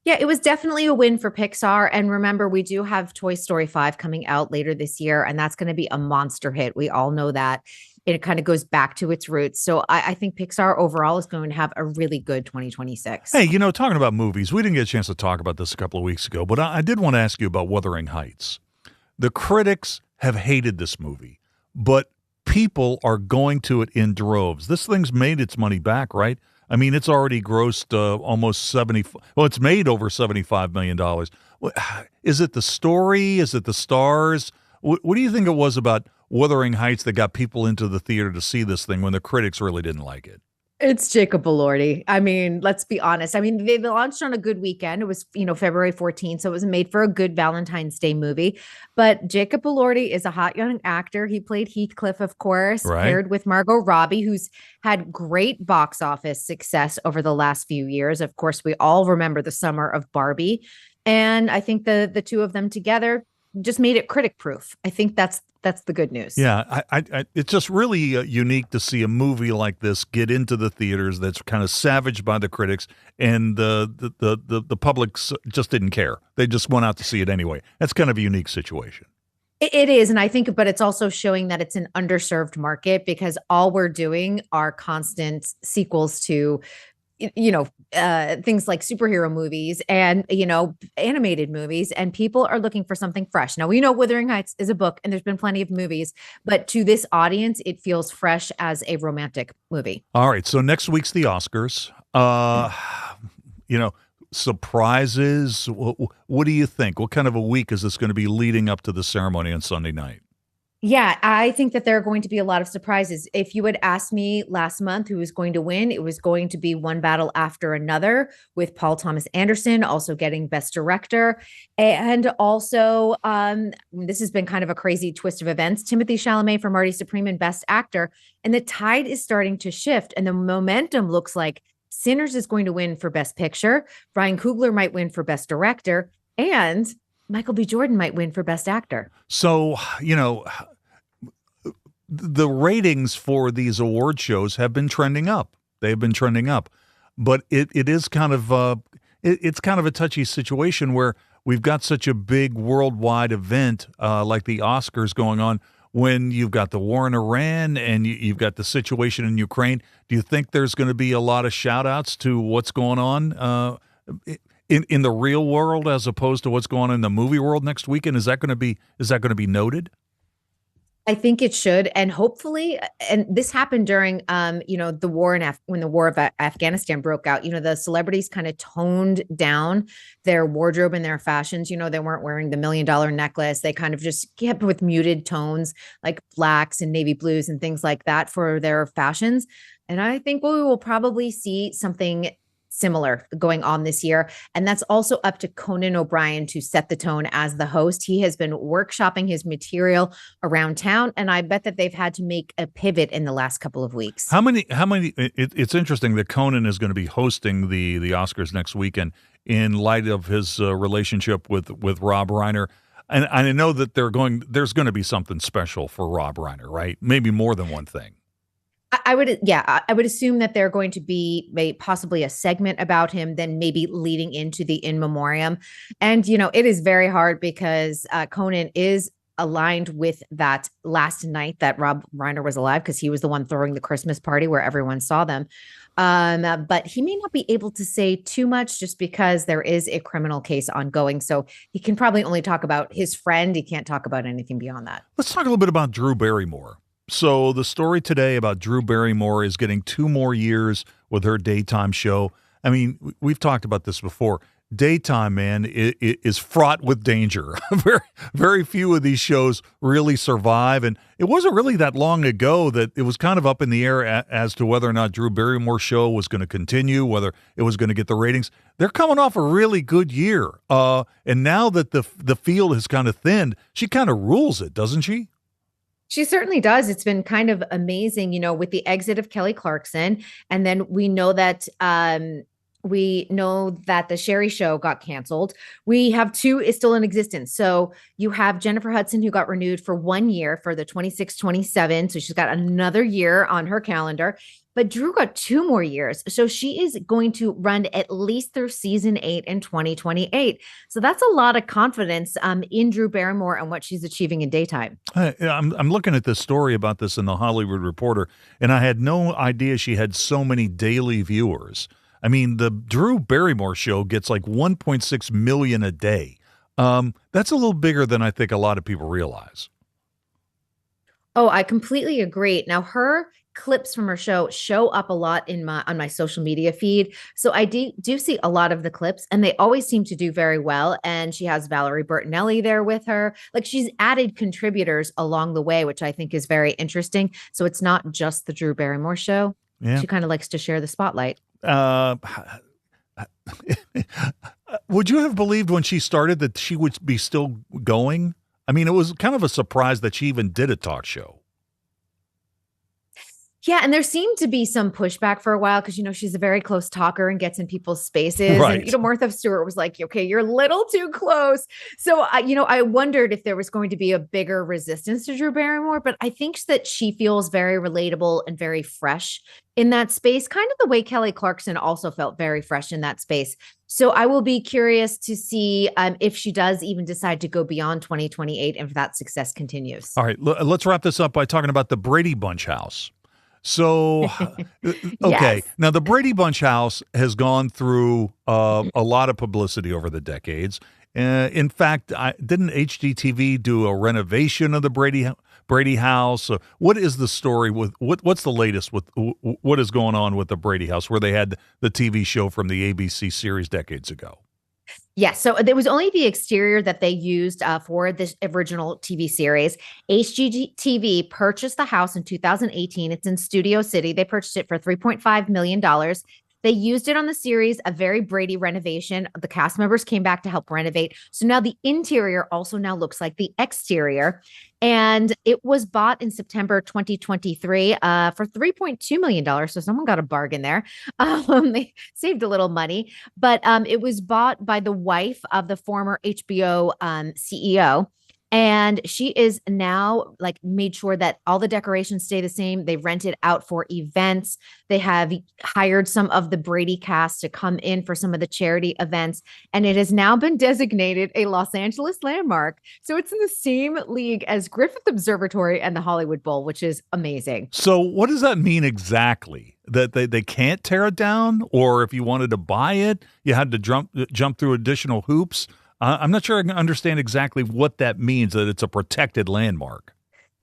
Yeah, it was definitely a win for Pixar. And remember, we do have Toy Story 5 coming out later this year, and that's going to be a monster hit. We all know that. It kind of goes back to its roots. So I think Pixar overall is going to have a really good 2026. Hey, talking about movies, we didn't get a chance to talk about this a couple of weeks ago, but I did want to ask you about Wuthering Heights. The critics have hated this movie, but people are going to it in droves. This thing's made its money back, right? I mean, it's already grossed almost it's made over $75 million. Is it the story? Is it the stars? What do you think it was about Wuthering Heights that got people into the theater to see this thing when the critics really didn't like it? It's Jacob Elordi. I mean, let's be honest. I mean, they launched on a good weekend. It was, February 14th. So it was made for a good Valentine's Day movie. But Jacob Elordi is a hot young actor. He played Heathcliff, of course, paired with Margot Robbie, who's had great box office success over the last few years. Of course, we all remember the summer of Barbie. And I think the two of them together just made it critic proof. I think that's the good news. Yeah, it's just really unique to see a movie like this get into the theaters that's kind of savaged by the critics, and the public just didn't care. They just went out to see it anyway. That's kind of a unique situation. It is. And I think, but it's also showing that it's an underserved market because all we're doing are constant sequels to things like superhero movies and, animated movies, and people are looking for something fresh. Now, we know Wuthering Heights is a book and there's been plenty of movies, but to this audience, it feels fresh as a romantic movie. All right. So next week's the Oscars. Surprises. What do you think? What kind of a week is this going to be leading up to the ceremony on Sunday night? Yeah, I think that there are going to be a lot of surprises. If you had asked me last month who was going to win, it was going to be one battle after another, with Paul Thomas Anderson also getting Best Director. And also, this has been kind of a crazy twist of events, Timothée Chalamet for Marty Supreme and Best Actor. And the tide is starting to shift, and the momentum looks like Sinners is going to win for Best Picture, Ryan Coogler might win for Best Director, and Michael B. Jordan might win for Best Actor. So, the ratings for these award shows have been trending up. They've been trending up. But it is kind of it's kind of a touchy situation where we've got such a big worldwide event like the Oscars going on when you've got the war in Iran and you've got the situation in Ukraine. Do you think there's going to be a lot of shout outs to what's going on in the real world as opposed to what's going on in the movie world next weekend? Is that going to be noted? I think it should, and hopefully, and this happened during, the war when the war of Afghanistan broke out. The celebrities kind of toned down their wardrobe and their fashions. They weren't wearing the $1 million necklace. They kind of just kept with muted tones like blacks and navy blues and things like that for their fashions. And I think we will probably see something similar going on this year. And that's also up to Conan O'Brien to set the tone as the host. He has been workshopping his material around town, and I bet that they've had to make a pivot in the last couple of weeks. How many it's interesting that Conan is going to be hosting the Oscars next weekend in light of his relationship with Rob Reiner. And I know that there's going to be something special for Rob Reiner, right? Maybe more than one thing. I would assume that they're going to be possibly a segment about him, then maybe leading into the in memoriam. And, it is very hard because Conan is aligned with that last night that Rob Reiner was alive, because he was the one throwing the Christmas party where everyone saw them. But he may not be able to say too much just because there is a criminal case ongoing. So he can probably only talk about his friend. He can't talk about anything beyond that. Let's talk a little bit about Drew Barrymore. So the story today about Drew Barrymore is getting 2 more years with her daytime show. I mean, we've talked about this before. Daytime, man, is fraught with danger. Very, very few of these shows really survive. And it wasn't really that long ago that it was kind of up in the air as to whether or not Drew Barrymore's show was going to continue, whether it was going to get the ratings. They're coming off a really good year. And now that the field has kind of thinned, she kind of rules it, doesn't she? She certainly does. It's been kind of amazing, with the exit of Kelly Clarkson. And then we know that the Sherry show got canceled. We have 2 is still in existence. So you have Jennifer Hudson, who got renewed for 1 year for the 26-27. So she's got another year on her calendar. But Drew got 2 more years. So she is going to run at least through season 8 in 2028. So that's a lot of confidence in Drew Barrymore and what she's achieving in daytime. I'm looking at this story about this in the Hollywood Reporter, and I had no idea she had so many daily viewers. I mean, the Drew Barrymore show gets like 1.6 million a day. That's a little bigger than I think a lot of people realize. Oh, I completely agree. Now, her clips from her show up a lot on my social media feed. So I do see a lot of the clips, and they always seem to do very well. And she has Valerie Bertinelli there with her. Like, she's added contributors along the way, which I think is very interesting. So it's not just the Drew Barrymore show. Yeah. She kind of likes to share the spotlight. Would you have believed when she started that she would be still going? I mean, it was kind of a surprise that she even did a talk show. Yeah, and there seemed to be some pushback for a while because, she's a very close talker and gets in people's spaces. Right. And, Martha Stewart was like, okay, you're a little too close. So, I wondered if there was going to be a bigger resistance to Drew Barrymore, but I think that she feels very relatable and very fresh in that space, kind of the way Kelly Clarkson also felt very fresh in that space. So I will be curious to see if she does even decide to go beyond 2028 and if that success continues. All right, let's wrap this up by talking about the Brady Bunch house. So, okay. Yes. Now, the Brady Bunch house has gone through a lot of publicity over the decades. In fact, didn't HGTV do a renovation of the Brady house? What is the story with what's the latest with what is going on with the Brady house, where they had the TV show from the ABC series decades ago? Yes. So there was only the exterior that they used for this original TV series. HGTV purchased the house in 2018. It's in Studio City. They purchased it for $3.5 million. They used it on the series, a very Brady renovation. The cast members came back to help renovate. So now the interior also now looks like the exterior. And it was bought in September 2023 for $3.2 million. So someone got a bargain there. They saved a little money. But it was bought by the wife of the former HBO CEO. And she is now made sure that all the decorations stay the same. They rent it out for events. They have hired some of the Brady cast to come in for some of the charity events. And it has now been designated a Los Angeles landmark. So it's in the same league as Griffith Observatory and the Hollywood Bowl, which is amazing. So what does that mean exactly? That they can't tear it down? Or if you wanted to buy it, you had to jump through additional hoops? I'm not sure I can understand exactly what that means, that it's a protected landmark.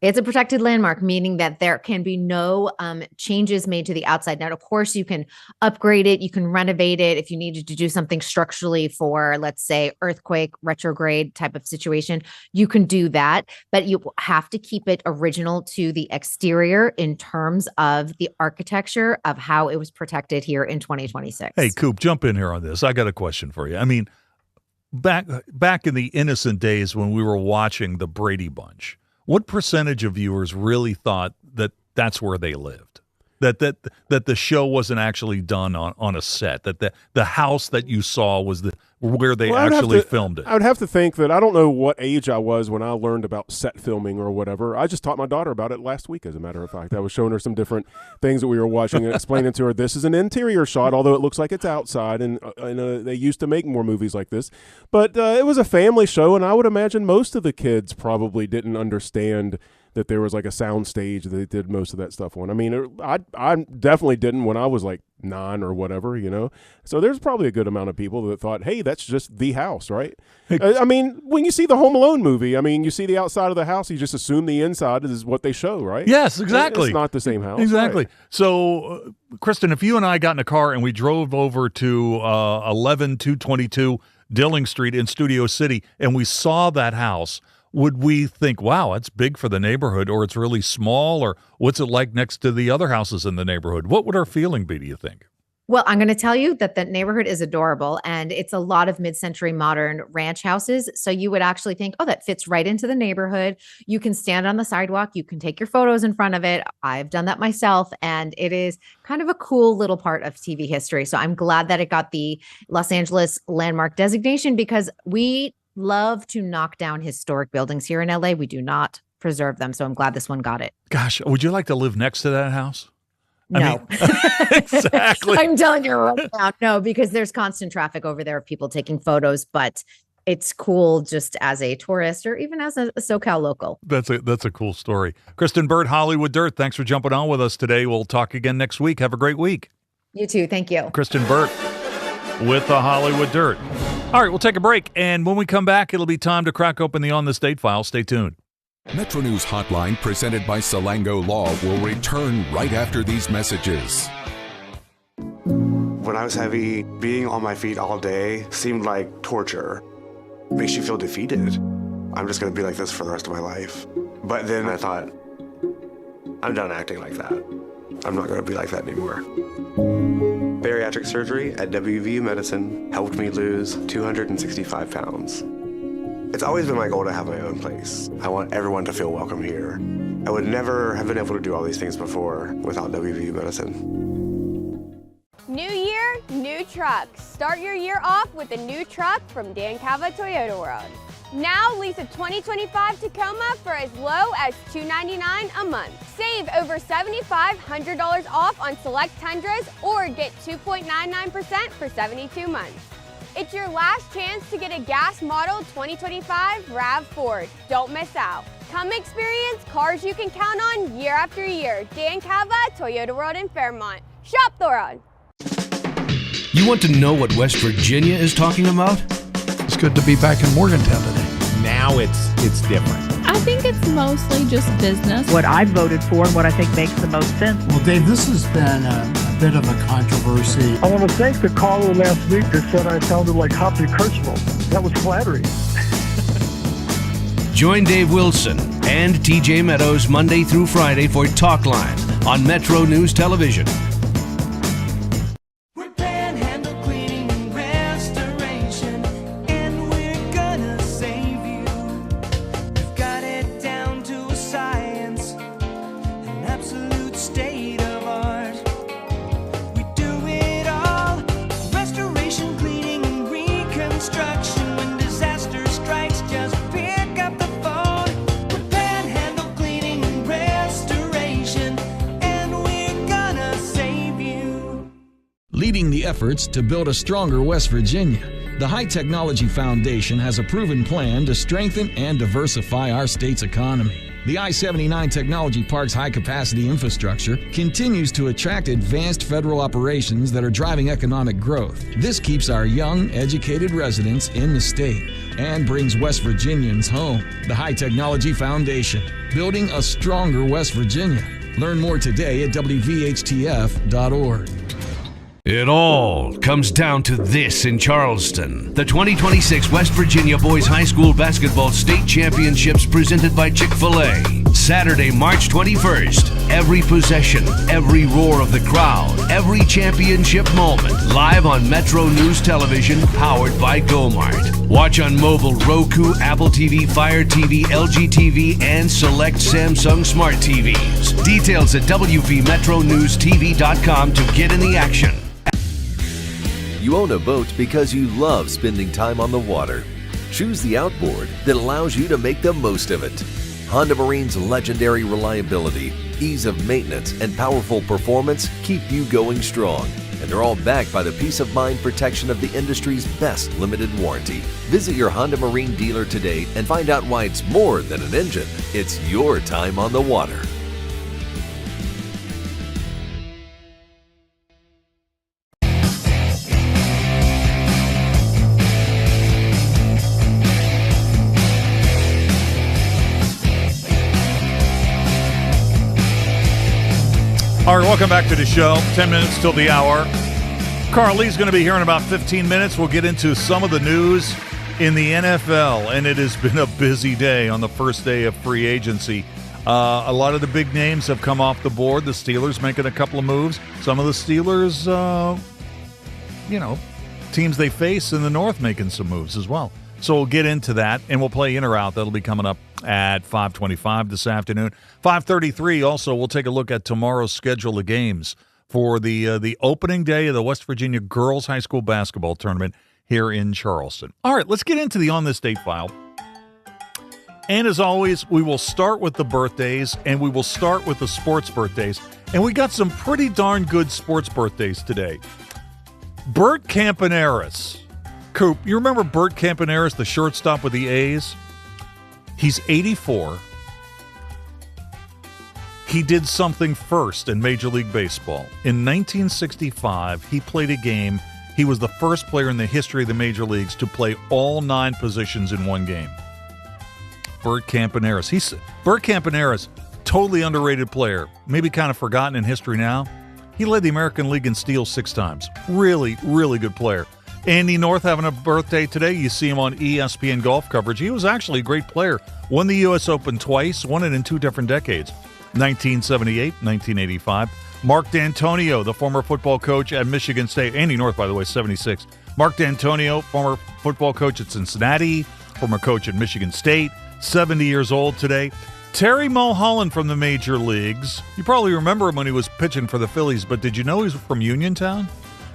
It's a protected landmark, meaning that there can be no changes made to the outside. Now, of course, you can upgrade it. You can renovate it if you needed to do something structurally for, let's say, earthquake, retrograde type of situation. You can do that, but you have to keep it original to the exterior in terms of the architecture of how it was protected here in 2026. Hey, Coop, jump in here on this. I got a question for you. I mean, back in the innocent days when we were watching the Brady Bunch, what percentage of viewers really thought that that's where they lived? That the show wasn't actually done on a set, that the house that you saw was where they actually filmed it? I would have to think that I don't know what age I was when I learned about set filming or whatever. I just taught my daughter about it last week, as a matter of fact. I was showing her some different things that we were watching and explaining to her this is an interior shot, although it looks like it's outside, and they used to make more movies like this. But it was a family show, and I would imagine most of the kids probably didn't understand that there was like a sound stage that they did most of that stuff on. I mean, I definitely didn't when I was like 9 or whatever, you know. So there's probably a good amount of people that thought, hey, that's just the house, right? I mean, when you see the Home Alone movie, I mean, you see the outside of the house, you just assume the inside is what they show, right? Yes, exactly. It's not the same house. Exactly. Right. So, Kristyn, if you and I got in a car and we drove over to 11222 Dilling Street in Studio City and we saw that house, would we think, wow, that's big for the neighborhood, or it's really small, or what's it like next to the other houses in the neighborhood? What would our feeling be, do you think? Well, I'm going to tell you that the neighborhood is adorable, and it's a lot of mid-century modern ranch houses. So you would actually think, oh, that fits right into the neighborhood. You can stand on the sidewalk. You can take your photos in front of it. I've done that myself, and it is kind of a cool little part of TV history. So I'm glad that it got the Los Angeles landmark designation, because we love to knock down historic buildings here in LA. We do not preserve them. So I'm glad this one got it. Gosh, would you like to live next to that house? No. Exactly. I'm telling you right now, no, because there's constant traffic over there of people taking photos, but it's cool just as a tourist or even as a SoCal local. That's a cool story. Kristyn Burtt, Hollywood Dirt, thanks for jumping on with us today. We'll talk again next week. Have a great week. You too. Thank you. Kristyn Burtt with the Hollywood Dirt. All right, we'll take a break, and when we come back, it'll be time to crack open the On the State file. Stay tuned. Metro News Hotline, presented by Salango Law, will return right after these messages. When I was heavy, being on my feet all day seemed like torture. Makes you feel defeated. I'm just going to be like this for the rest of my life. But then I thought, I'm done acting like that. I'm not going to be like that anymore. Bariatric surgery at WVU Medicine helped me lose 265 pounds. It's always been my goal to have my own place. I want everyone to feel welcome here. I would never have been able to do all these things before without WVU Medicine. New year, new trucks. Start your year off with a new truck from Dan Cava Toyota World. Now lease a 2025 Tacoma for as low as $299 a month. Save over $7,500 off on select Tundras or get 2.99% for 72 months. It's your last chance to get a gas model 2025 RAV4. Don't miss out. Come experience cars you can count on year after year. Dan Cava, Toyota World in Fairmont. Shop the road. You want to know what West Virginia is talking about? It's good to be back in Morgantown today. Now it's different. I think it's mostly just business. What I voted for and what I think makes the most sense. Well, Dave, this has been a bit of a controversy. I want to thank the caller last week that said I sounded like Hoppy Kercheval. That was flattering. Join Dave Wilson and TJ Meadows Monday through Friday for Talk Line on Metro News Television. Leading the efforts to build a stronger West Virginia, the High Technology Foundation has a proven plan to strengthen and diversify our state's economy. The I-79 Technology Park's high-capacity infrastructure continues to attract advanced federal operations that are driving economic growth. This keeps our young, educated residents in the state and brings West Virginians home. The High Technology Foundation, building a stronger West Virginia. Learn more today at WVHTF.org. It all comes down to this in Charleston. The 2026 West Virginia Boys High School Basketball State Championships presented by Chick-fil-A. Saturday, March 21st. Every possession, every roar of the crowd, every championship moment. Live on Metro News Television, powered by GoMart. Watch on mobile, Roku, Apple TV, Fire TV, LG TV, and select Samsung Smart TVs. Details at WVMetroNewsTV.com to get in the action. You own a boat because you love spending time on the water. Choose the outboard that allows you to make the most of it. Honda Marine's legendary reliability, ease of maintenance, and powerful performance keep you going strong. and they're all backed by the peace of mind protection of the industry's best limited warranty. Visit your Honda Marine dealer today and find out why it's more than an engine. It's your time on the water. All right, welcome back to the show. 10 minutes till the hour. Carl Lee's going to be here in about 15 minutes. We'll get into some of the news in the NFL, and it has been a busy day on the first day of free agency. A lot of the big names have come off the board. The Steelers making a couple of moves. Some of the Steelers, teams they face in the North making some moves as well. So we'll get into that, and we'll play in or out. That'll be coming up at 5:25 this afternoon. 5:33 also, we'll take a look at tomorrow's schedule of games for the opening day of the West Virginia Girls High School Basketball Tournament here in Charleston. All right, let's get into the On This Date file. And as always, we will start with the birthdays, and we will start with the sports birthdays. And we got some pretty darn good sports birthdays today. Bert Campaneris. Coop, you remember Bert Campaneris, the shortstop with the A's? He's 84. He did something first in Major League Baseball. In 1965, he played a game. He was the first player in the history of the major leagues to play all 9 positions in one game. Bert Campaneris. Bert Campaneris, totally underrated player, maybe kind of forgotten in history now. He led the American League in steals 6 times. Really, really good player. Andy North having a birthday today. You see him on ESPN golf coverage. He was actually a great player. Won the U.S. Open twice, won it in 2 different decades, 1978, 1985. Mark D'Antonio, the former football coach at Michigan State. Andy North, by the way, 76. Mark D'Antonio, former football coach at Cincinnati, former coach at Michigan State, 70 years old today. Terry Mulholland from the major leagues. You probably remember him when he was pitching for the Phillies, but did you know he's from Uniontown?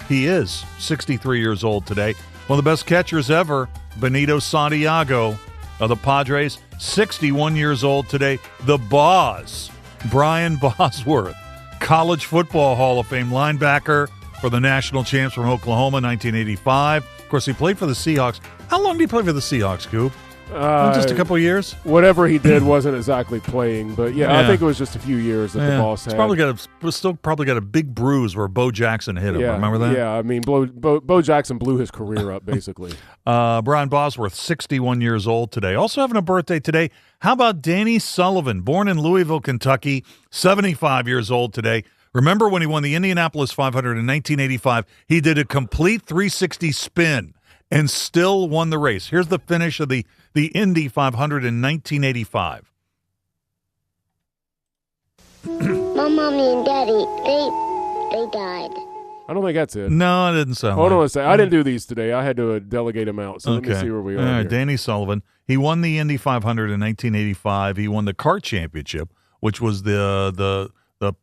He is 63 years old today. One of the best catchers ever, Benito Santiago of the Padres, 61 years old today. The Boz, Brian Bosworth, College Football Hall of Fame linebacker for the national champs from Oklahoma, 1985. Of course, he played for the Seahawks. How long did he play for the Seahawks, Coop? Just a couple of years? Whatever he did wasn't exactly playing, but I think it was just a few years that the boss had. He's still probably got a big bruise where Bo Jackson hit him. Remember that? Yeah, I mean, Bo Jackson blew his career up, basically. Brian Bosworth, 61 years old today. Also having a birthday today. How about Danny Sullivan, born in Louisville, Kentucky, 75 years old today. Remember when he won the Indianapolis 500 in 1985? He did a complete 360 spin and still won the race. Here's the finish of the Indy 500 in 1985. My mommy and daddy, they died. I don't think that's it. No, it didn't sound Hold on a second. I didn't do these today. I had to delegate them out. So let me see where we are. All right, here. Danny Sullivan. He won the Indy 500 in 1985. He won the kart championship, which was the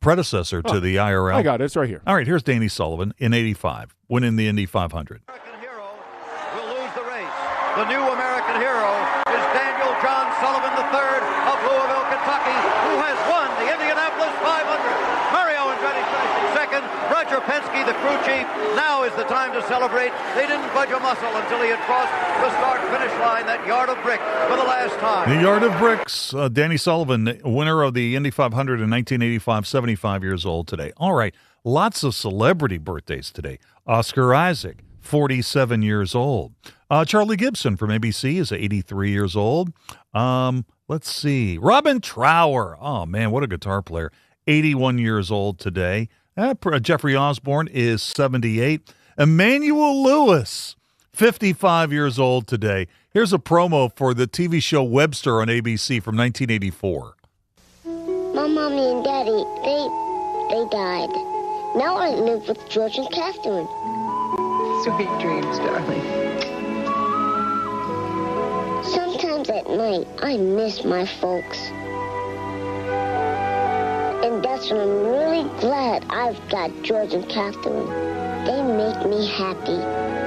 predecessor to the IRL. I got it. It's right here. All right, here's Danny Sullivan in 85, winning the Indy 500. The new American hero is Daniel John Sullivan III of Louisville, Kentucky, who has won the Indianapolis 500. Mario Andretti finishing second. Roger Penske, the crew chief. Now is the time to celebrate. They didn't budge a muscle until he had crossed the start-finish line, that yard of brick, for the last time. The yard of bricks. Danny Sullivan, winner of the Indy 500 in 1985, 75 years old today. All right, lots of celebrity birthdays today. Oscar Isaac, 47 years old. Charlie Gibson from ABC is 83 years old. Let's see. Robin Trower. Oh, man, what a guitar player. 81 years old today. Jeffrey Osborne is 78. Emmanuel Lewis, 55 years old today. Here's a promo for the TV show Webster on ABC from 1984. My mommy and daddy, they died. Now I live with George and Catherine. Sweet dreams, darling. Sometimes at night, I miss my folks. And that's when I'm really glad I've got George and Catherine. They make me happy.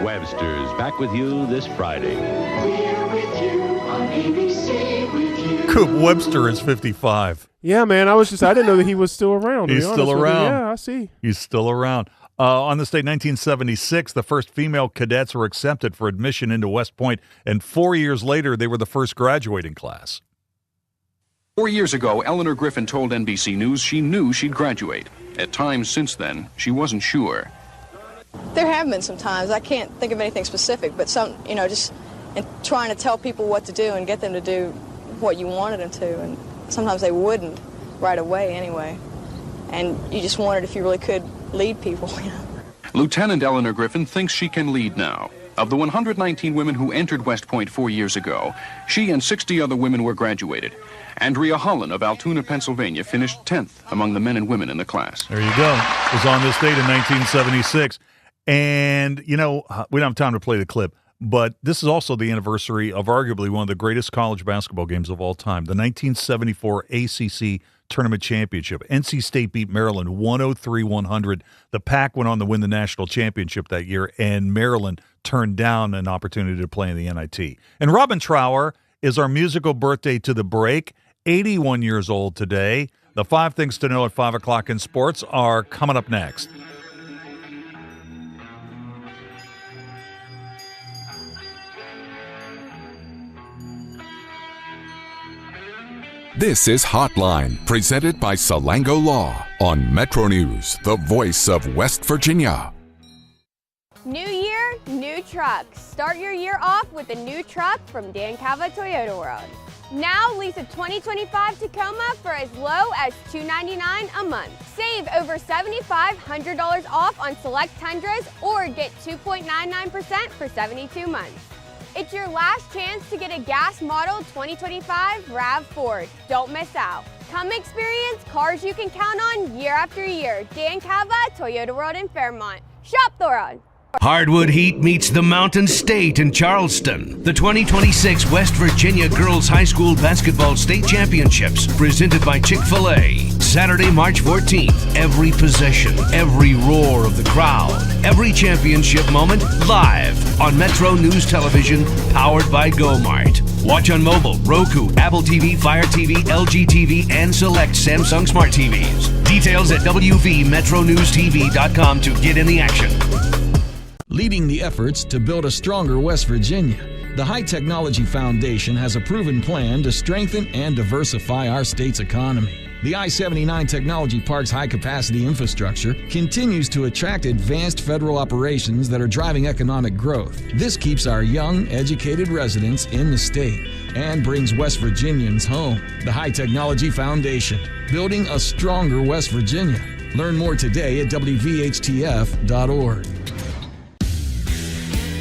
Webster's back with you this Friday. We're with you on ABC with you. Coop Webster is 55. Yeah, man, I didn't know that he was still around. He's still around. Yeah, I see. He's still around. On this date, 1976, the first female cadets were accepted for admission into West Point, and 4 years later, they were the first graduating class. 4 years ago, Eleanor Griffin told NBC News she knew she'd graduate. At times since then, she wasn't sure. There have been some times. I can't think of anything specific, but some, just in trying to tell people what to do and get them to do what you wanted them to, and sometimes they wouldn't right away anyway. And you just wondered if you really could lead people. Lieutenant Eleanor Griffin thinks she can lead now. Of the 119 women who entered West Point 4 years ago, she and 60 other women were graduated. Andrea Holland of Altoona, Pennsylvania, finished 10th among the men and women in the class. There you go. It was on this date in 1976. And, we don't have time to play the clip, but this is also the anniversary of arguably one of the greatest college basketball games of all time, the 1974 ACC Tournament Championship. NC State beat Maryland 103-100. The Pac went on to win the national championship that year, and Maryland turned down an opportunity to play in the NIT. And Robin Trower is our musical birthday to the break, 81 years old today. The 5 things to know at 5 o'clock in sports are coming up next. This is Hotline, presented by Salango Law on Metro News, the voice of West Virginia. New year, new trucks. Start your year off with a new truck from Dan Cava Toyota World. Now lease a 2025 Tacoma for as low as $299 a month. Save over $7,500 off on select Tundras or get 2.99% for 72 months. It's your last chance to get a gas model 2025 RAV4. Don't miss out. Come experience cars you can count on year after year. Dan Cava, Toyota World in Fairmont. Shop the road. Hardwood Heat meets the Mountain State in Charleston. The 2026 West Virginia Girls High School Basketball State Championships, presented by Chick-fil-A. Saturday, March 14th. Every possession, every roar of the crowd, every championship moment live on Metro News Television, powered by GoMart. Watch on mobile, Roku, Apple TV, Fire TV, LG TV, and select Samsung Smart TVs. Details at WVMetroNewsTV.com to get in the action. Leading the efforts to build a stronger West Virginia, the High Technology Foundation has a proven plan to strengthen and diversify our state's economy. The I-79 Technology Park's high-capacity infrastructure continues to attract advanced federal operations that are driving economic growth. This keeps our young, educated residents in the state and brings West Virginians home. The High Technology Foundation, building a stronger West Virginia. Learn more today at WVHTF.org.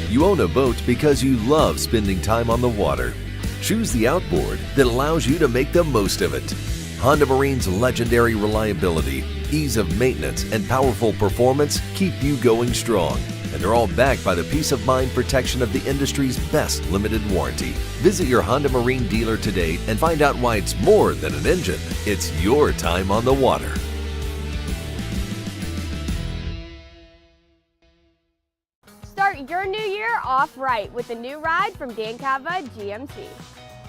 You own a boat because you love spending time on the water. Choose the outboard that allows you to make the most of it. Honda Marine's legendary reliability, ease of maintenance, and powerful performance keep you going strong. And they're all backed by the peace of mind protection of the industry's best limited warranty. Visit your Honda Marine dealer today and find out why it's more than an engine. It's your time on the water. Start your new year off right with a new ride from Dan Cava GMC.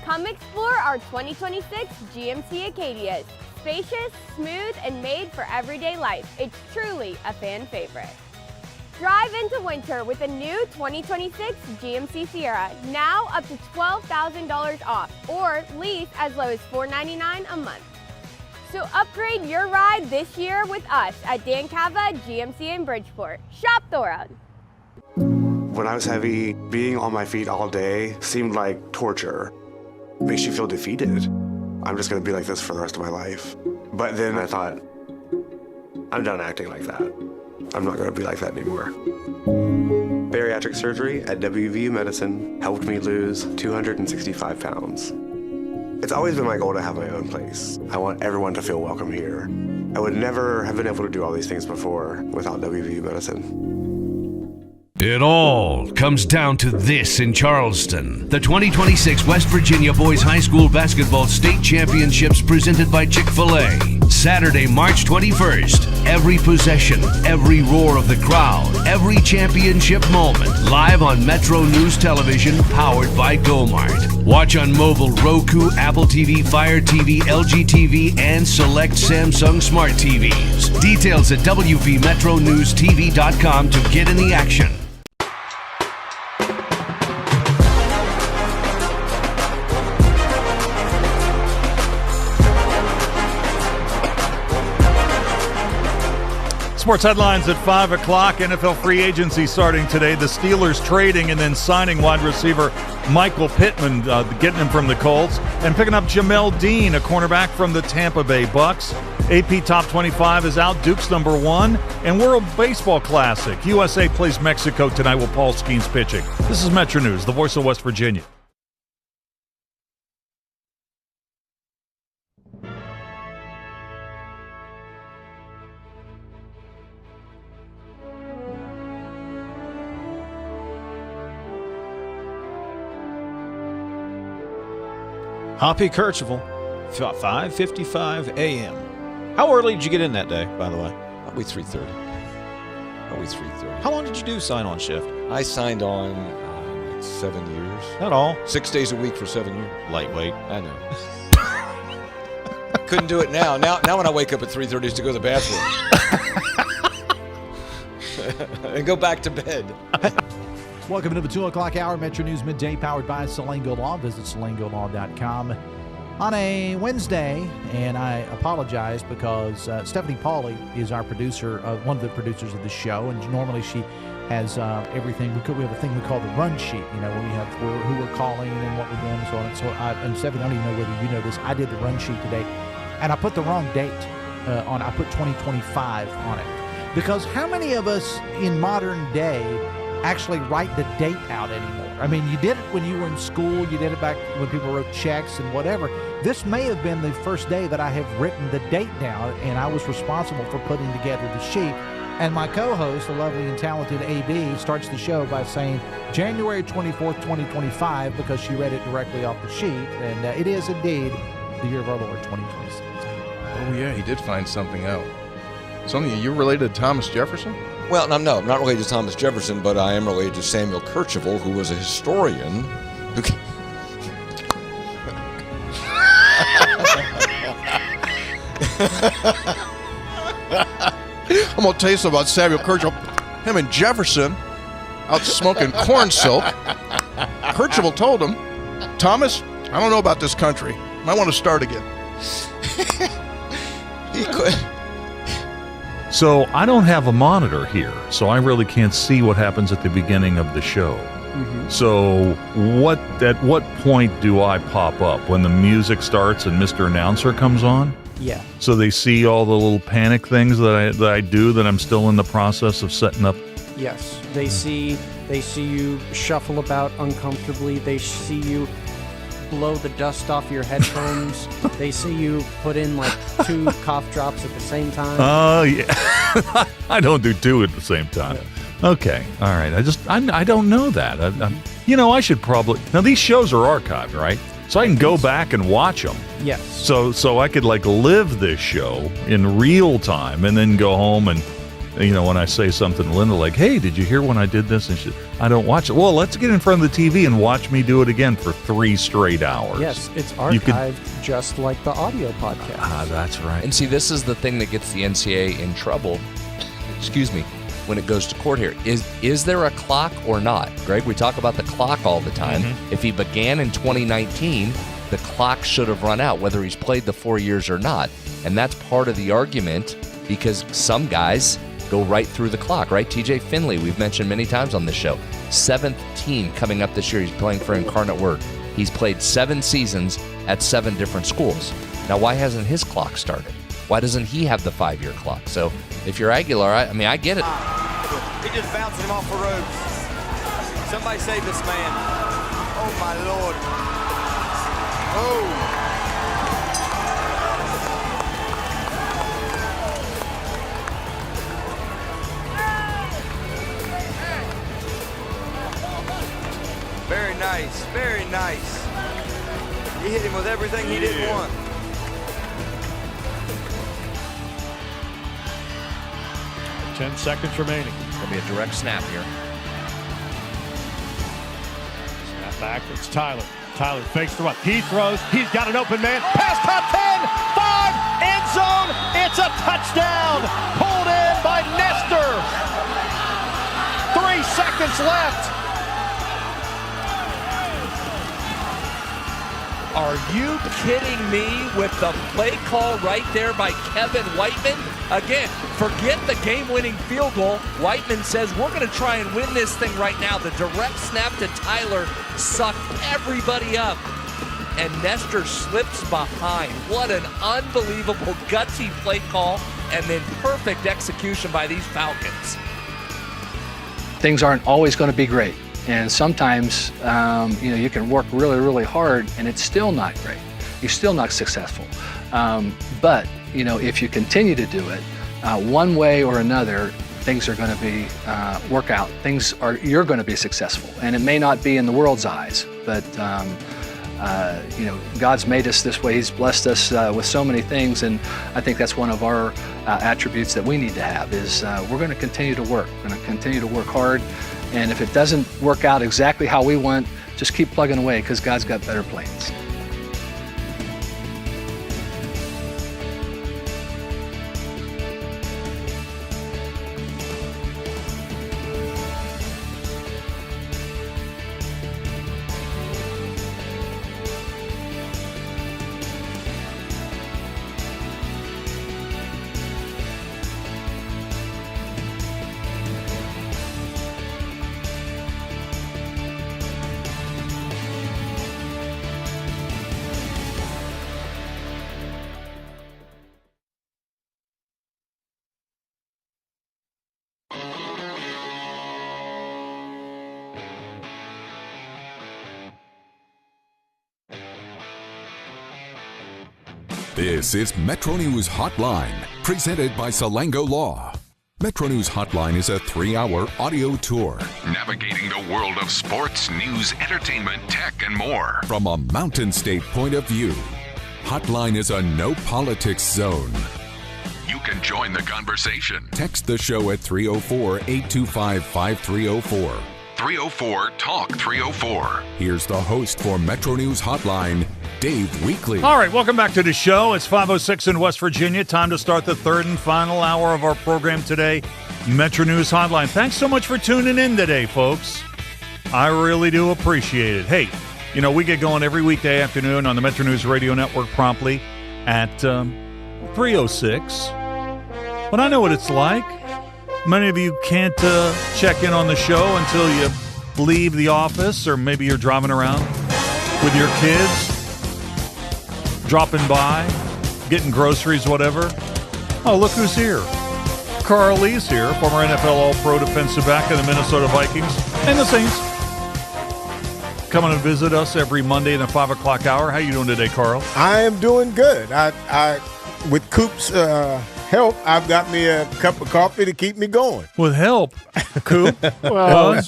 Come explore our 2026 GMC Acadias. Spacious, smooth, and made for everyday life. It's truly a fan favorite. Drive into winter with a new 2026 GMC Sierra, now up to $12,000 off, or lease as low as $499 a month. So upgrade your ride this year with us at Dan Cava GMC in Bridgeport. Shop the road. When I was heavy, being on my feet all day seemed like torture. Makes you feel defeated. I'm just gonna be like this for the rest of my life. But then I thought, I'm done acting like that. I'm not gonna be like that anymore. Bariatric surgery at WVU Medicine helped me lose 265 pounds. It's always been my goal to have my own place. I want everyone to feel welcome here. I would never have been able to do all these things before without WVU Medicine. It all comes down to this in Charleston. The 2026 West Virginia Boys High School Basketball State Championships, presented by Chick-fil-A. Saturday, March 21st. Every possession, every roar of the crowd, every championship moment. Live on Metro News Television, powered by GoMart. Watch on mobile, Roku, Apple TV, Fire TV, LG TV, and select Samsung Smart TVs. Details at WVMetroNewsTV.com to get in the action. Sports headlines at 5 o'clock. NFL free agency starting today. The Steelers trading and then signing wide receiver Michael Pittman, getting him from the Colts, and picking up Jamel Dean, a cornerback from the Tampa Bay Bucks. AP Top 25 is out. Duke's number 1. And World Baseball Classic. USA plays Mexico tonight with Paul Skeens pitching. This is Metro News, the voice of West Virginia. Hoppy Kercheval, 5:55 a.m. How early did you get in that day, by the way? Probably 3:30. Probably 3:30. How long did you do sign on shift? I signed on like 7 years. Not all. 6 days a week for 7 years. Lightweight. I know. Couldn't do it now. Now when I wake up at 3:30 is to go to the bathroom. And go back to bed. Welcome to the 2 o'clock hour, Metro News Midday, powered by Salango Law. Visit salangolaw.com on a Wednesday, and I apologize because Stephanie Pauly is our producer, one of the producers of the show, and normally she has everything. We have a thing we call the run sheet, where we have who we're calling and what we're doing and so on. And so, and Stephanie, I don't even know whether you know this, I did the run sheet today, and I put the wrong date on. I put 2025 on it, because how many of us in modern day actually write the date out anymore? I mean, you did it when you were in school, you did it back when people wrote checks and whatever. This may have been the first day that I have written the date down, and I was responsible for putting together the sheet. And my co-host, the lovely and talented AB, starts the show by saying January 24th, 2025, because she read it directly off the sheet, and it is indeed the year of our Lord, 2026. Oh yeah, he did find something out. Something, you're related to Thomas Jefferson? Well, no, I'm not related to Thomas Jefferson, but I am related to Samuel Kercheval, who was a historian. I'm going to tell you something about Samuel Kercheval. Him and Jefferson out smoking corn silk. Kercheval told him, Thomas, I don't know about this country. Might want to start again. He could. So I don't have a monitor here, so I really can't see what happens at the beginning of the show. Mm-hmm. So at what point do I pop up? When the music starts and Mr. Announcer comes on? Yeah. So they see all the little panic things that I do that I'm still in the process of setting up? Yes. They see you shuffle about uncomfortably. They see you blow the dust off your headphones. They see you put in like 2 cough drops at the same time. Oh, yeah. I don't do 2 at the same time. Yeah. Okay. All right. I don't know that. I should probably... Now, these shows are archived, right? So I can go back and watch them. Yes. So I could live this show in real time and then go home and, when I say something to Linda like, hey, did you hear when I did this? And I don't watch it. Well, let's get in front of the TV and watch me do it again for 3 straight hours. Yes, it's archived just like the audio podcast. Ah, that's right. And see, this is the thing that gets the NCAA in trouble, when it goes to court here. Is there a clock or not? Greg, we talk about the clock all the time. Mm-hmm. If he began in 2019, the clock should have run out, whether he's played the 4 years or not. And that's part of the argument, because some guys go right through the clock, right? TJ Finley, we've mentioned many times on this show. 7th team coming up this year. He's playing for Incarnate Word. He's played 7 seasons at 7 different schools. Now, why hasn't his clock started? Why doesn't he have the 5-year clock? So if you're Aguilar, I get it. He just bounced him off the ropes. Somebody save this man. Oh, my Lord. Oh. Very nice, very nice. He hit him with everything he didn't want. 10 seconds remaining. Going to be a direct snap here. Snap back. It's Tyler. Tyler fakes the run. He throws. He's got an open man. Pass top 10. 5. End zone. It's a touchdown. Pulled in by Nestor. 3 seconds left. Are you kidding me with the play call right there by Kevin Whiteman? Again, forget the game-winning field goal. Whiteman says, we're going to try and win this thing right now. The direct snap to Tyler sucked everybody up, and Nestor slips behind. What an unbelievable gutsy play call, and then perfect execution by these Falcons. Things aren't always going to be great. And sometimes, you can work really, really hard and it's still not great. You're still not successful. But, if you continue to do it, one way or another, things are going to be work out. You're going to be successful. And it may not be in the world's eyes, but, God's made us this way. He's blessed us with so many things. And I think that's one of our attributes that we need to have is we're going to continue to work. We're going to continue to work hard. And if it doesn't work out exactly how we want, just keep plugging away because God's got better plans. This is Metro News Hotline, presented by Salango Law. Metro News Hotline is a 3-hour audio tour, navigating the world of sports, news, entertainment, tech, and more from a Mountain State point of view. Hotline is a no politics zone. You can join the conversation. Text the show at 304-825-5304. 304-TALK-304. Here's the host for Metro News Hotline, Dave Weekley. All right, welcome back to the show. It's 5:06 in West Virginia. Time to start the third and final hour of our program today, Metro News Hotline. Thanks so much for tuning in today, folks. I really do appreciate it. Hey, we get going every weekday afternoon on the Metro News Radio Network promptly at 3:06. But I know what it's like. Many of you can't check in on the show until you leave the office, or maybe you're driving around with your kids, dropping by, getting groceries, whatever. Oh, look who's here. Carl Lee's here, former NFL All-Pro defensive back of the Minnesota Vikings and the Saints. Coming to visit us every Monday in the 5 o'clock hour. How you doing today, Carl? I am doing good. I with Coop's help, I've got me a cup of coffee to keep me going. With help? Coop? Well,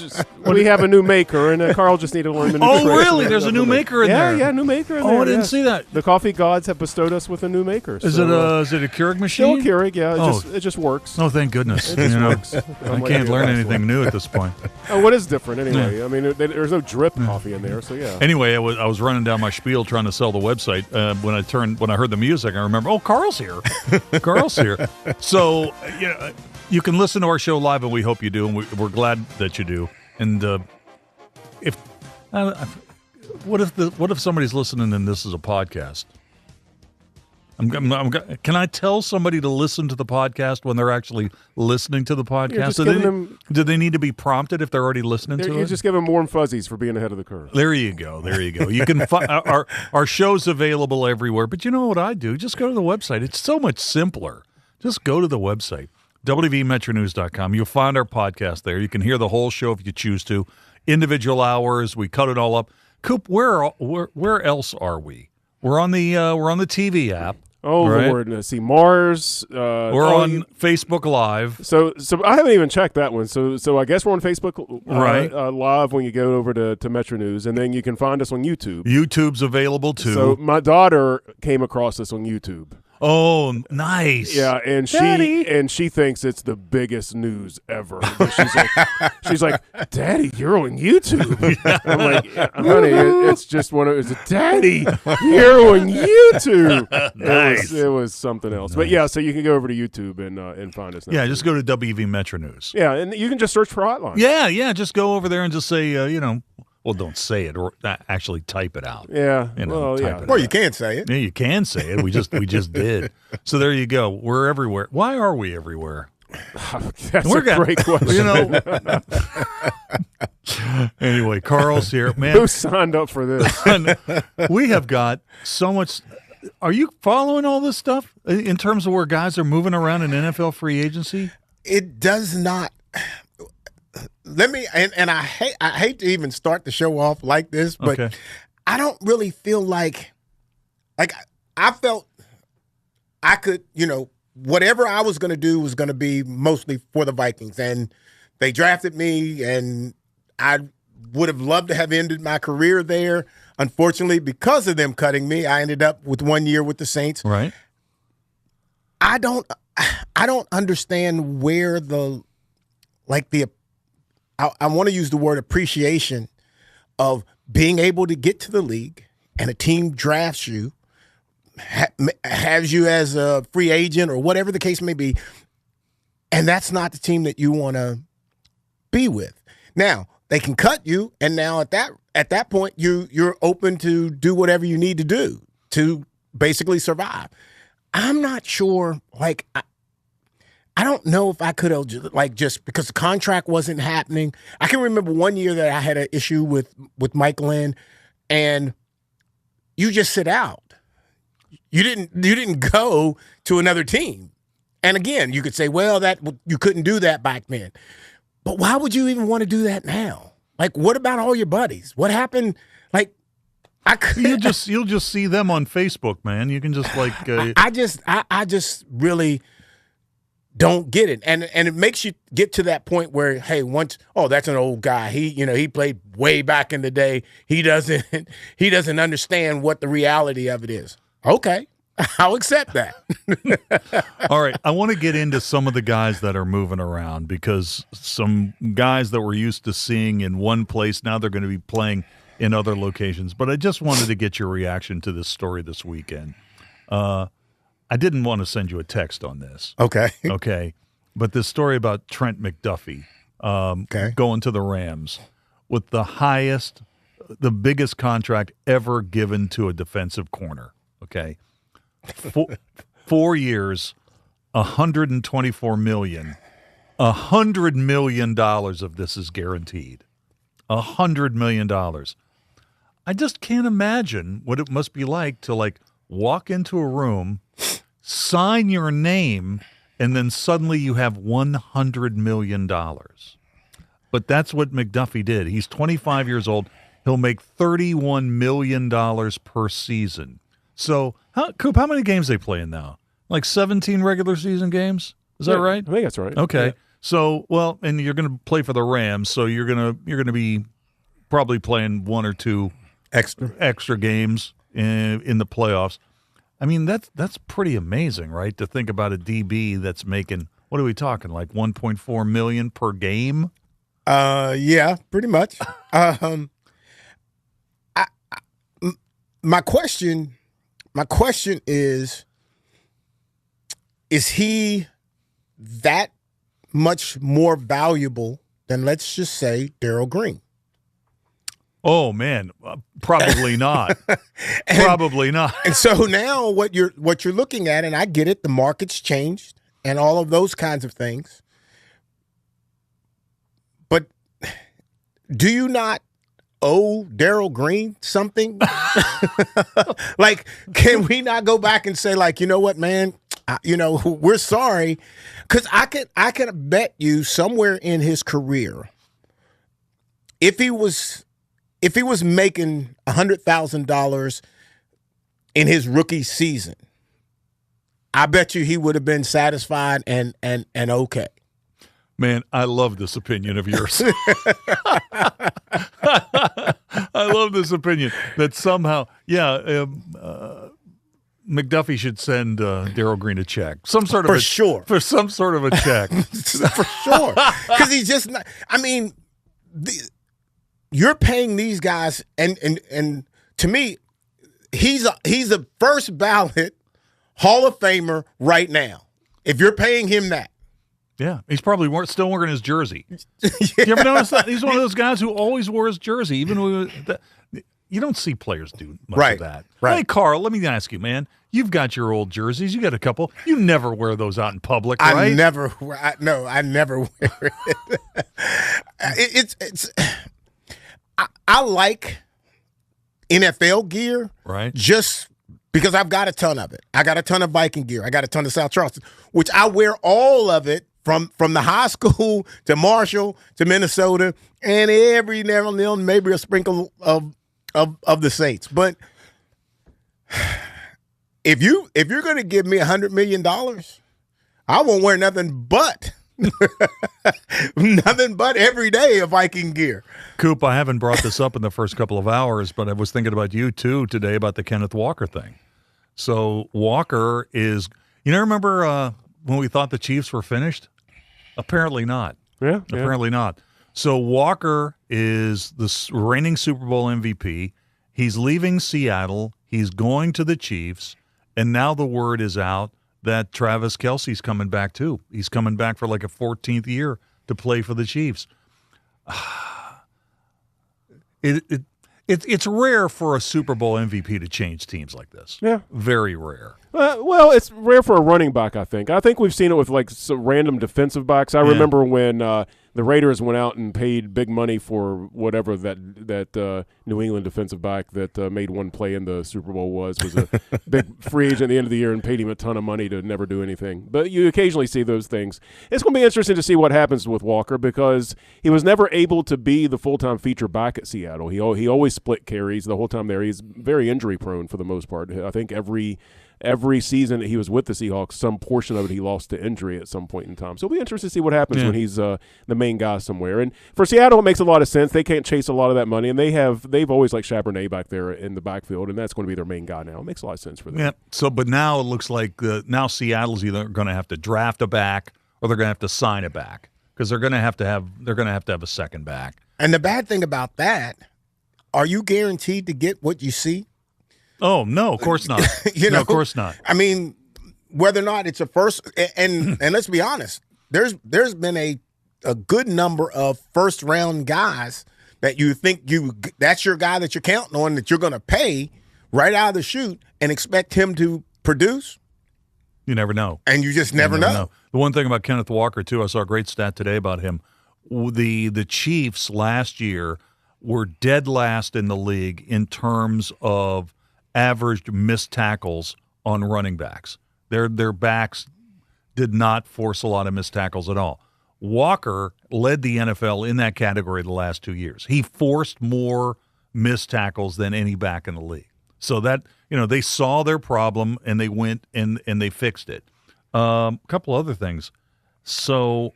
we have a new maker, and Carl just needed to learn the new trick. Oh, really? There's a new maker in there? Yeah, new maker in there. Oh, I didn't see that. The coffee gods have bestowed us with a new maker. Is it a Keurig machine? Still Keurig, yeah. It just works. Oh, thank goodness. It just works. I can't learn anything new at this point. What is different anyway? Yeah. I mean, there's no drip coffee in there, so yeah. Anyway, I was running down my spiel trying to sell the website. When I heard the music, I remember, oh, Carl's here. Carl's here. So, you can listen to our show live, and we hope you do, and we're glad that you do. And what if somebody's listening and this is a podcast? Can I tell somebody to listen to the podcast when they're actually listening to the podcast? Do they need to be prompted if they're already listening to it? You just give them warm fuzzies for being ahead of the curve. There you go. You can find our show's available everywhere. But you know what I do? Just go to the website. It's so much simpler. Just go to the website, wvmetronews.com. You'll find our podcast there. You can hear the whole show if you choose to. Individual hours, we cut it all up. Coop, where else are we? We're on the TV app. Oh, right? Lord, let's see, Mars. We're on Facebook Live. So I haven't even checked that one. So I guess we're on Facebook Live when you go over to Metro News, and then you can find us on YouTube. YouTube's available too. So my daughter came across us on YouTube. Oh, nice. Yeah, and Daddy. she thinks it's the biggest news ever. She's like, Daddy, you're on YouTube. I'm like, honey, it's just Daddy, you're on YouTube. Nice. It was something else. But yeah, so you can go over to YouTube and find us now. Yeah, just go to WV Metro News. Yeah, and you can just search for Hotline. Yeah, just go over there and just say, well, don't say it or actually type it out. Yeah, Well, you can say it. Yeah, you can say it. We just did. So there you go. We're everywhere. Why are we everywhere? That's a great question. Anyway, Carl's here. Man, who signed up for this? We have got so much. Are you following all this stuff in terms of where guys are moving around in NFL free agency? It does not. Let me and I hate to even start the show off like this, but Okay. I don't really feel like I felt I could, whatever I was going to do was going to be mostly for the Vikings, and they drafted me, and I would have loved to have ended my career there. Unfortunately, because of them cutting me, I ended up with 1 year with the Saints. Right. I don't understand where I want to use the word appreciation of being able to get to the league and a team drafts you, has you as a free agent or whatever the case may be, and that's not the team that you want to be with. Now, they can cut you, and now at that point, you're open to do whatever you need to do to basically survive. I'm not sure, I don't know if I could have, just because the contract wasn't happening. I can remember 1 year that I had an issue with Mike Lynn, and you just sit out. You didn't go to another team. And again, you could say, well, that you couldn't do that back then. But why would you even want to do that now? What about all your buddies? What happened? You'll just see them on Facebook, man. You can just I just really don't get it, and it makes you get to that point where, hey, that's an old guy. He played way back in the day. He doesn't understand what the reality of it is. Okay, I'll accept that. All right, I want to get into some of the guys that are moving around, because some guys that we're used to seeing in one place, now they're going to be playing in other locations. But I just wanted to get your reaction to this story this weekend. I didn't want to send you a text on this. Okay. But this story about Trent McDuffie going to the Rams with the biggest contract ever given to a defensive corner. Okay. 4 years, $124 million. $100 million of this is guaranteed. $100 million. I just can't imagine what it must be like to walk into a room, sign your name, and then suddenly you have $100 million. But that's what McDuffie did. He's 25 years old. He'll make $31 million per season. So, Coop, how many games they playing now? 17 regular season games? Is that right? I think that's right. Okay. Yeah. So, and you're going to play for the Rams, so you're going to be probably playing one or two extra games in the playoffs. I mean, that's pretty amazing, right? To think about a DB that's making, what are we talking, $1.4 million per game? Yeah, pretty much. My question is he that much more valuable than, let's just say, Darryl Green? Oh man, probably not. Probably not. And so now what you're looking at, and I get it, the market's changed and all of those kinds of things. But do you not owe Darryl Green something? Can we not go back and say, you know what, man? We're sorry, because I could bet you somewhere in his career, if he was making $100,000 in his rookie season, I bet you he would have been satisfied and okay. Man, I love this opinion of yours. I love this opinion that somehow, McDuffie should send Darryl Green a check, some sort of For sure. for some sort of a check, for sure. Because he's just not. I mean, you're paying these guys, and to me, he's a first ballot Hall of Famer right now. If you're paying him that. Yeah, he's probably still wearing his jersey. You ever notice that? He's one of those guys who always wore his jersey, even when you don't see players do much of that. Right. Hey, Carl, let me ask you, man. You've got your old jerseys. You got a couple. You never wear those out in public, right? I never wear it. I like NFL gear, right? Just because I've got a ton of it. I got a ton of Viking gear. I got a ton of South Charleston, which I wear all of it from the high school to Marshall to Minnesota, and every now and then maybe a sprinkle of the Saints. But if you're going to give me $100 million, I won't wear nothing but every day of Viking gear. Coop, I haven't brought this up in the first couple of hours, but I was thinking about you too today about the Kenneth Walker thing. So Walker is, remember when we thought the Chiefs were finished? Apparently not. Yeah. Apparently not. So Walker is the reigning Super Bowl MVP. He's leaving Seattle. He's going to the Chiefs. And now the word is out that Travis Kelce's coming back too. He's coming back for like a 14th year to play for the Chiefs. It's rare for a Super Bowl MVP to change teams like this. Yeah. Very rare. Well, it's rare for a running back, I think. I think we've seen it with like some random defensive backs. I remember when the Raiders went out and paid big money for whatever that New England defensive back that made one play in the Super Bowl was a big free agent at the end of the year and paid him a ton of money to never do anything. But you occasionally see those things. It's going to be interesting to see what happens with Walker because he was never able to be the full-time feature back at Seattle. He always split carries the whole time there. He's very injury prone for the most part. I think every season that he was with the Seahawks, some portion of it he lost to injury at some point in time. So it'll be interesting to see what happens when he's the main guy somewhere. And for Seattle, it makes a lot of sense. They can't chase a lot of that money, and they've always liked Charbonnet back there in the backfield, and that's going to be their main guy now. It makes a lot of sense for them. Yeah. So, but now it looks like now Seattle's either going to have to draft a back or they're going to have to sign a back because they're going to have to have a second back. And the bad thing about that, are you guaranteed to get what you see? Oh, no, of course not. No, of course not. I mean, whether or not it's a first and let's be honest, there's been a good number of first round guys that you think that's your guy that you're counting on that you're going to pay right out of the chute and expect him to produce. You never know. And you just never know. The one thing about Kenneth Walker, too, I saw a great stat today about him. The Chiefs last year were dead last in the league in terms of averaged missed tackles on running backs. Their backs did not force a lot of missed tackles at all. Walker led the NFL in that category the last 2 years. He forced more missed tackles than any back in the league. So that, they saw their problem and they went and they fixed it. A couple other things. So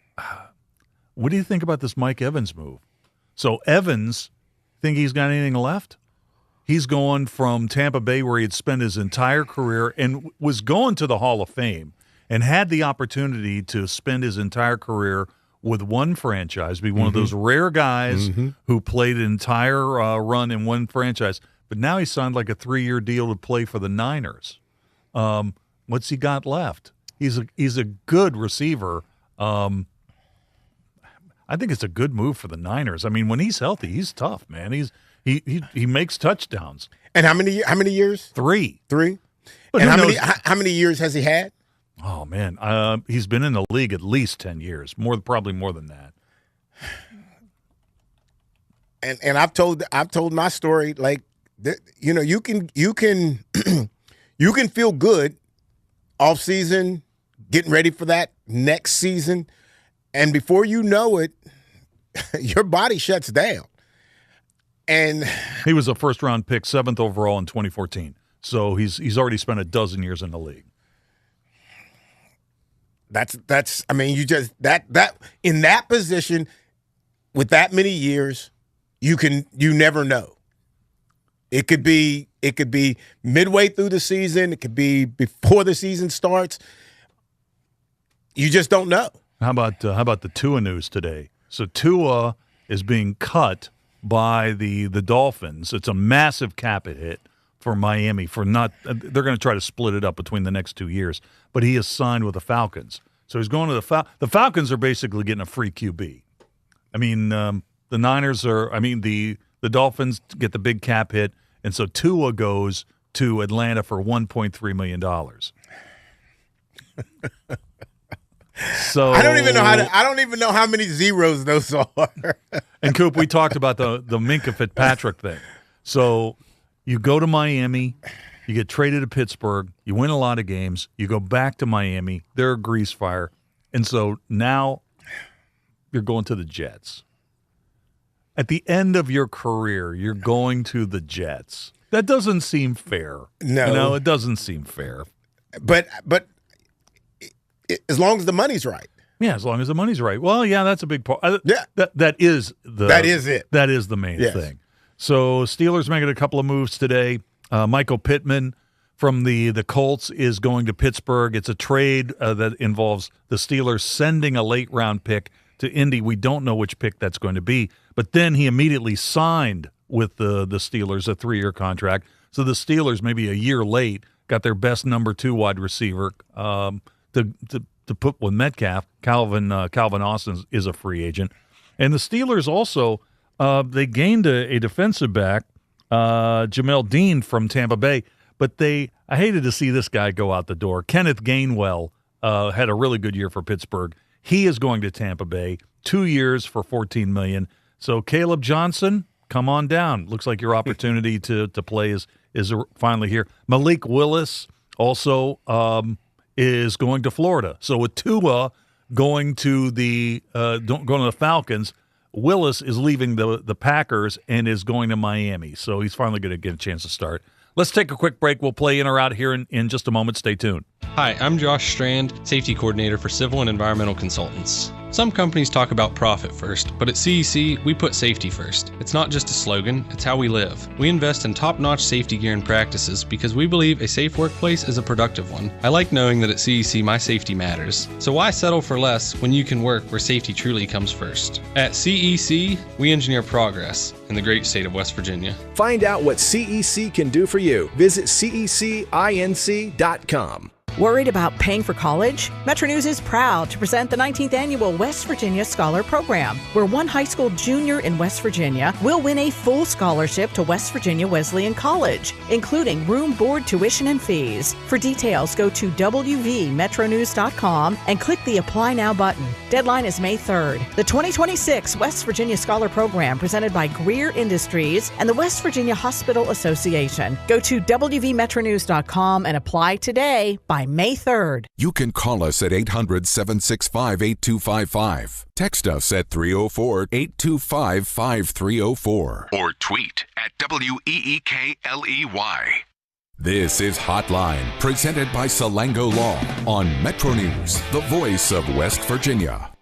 what do you think about this Mike Evans move? So Evans, think he's got anything left? He's going from Tampa Bay, where he had spent his entire career and was going to the Hall of Fame and had the opportunity to spend his entire career with one franchise, be one of those rare guys who played an entire run in one franchise. But now he signed like a 3-year deal to play for the Niners. What's he got left? He's a good receiver. I think it's a good move for the Niners. I mean, when he's healthy, he's tough, man. He makes touchdowns. And how many years? 3. But and how many years has he had? Oh man, he's been in the league at least 10 years, probably more than that. And I've told my story like you can you can feel good off season, getting ready for that next season, and before you know it, your body shuts down. And he was a first-round pick, 7th overall in 2014. So he's already spent a dozen years in the league. That's I mean, you just that in that position with that many years, you never know. It could be midway through the season. It could be before the season starts. You just don't know. How about the Tua news today? So Tua is being cut by the Dolphins. It's a massive cap hit for Miami for not. They're going to try to split it up between the next 2 years. But he is signed with the Falcons, so he's going to the Falcons are basically getting a free QB. I mean, the Niners are. I mean, the Dolphins get the big cap hit, and so Tua goes to Atlanta for $1.3 million. So I don't even know how many zeros those are. And Coop, we talked about the Minkah Fitzpatrick thing. So you go to Miami, you get traded to Pittsburgh, you win a lot of games, you go back to Miami, they're a grease fire, and so now you're going to the Jets. At the end of your career, you're going to the Jets. That doesn't seem fair. No, it doesn't seem fair. But as long as the money's right. Yeah, as long as the money's right. Well, yeah, that's a big part. Yeah, that is it. That is the main thing. So Steelers making a couple of moves today. Michael Pittman from the Colts is going to Pittsburgh. It's a trade that involves the Steelers sending a late-round pick to Indy. We don't know which pick that's going to be. But then he immediately signed with the Steelers, a 3-year contract. So the Steelers, maybe a year late, got their best number 2 wide receiver to put with Metcalf. Calvin Austin is a free agent. And the Steelers also, they gained a defensive back, Jamel Dean from Tampa Bay. But I hated to see this guy go out the door. Kenneth Gainwell had a really good year for Pittsburgh. He is going to Tampa Bay, 2 years for $14 million. So Caleb Johnson, come on down. Looks like your opportunity to play is finally here. Malik Willis also is going to Florida. So with Tua going to the Falcons, Willis is leaving the Packers and is going to Miami. So he's finally going to get a chance to start. Let's take a quick break. We'll play in or out here in just a moment. Stay tuned. Hi, I'm Josh Strand, Safety Coordinator for Civil and Environmental Consultants. Some companies talk about profit first, but at CEC, we put safety first. It's not just a slogan, it's how we live. We invest in top-notch safety gear and practices because we believe a safe workplace is a productive one. I like knowing that at CEC, my safety matters. So why settle for less when you can work where safety truly comes first? At CEC, we engineer progress in the great state of West Virginia. Find out what CEC can do for you. Visit cecinc.com. Worried about paying for college? Metro News is proud to present the 19th Annual West Virginia Scholar Program, where one high school junior in West Virginia will win a full scholarship to West Virginia Wesleyan College, including room, board, tuition, and fees. For details, go to wvmetronews.com and click the Apply Now button. Deadline is May 3rd. The 2026 West Virginia Scholar Program, presented by Greer Industries and the West Virginia Hospital Association. Go to wvmetronews.com and apply today by May 3rd. You can call us at 800-765-8255. Text us at 304-825-5304. Or tweet at WEEKLEY. This is Hotline, presented by Salango Law on Metro News, the voice of West Virginia.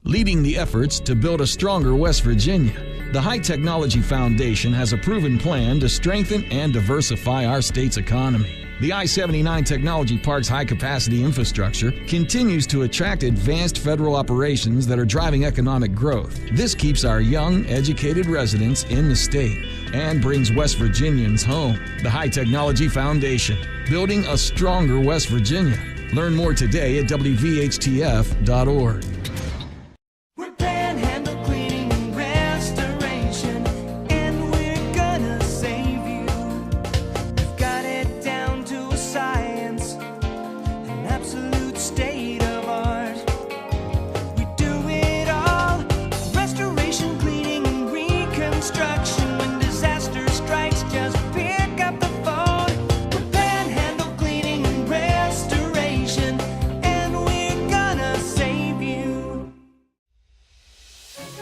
Leading the efforts to build a stronger West Virginia, the High Technology Foundation has a proven plan to strengthen and diversify our state's economy. The I-79 Technology Park's high-capacity infrastructure continues to attract advanced federal operations that are driving economic growth. This keeps our young, educated residents in the state and brings West Virginians home. The High Technology Foundation, building a stronger West Virginia. Learn more today at WVHTF.org.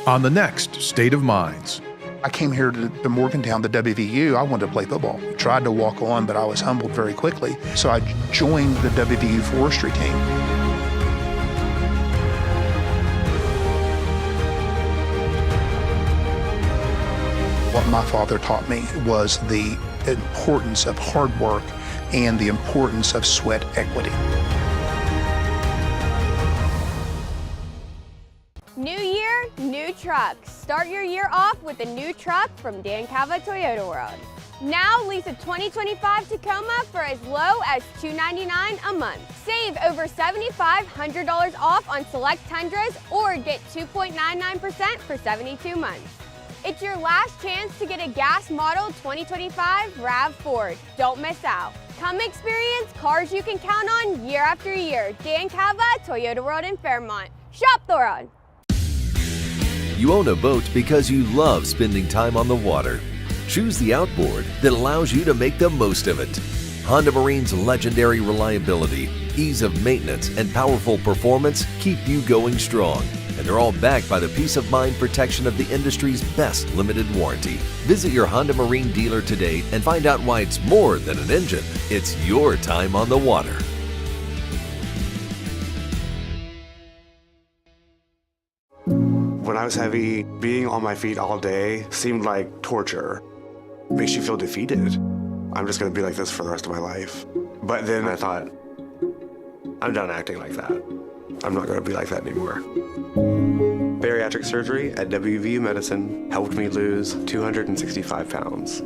On the next State of Minds. I came here to Morgantown, the WVU. I wanted to play football. Tried to walk on, but I was humbled very quickly. So I joined the WVU forestry team. What my father taught me was the importance of hard work and the importance of sweat equity. New year, new trucks. Start your year off with a new truck from Dan Cava Toyota World. Now lease a 2025 Tacoma for as low as $299 a month. Save over $7,500 off on select Tundras or get 2.99% for 72 months. It's your last chance to get a gas model 2025 RAV4. Don't miss out. Come experience cars you can count on year after year. Dan Cava Toyota World in Fairmont. Shop the road. You own a boat because you love spending time on the water. Choose the outboard that allows you to make the most of it. Honda Marine's legendary reliability, ease of maintenance, and powerful performance keep you going strong. And they're all backed by the peace of mind protection of the industry's best limited warranty. Visit your Honda Marine dealer today and find out why it's more than an engine. It's your time on the water. When I was heavy, being on my feet all day seemed like torture. Makes you feel defeated. I'm just gonna be like this for the rest of my life. But then I thought, I'm done acting like that. I'm not gonna be like that anymore. Bariatric surgery at WVU Medicine helped me lose 265 pounds.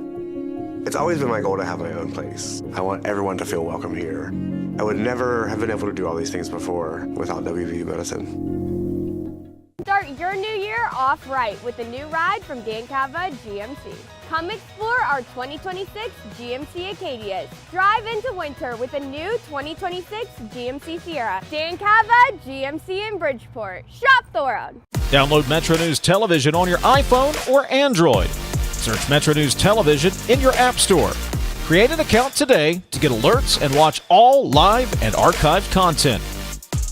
It's always been my goal to have my own place. I want everyone to feel welcome here. I would never have been able to do all these things before without WVU Medicine. Start your new year off right with a new ride from Dan Cava GMC. Come explore our 2026 GMC Acadias. Drive into winter with a new 2026 GMC Sierra. Dan Cava GMC in Bridgeport. Shop the world. Download Metro News Television on your iPhone or Android. Search Metro News Television in your App Store. Create an account today to get alerts and watch all live and archived content.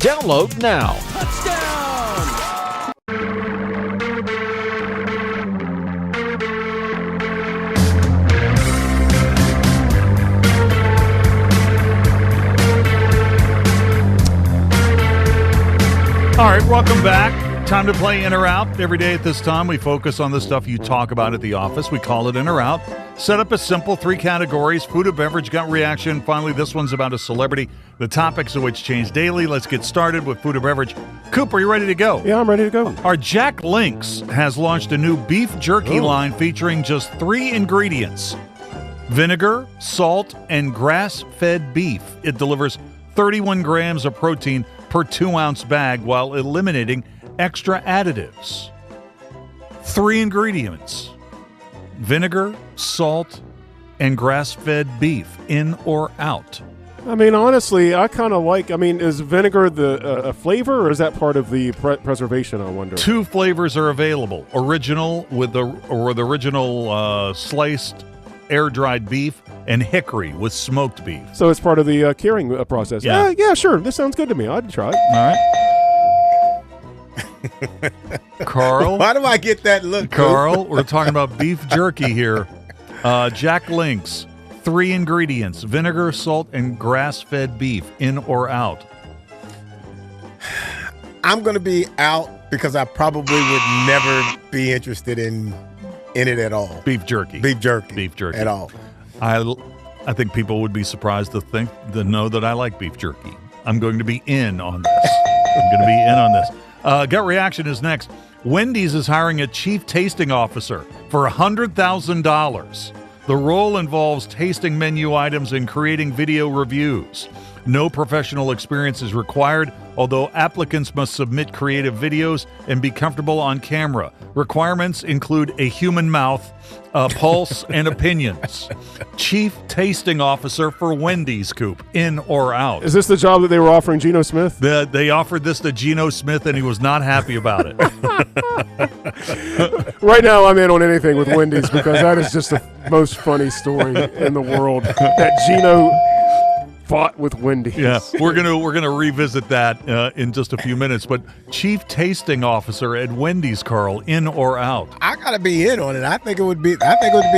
Download now. All right, welcome back. Time to play In or Out. Every day at this time, we focus on the stuff you talk about at the office. We call it In or Out. Set up a simple 3 categories: food or beverage, gut reaction. Finally, this one's about a celebrity, the topics of which change daily. Let's get started with food or beverage. Coop, are you ready to go? Yeah, I'm ready to go. Our Jack Links has launched a new beef jerky line featuring just 3 ingredients: vinegar, salt, and grass-fed beef. It delivers 31 grams of protein per 2-ounce bag while eliminating extra additives. 3 ingredients: vinegar, salt, and grass-fed beef. In or out? I mean, honestly, I kind of like, is vinegar a flavor, or is that part of the preservation, I wonder? 2 flavors are available: original with the original sliced air-dried beef, and hickory with smoked beef. So it's part of the curing process. Yeah. Yeah, sure. This sounds good to me. I'd try it. All right. Carl? Why do I get that look? Carl, we're talking about beef jerky here. Jack Links, 3 ingredients: vinegar, salt, and grass-fed beef. In or out? I'm going to be out because I probably would never be interested in it at all. Beef jerky. Beef jerky. Beef jerky. At all. I think people would be surprised to know that I like beef jerky. I'm going to be in on this. Gut reaction is next. Wendy's is hiring a chief tasting officer for $100,000. The role involves tasting menu items and creating video reviews. No professional experience is required, although applicants must submit creative videos and be comfortable on camera. Requirements include a human mouth, a pulse, and opinions. Chief tasting officer for Wendy's, Coop. In or out? Is this the job that they were offering Geno Smith? They offered this to Geno Smith, and he was not happy about it. Right now, I'm in on anything with Wendy's because that is just the most funny story in the world. That Geno fought with Wendy's. Yeah, we're gonna revisit that in just a few minutes. But chief tasting officer at Wendy's, Carl. In or out? I gotta be in on it. I think it would be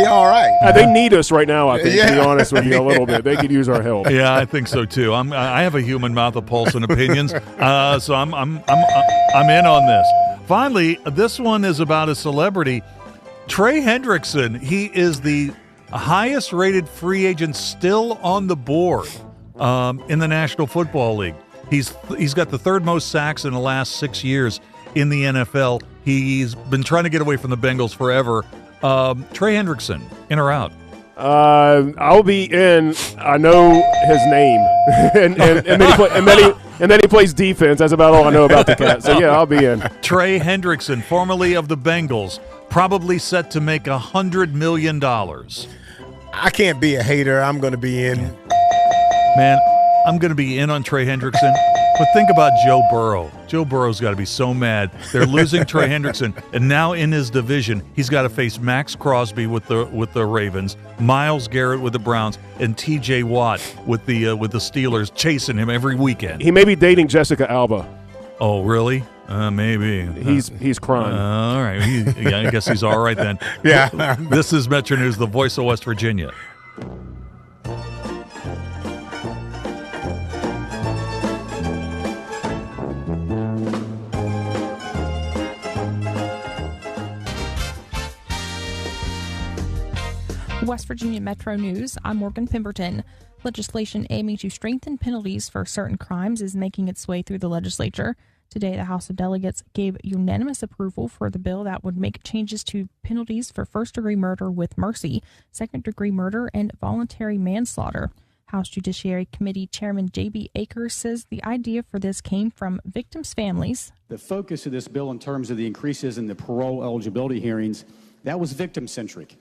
all right. They need us right now. I think, to be honest with you, a little bit. They could use our help. Yeah, I think so too. I have a human mouth, a pulse, and opinions. So I'm in on this. Finally, this one is about a celebrity. Trey Hendrickson, he is the highest-rated free agent still on the board in the National Football League. He's got the third most sacks in the last 6 years in the NFL. He's been trying to get away from the Bengals forever. Trey Hendrickson, in or out? I'll be in. I know his name, and then he plays defense. That's about all I know about the cat. So yeah, I'll be in. Trey Hendrickson, formerly of the Bengals, probably set to make $100 million. I can't be a hater. I'm going to be in. Man, I'm going to be in on Trey Hendrickson. But think about Joe Burrow. Joe Burrow's got to be so mad. They're losing Trey Hendrickson, and now in his division, he's got to face Max Crosby with the Ravens, Myles Garrett with the Browns, and T.J. Watt with the Steelers chasing him every weekend. He may be dating Jessica Alba. Oh, really? Maybe. He's crying. All right. I guess he's all right then. Yeah. This is Metro News, the voice of West Virginia. West Virginia Metro News, I'm Morgan Pemberton. Legislation aiming to strengthen penalties for certain crimes is making its way through the legislature. Today, the House of Delegates gave unanimous approval for the bill that would make changes to penalties for first-degree murder with mercy, second-degree murder, and voluntary manslaughter. House Judiciary Committee Chairman J.B. Akers says the idea for this came from victims' families. The focus of this bill in terms of the increases in the parole eligibility hearings, that was victim-centric.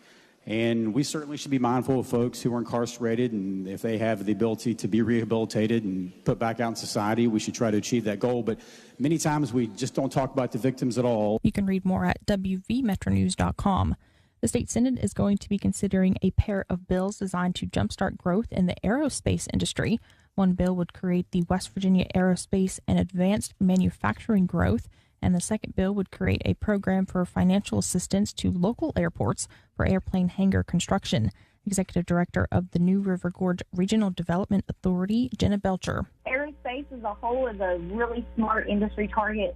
And we certainly should be mindful of folks who are incarcerated, and if they have the ability to be rehabilitated and put back out in society, we should try to achieve that goal. But many times we just don't talk about the victims at all. You can read more at wvmetronews.com. The state Senate is going to be considering a pair of bills designed to jumpstart growth in the aerospace industry. One bill would create the West Virginia Aerospace and Advanced Manufacturing Growth, and the second bill would create a program for financial assistance to local airports for airplane hangar construction. Executive Director of the New River Gorge Regional Development Authority, Jenna Belcher. Aerospace as a whole is a really smart industry target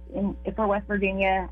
for West Virginia.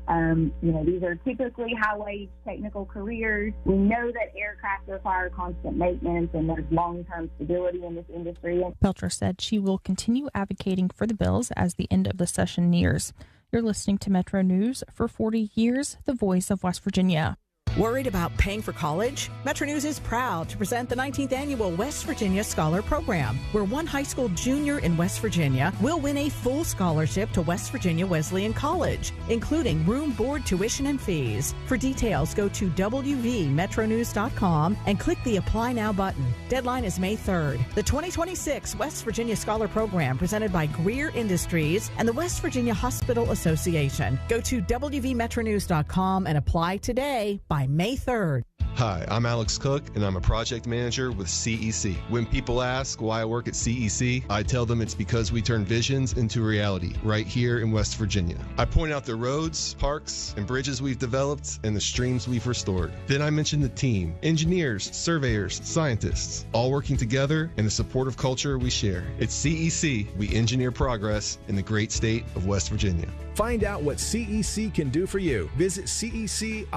These are typically high-wage technical careers. We know that aircraft require constant maintenance, and there's long-term stability in this industry. Belcher said she will continue advocating for the bills as the end of the session nears. You're listening to Metro News. For 40 years, the voice of West Virginia. Worried about paying for college? Metro News is proud to present the 19th Annual West Virginia Scholar Program, where one high school junior in West Virginia will win a full scholarship to West Virginia Wesleyan College, including room, board, tuition, and fees. For details, go to wvmetronews.com and click the Apply Now button. Deadline is May 3rd. The 2026 West Virginia Scholar Program, presented by Greer Industries and the West Virginia Hospital Association. Go to wvmetronews.com and apply today by May 3rd. Hi, I'm Alex Cook, and I'm a project manager with CEC. When people ask why I work at CEC, I tell them it's because we turn visions into reality right here in West Virginia. I point out the roads, parks, and bridges we've developed and the streams we've restored. Then I mention the team, engineers, surveyors, scientists, all working together in the supportive culture we share. At CEC, we engineer progress in the great state of West Virginia. Find out what CEC can do for you. Visit cecinc.com.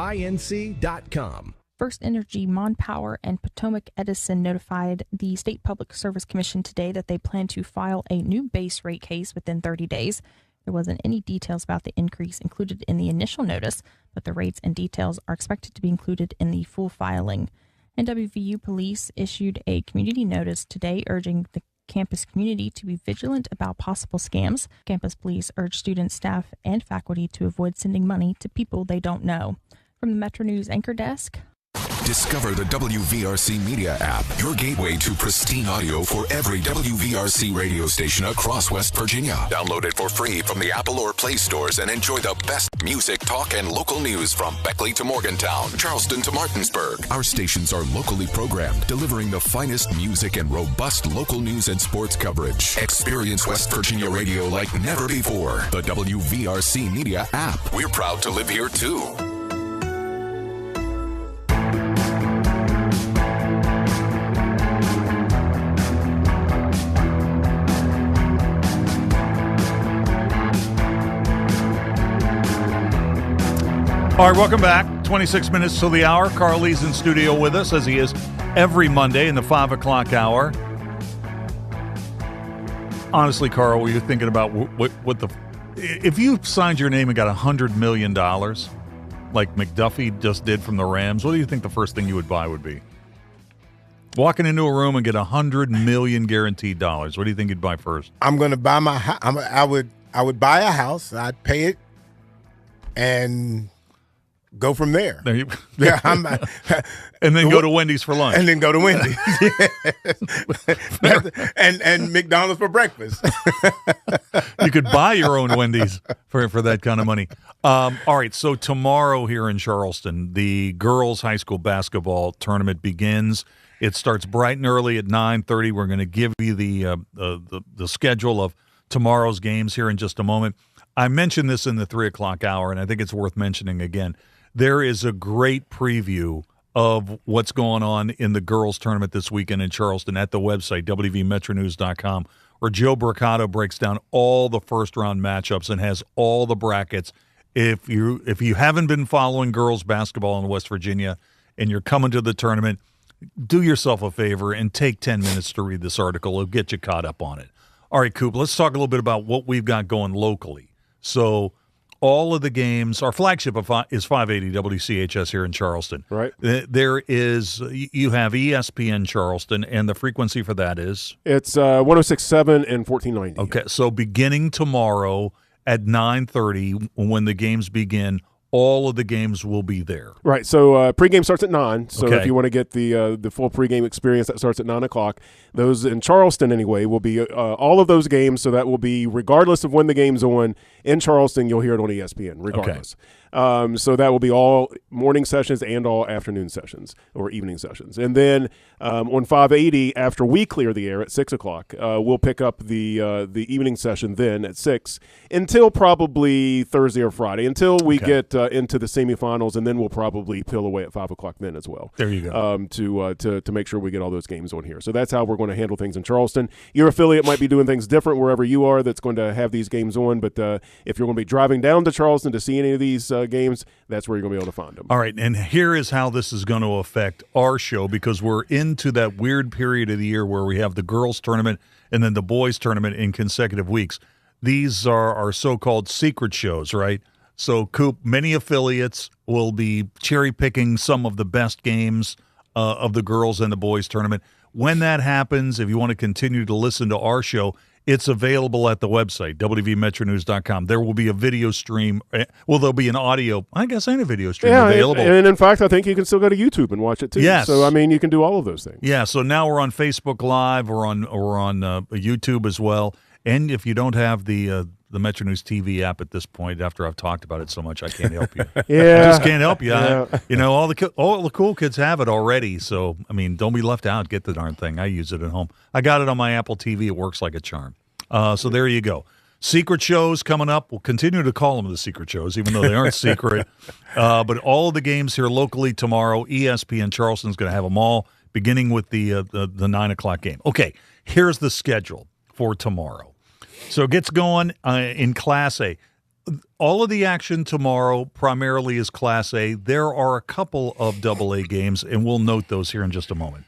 First Energy, Mon Power, and Potomac Edison notified the State Public Service Commission today that they plan to file a new base rate case within 30 days. There wasn't any details about the increase included in the initial notice, but the rates and details are expected to be included in the full filing. And WVU police issued a community notice today urging the campus community to be vigilant about possible scams. Campus police urge students, staff, and faculty to avoid sending money to people they don't know. From the Metro News Anchor Desk, Discover the WVRC Media app, your gateway to pristine audio for every WVRC radio station across West Virginia. Download it for free from the Apple or Play stores and enjoy the best music, talk, and local news from Beckley to Morgantown, Charleston to Martinsburg. Our stations are locally programmed, delivering the finest music and robust local news and sports coverage. Experience West Virginia radio like never before. The WVRC Media app. We're proud to live here, too. All right, welcome back. 26 minutes till the hour. Carl Lee's in studio with us, as he is every Monday in the 5 o'clock hour. Honestly, Carl, were you thinking about what the... If you signed your name and got $100 million, like McDuffie just did from the Rams, what do you think the first thing you would buy would be? Walking into a room and get $100 million guaranteed dollars. What do you think you'd buy first? I'm going to buy my house. I would buy a house. I'd pay it and go from there. Yeah, and then go to Wendy's for lunch. And then go to Wendy's. and McDonald's for breakfast. You could buy your own Wendy's for that kind of money. All right, so tomorrow here in Charleston, the girls' high school basketball tournament begins. It starts bright and early at 9:30. We're going to give you the schedule of tomorrow's games here in just a moment. I mentioned this in the 3 o'clock hour, and I think it's worth mentioning again. There is a great preview of what's going on in the girls' tournament this weekend in Charleston at the website, wvmetronews.com, where Joe Briccato breaks down all the first-round matchups and has all the brackets. If you haven't been following girls' basketball in West Virginia and you're coming to the tournament, do yourself a favor and take 10 minutes to read this article. It'll get you caught up on it. All right, Coop, let's talk a little bit about what we've got going locally. So all of the games, our flagship is 580 WCHS here in Charleston. Right. You have ESPN Charleston, and the frequency for that is? It's 106.7 and 1490. Okay, so beginning tomorrow at 9:30 when the games begin, all of the games will be there. Right. So pregame starts at 9. So okay. If you want to get the full pregame experience, that starts at 9 o'clock. Those in Charleston, anyway, will be all of those games. So that will be regardless of when the game's on. In Charleston, you'll hear it on ESPN, regardless. Okay. So that will be all morning sessions and all afternoon sessions or evening sessions. And then on 580, after we clear the air at 6 o'clock, we'll pick up the evening session then at 6 until probably Thursday or Friday, until we get into the semifinals, and then we'll probably peel away at 5 o'clock then as well. There you go. To make sure we get all those games on here. So that's how we're going to handle things in Charleston. Your affiliate might be doing things different wherever you are that's going to have these games on, but if you're going to be driving down to Charleston to see any of these games, that's where you're going to be able to find them. All right, and here is how this is going to affect our show, because we're into that weird period of the year where we have the girls' tournament and then the boys' tournament in consecutive weeks. These are our so-called secret shows, right? So, Coop, many affiliates will be cherry-picking some of the best games of the girls and the boys' tournament. When that happens, if you want to continue to listen to our show, it's available at the website, wvmetronews.com. There will be a video stream. Well, there'll be an audio, I guess, and a video stream available. And in fact, I think you can still go to YouTube and watch it too. Yes. So, I mean, you can do all of those things. Yeah, so now we're on Facebook Live. We're on YouTube as well. And if you don't have the Metro News TV app at this point, after I've talked about it so much, I can't help you. Yeah. I just can't help you. Yeah. All the cool kids have it already. So, I mean, don't be left out. Get the darn thing. I use it at home. I got it on my Apple TV. It works like a charm. So there you go. Secret shows coming up. We'll continue to call them the secret shows, even though they aren't secret. But all of the games here locally tomorrow, ESPN Charleston's going to have them all, beginning with the 9 o'clock game. Okay, here's the schedule for tomorrow. So it gets going in Class A. All of the action tomorrow primarily is Class A. There are a couple of AA games, and we'll note those here in just a moment.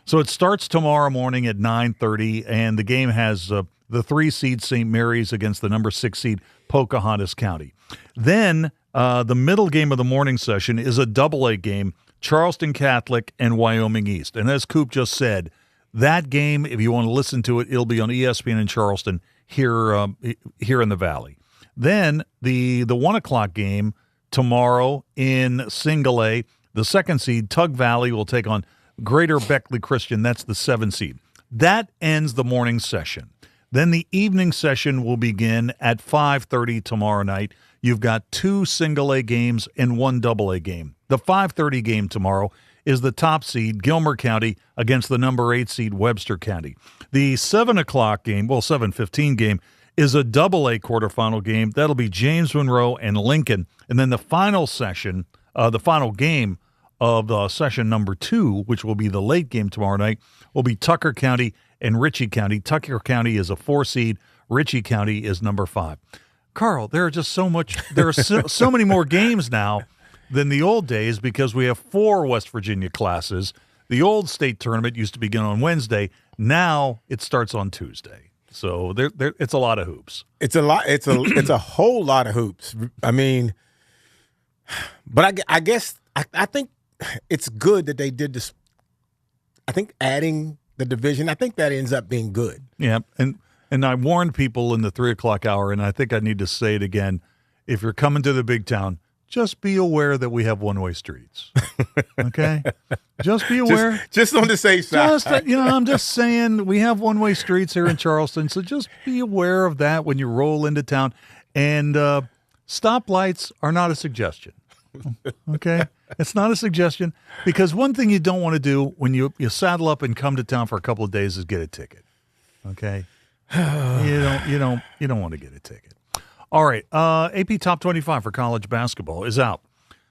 So it starts tomorrow morning at 9:30, and the game has the 3-seed St. Mary's against the number 6 seed Pocahontas County. Then the middle game of the morning session is a AA game, Charleston Catholic and Wyoming East. And as Coop just said, that game, if you want to listen to it, it'll be on ESPN in Charleston here in the Valley. Then the 1 o'clock game tomorrow in Single A, the 2nd seed Tug Valley will take on Greater Beckley Christian. That's the 7 seed. That ends the morning session. Then the evening session will begin at 5:30 tomorrow night. You've got 2 Single A games and 1 AA game. The 5:30 game tomorrow is the top seed, Gilmer County, against the number 8 seed, Webster County. The 7 o'clock game, 7:15 game, is a AA quarterfinal game. That'll be James Monroe and Lincoln. And then the final session, the final game of session number 2, which will be the late game tomorrow night, will be Tucker County and Ritchie County. Tucker County is a 4 seed. Ritchie County is number 5. Carl, there are just so many more games now. than the old days because we have 4 West Virginia classes. The old state tournament used to begin on Wednesday. Now it starts on Tuesday. So it's a lot of hoops. It's a lot. It's a whole lot of hoops. I mean, but I guess I think it's good that they did this. I think adding the division, I think that ends up being good. Yeah, and I warned people in the 3 o'clock hour, and I think I need to say it again. If you're coming to the big town, just be aware that we have one-way streets. Okay? Just be aware. Just on the safe side. I'm just saying we have one-way streets here in Charleston, so just be aware of that when you roll into town. And stoplights are not a suggestion. Okay? It's not a suggestion because one thing you don't want to do when you saddle up and come to town for a couple of days is get a ticket. Okay? You don't want to get a ticket. All right, AP Top 25 for college basketball is out.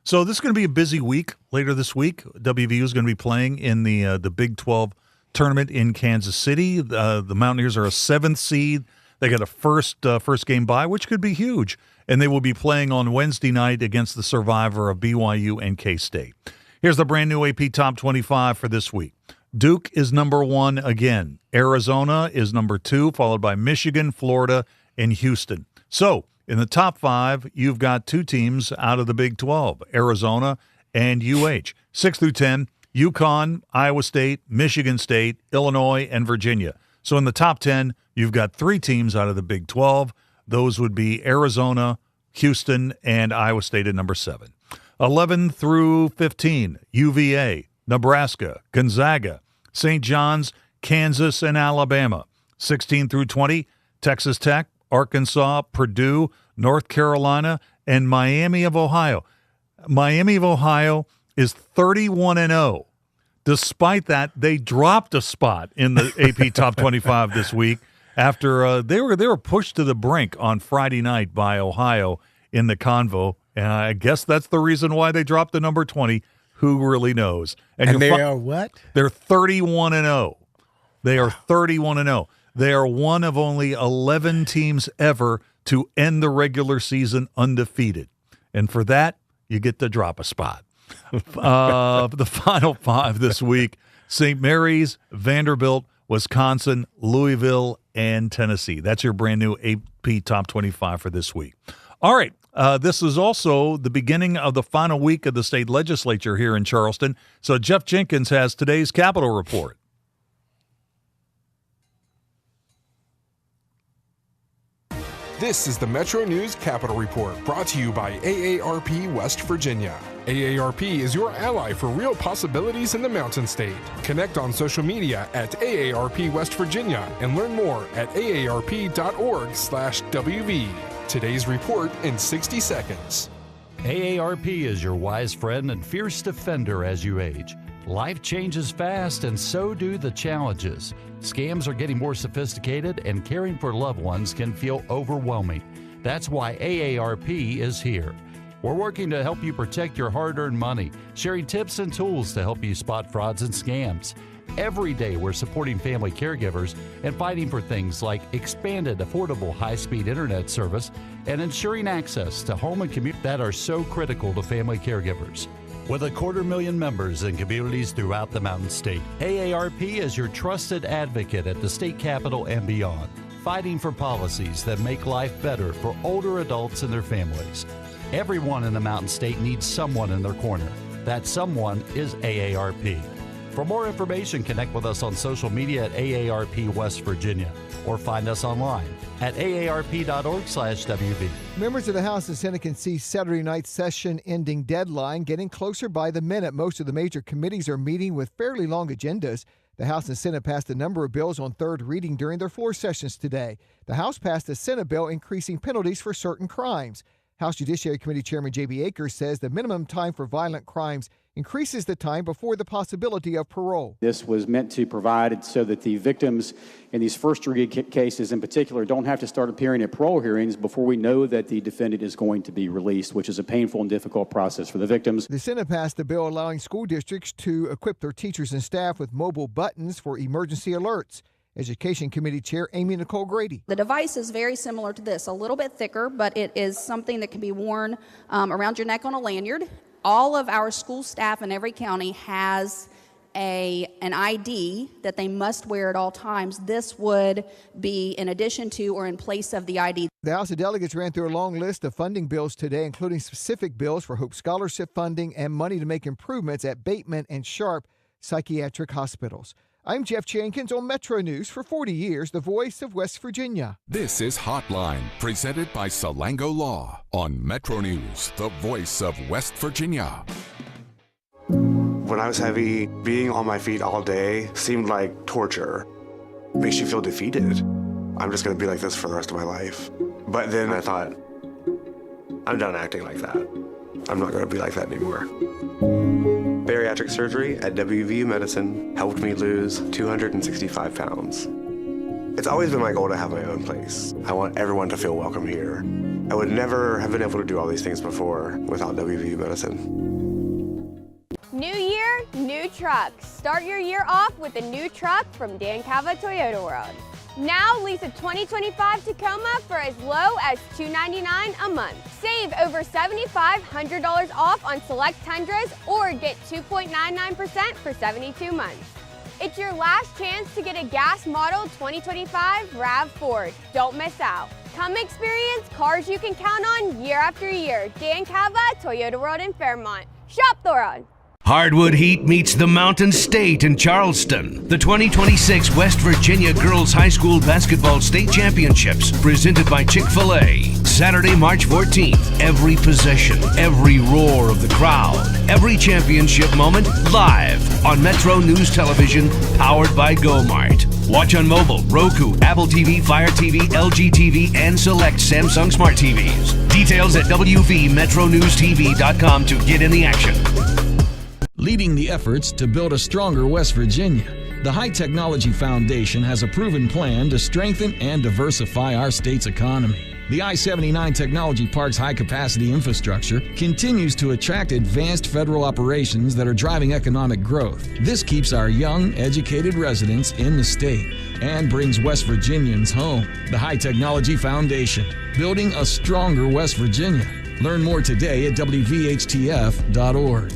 So this is going to be a busy week. Later this week, WVU is going to be playing in the Big 12 tournament in Kansas City. The Mountaineers are a 7th seed. They got a first game bye, which could be huge. And they will be playing on Wednesday night against the survivor of BYU and K-State. Here's the brand new AP Top 25 for this week. Duke is number 1 again. Arizona is number 2, followed by Michigan, Florida, and Houston. So, in the top 5, you've got 2 teams out of the Big 12, Arizona and UH. 6 through 10, UConn, Iowa State, Michigan State, Illinois, and Virginia. So in the top 10, you've got 3 teams out of the Big 12. Those would be Arizona, Houston, and Iowa State at number 7. 11 through 15, UVA, Nebraska, Gonzaga, St. John's, Kansas, and Alabama. 16 through 20, Texas Tech, Arkansas, Purdue, North Carolina, and Miami of Ohio. Miami of Ohio is 31-0. Despite that, they dropped a spot in the AP Top 25 this week after they were pushed to the brink on Friday night by Ohio in the Convo. And I guess that's the reason why they dropped the number 20. Who really knows? And they are what? They're 31-0. They are 31-0. They are one of only 11 teams ever to end the regular season undefeated. And for that, you get to drop a spot. The final 5 this week, St. Mary's, Vanderbilt, Wisconsin, Louisville, and Tennessee. That's your brand new AP Top 25 for this week. All right. This is also the beginning of the final week of the state legislature here in Charleston. So Jeff Jenkins has today's Capitol Report. This is the Metro News Capitol Report, brought to you by AARP West Virginia. AARP is your ally for real possibilities in the Mountain State. Connect on social media at AARP West Virginia and learn more at aarp.org/WV. Today's report in 60 seconds. AARP is your wise friend and fierce defender as you age. Life changes fast, and so do the challenges. Scams are getting more sophisticated, and caring for loved ones can feel overwhelming. That's why AARP is here. We're working to help you protect your hard-earned money, sharing tips and tools to help you spot frauds and scams. Every day we're supporting family caregivers and fighting for things like expanded, affordable, high-speed internet service and ensuring access to home and community that are so critical to family caregivers. With 250,000 members in communities throughout the Mountain State, AARP is your trusted advocate at the state capitol and beyond, fighting for policies that make life better for older adults and their families. Everyone in the Mountain State needs someone in their corner. That someone is AARP. For more information, connect with us on social media at AARP West Virginia or find us online at aarp.org/WV. Members of the House and Senate can see Saturday night's session ending deadline getting closer by the minute. Most of the major committees are meeting with fairly long agendas. The House and Senate passed a number of bills on third reading during their floor sessions today. The House passed a Senate bill increasing penalties for certain crimes. House Judiciary Committee Chairman J.B. Akers says the minimum time for violent crimes increases the time before the possibility of parole. This was meant to provide so that the victims in these first-degree cases in particular don't have to start appearing at parole hearings before we know that the defendant is going to be released, which is a painful and difficult process for the victims. The Senate passed a bill allowing school districts to equip their teachers and staff with mobile buttons for emergency alerts. Education Committee Chair Amy Nicole Grady. The device is very similar to this, a little bit thicker, but it is something that can be worn around your neck on a lanyard. All of our school staff in every county has an ID that they must wear at all times. This would be in addition to or in place of the ID. The House of Delegates ran through a long list of funding bills today, including specific bills for Hope Scholarship funding and money to make improvements at Bateman and Sharp psychiatric hospitals. I'm Jeff Jenkins on Metro News for 40 years, the voice of West Virginia. This is Hotline, presented by Salango Law on Metro News, the voice of West Virginia. When I was heavy, being on my feet all day seemed like torture. Makes you feel defeated. I'm just going to be like this for the rest of my life. But then I thought, I'm done acting like that. I'm not going to be like that anymore. Bariatric surgery at WVU Medicine helped me lose 265 pounds. It's always been my goal to have my own place. I want everyone to feel welcome here. I would never have been able to do all these things before without WVU Medicine. New year, new trucks. Start your year off with a new truck from Dan Cava Toyota World. Now lease a 2025 Tacoma for as low as $299 a month. Save over $7,500 off on select Tundras or get 2.99% for 72 months. It's your last chance to get a gas model 2025 RAV4. Don't miss out. Come experience cars you can count on year after year. Dan Cava, Toyota World in Fairmont. Shop the road. Hardwood Heat meets the Mountain State in Charleston. The 2026 West Virginia Girls High School Basketball State Championships, presented by Chick-fil-A. Saturday, March 14th. Every possession, every roar of the crowd, every championship moment live on Metro News Television, powered by GoMart. Watch on mobile, Roku, Apple TV, Fire TV, LG TV, and select Samsung Smart TVs. Details at WVMetroNewsTV.com to get in the action. Leading the efforts to build a stronger West Virginia, the High Technology Foundation has a proven plan to strengthen and diversify our state's economy. The I-79 Technology Park's high-capacity infrastructure continues to attract advanced federal operations that are driving economic growth. This keeps our young, educated residents in the state and brings West Virginians home. The High Technology Foundation, building a stronger West Virginia. Learn more today at WVHTF.org.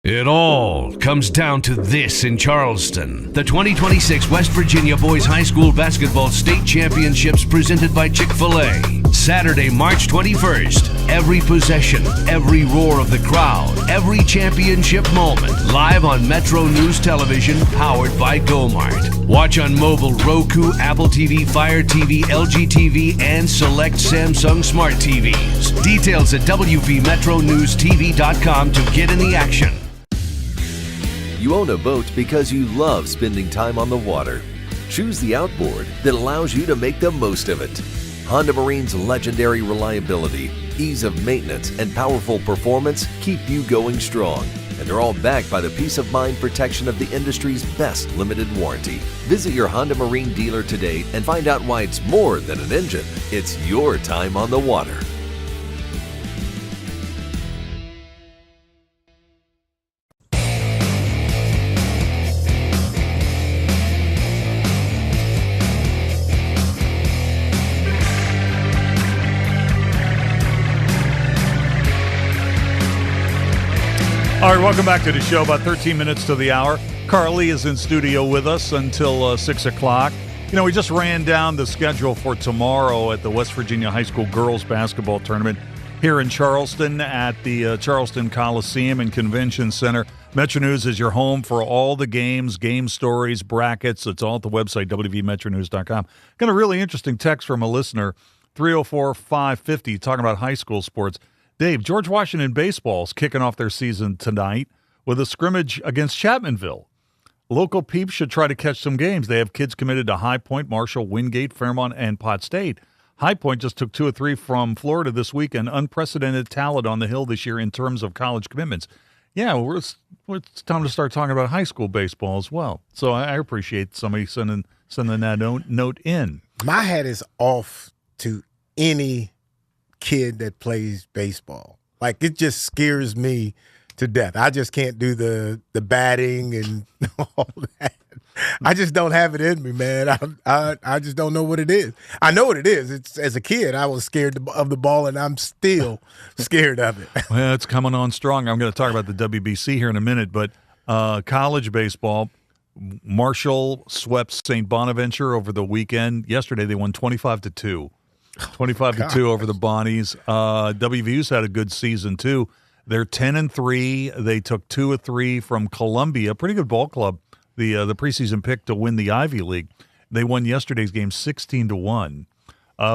It all comes down to this in Charleston. The 2026 West Virginia Boys High School Basketball State Championships, presented by Chick-fil-A. Saturday, March 21st. Every possession, every roar of the crowd, every championship moment live on Metro News Television, powered by GoMart. Watch on mobile, Roku, Apple TV, Fire TV, LG TV, and select Samsung Smart TVs. Details at WVMetroNewsTV.com to get in the action. You own a boat because you love spending time on the water. Choose the outboard that allows you to make the most of it. Honda Marine's legendary reliability, ease of maintenance, and powerful performance keep you going strong. And they're all backed by the peace of mind protection of the industry's best limited warranty. Visit your Honda Marine dealer today and find out why it's more than an engine. It's your time on the water. All right, welcome back to the show. About 13 minutes to the hour. Carly is in studio with us until 6 o'clock. You know, we just ran down the schedule for tomorrow at the West Virginia High School Girls Basketball Tournament here in Charleston at the Charleston Coliseum and Convention Center. Metro News is your home for all the games, game stories, brackets. It's all at the website, WVMetroNews.com. Got a really interesting text from a listener, 304-550, talking about high school sports. Dave, George Washington baseball is kicking off their season tonight with a scrimmage against Chapmanville. Local peeps should try to catch some games. They have kids committed to High Point, Marshall, Wingate, Fairmont, and Pot State. High Point just took 2 or 3 from Florida this weekend. Unprecedented talent on the Hill this year in terms of college commitments. Yeah, it's time to start talking about high school baseball as well. So I appreciate somebody sending that note in. My hat is off to any kid that plays baseball. Like, it just scares me to death. I just can't do the batting and all that. I just don't have it in me, man. I just don't know what it is. I know what it is. It's, as a kid, I was scared of the ball, and I'm still scared of it. Well, it's coming on strong. I'm going to talk about the WBC here in a minute, but college baseball, Marshall swept St. Bonaventure over the weekend. Yesterday, they won 25-2. 25-2 over the Bonnies. WVU's had a good season, too. They're 10-3. They took 2 of 3 from Columbia. Pretty good ball club. The preseason pick to win the Ivy League. They won yesterday's game 16-1.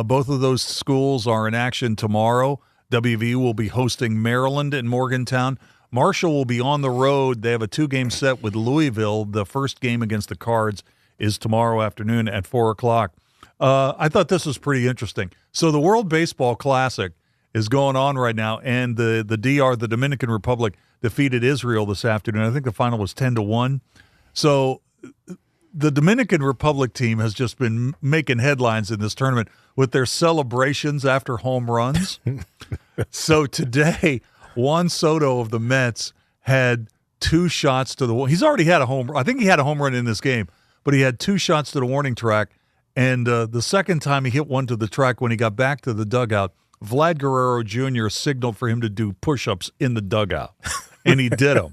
Both of those schools are in action tomorrow. WVU will be hosting Maryland in Morgantown. Marshall will be on the road. They have a 2-game set with Louisville. The first game against the Cards is tomorrow afternoon at 4 o'clock. I thought this was pretty interesting. So the World Baseball Classic is going on right now, and the DR, the Dominican Republic, defeated Israel this afternoon. I think the final was 10-1. So the Dominican Republic team has just been making headlines in this tournament with their celebrations after home runs. So today, Juan Soto of the Mets had 2 shots to the – he's already had a home – I think he had a home run in this game, but he had 2 shots to the warning track. And the second time he hit one to the track when he got back to the dugout, Vlad Guerrero Jr. signaled for him to do push-ups in the dugout. And he did them,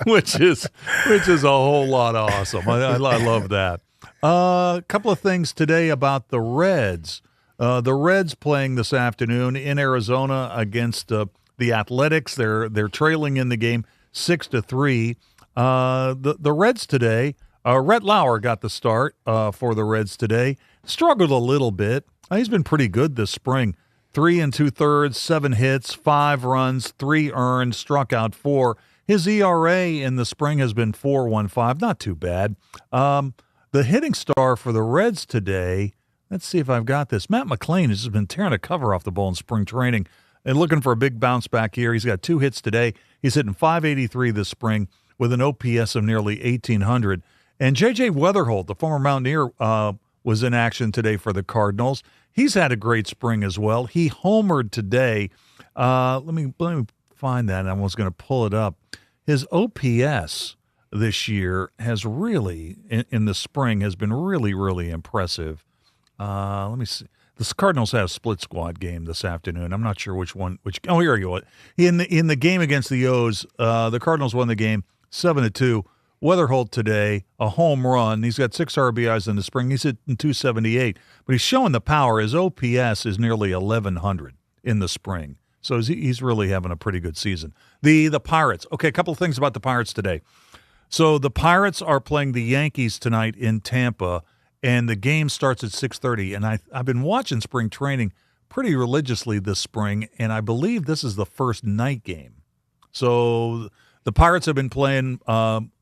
which is a whole lot awesome. I love that. A couple of things today about the Reds. The Reds playing this afternoon in Arizona against the Athletics. They're trailing in the game 6-3. The Reds today. Rhett Lauer got the start for the Reds today. Struggled a little bit. He's been pretty good this spring. 3 2/3, 7 hits, 5 runs, 3 earned, struck out 4. His ERA in the spring has been 4.15, not too bad. The hitting star for the Reds today, let's see if I've got this. Matt McClain has just been tearing a cover off the ball in spring training and looking for a big bounce back here. He's got 2 hits today. He's hitting .583 this spring with an OPS of nearly 1,800. And J.J. Weatherholt, the former Mountaineer, was in action today for the Cardinals. He's had a great spring as well. He homered today. Let me find that. I was going to pull it up. His OPS this year has really, in the spring, has been really, really impressive. Let me see. The Cardinals had a split squad game this afternoon. I'm not sure which one. Oh, here you go. In the game against the O's, the Cardinals won the game 7-2. Weatherholt today, a home run. He's got 6 RBIs in the spring. He's hitting .278, but he's showing the power. His OPS is nearly 1,100 in the spring, so he's really having a pretty good season. The Pirates. Okay, a couple of things about the Pirates today. So the Pirates are playing the Yankees tonight in Tampa, and the game starts at 6:30. And I've been watching spring training pretty religiously this spring, and I believe this is the first night game. So the Pirates have been playing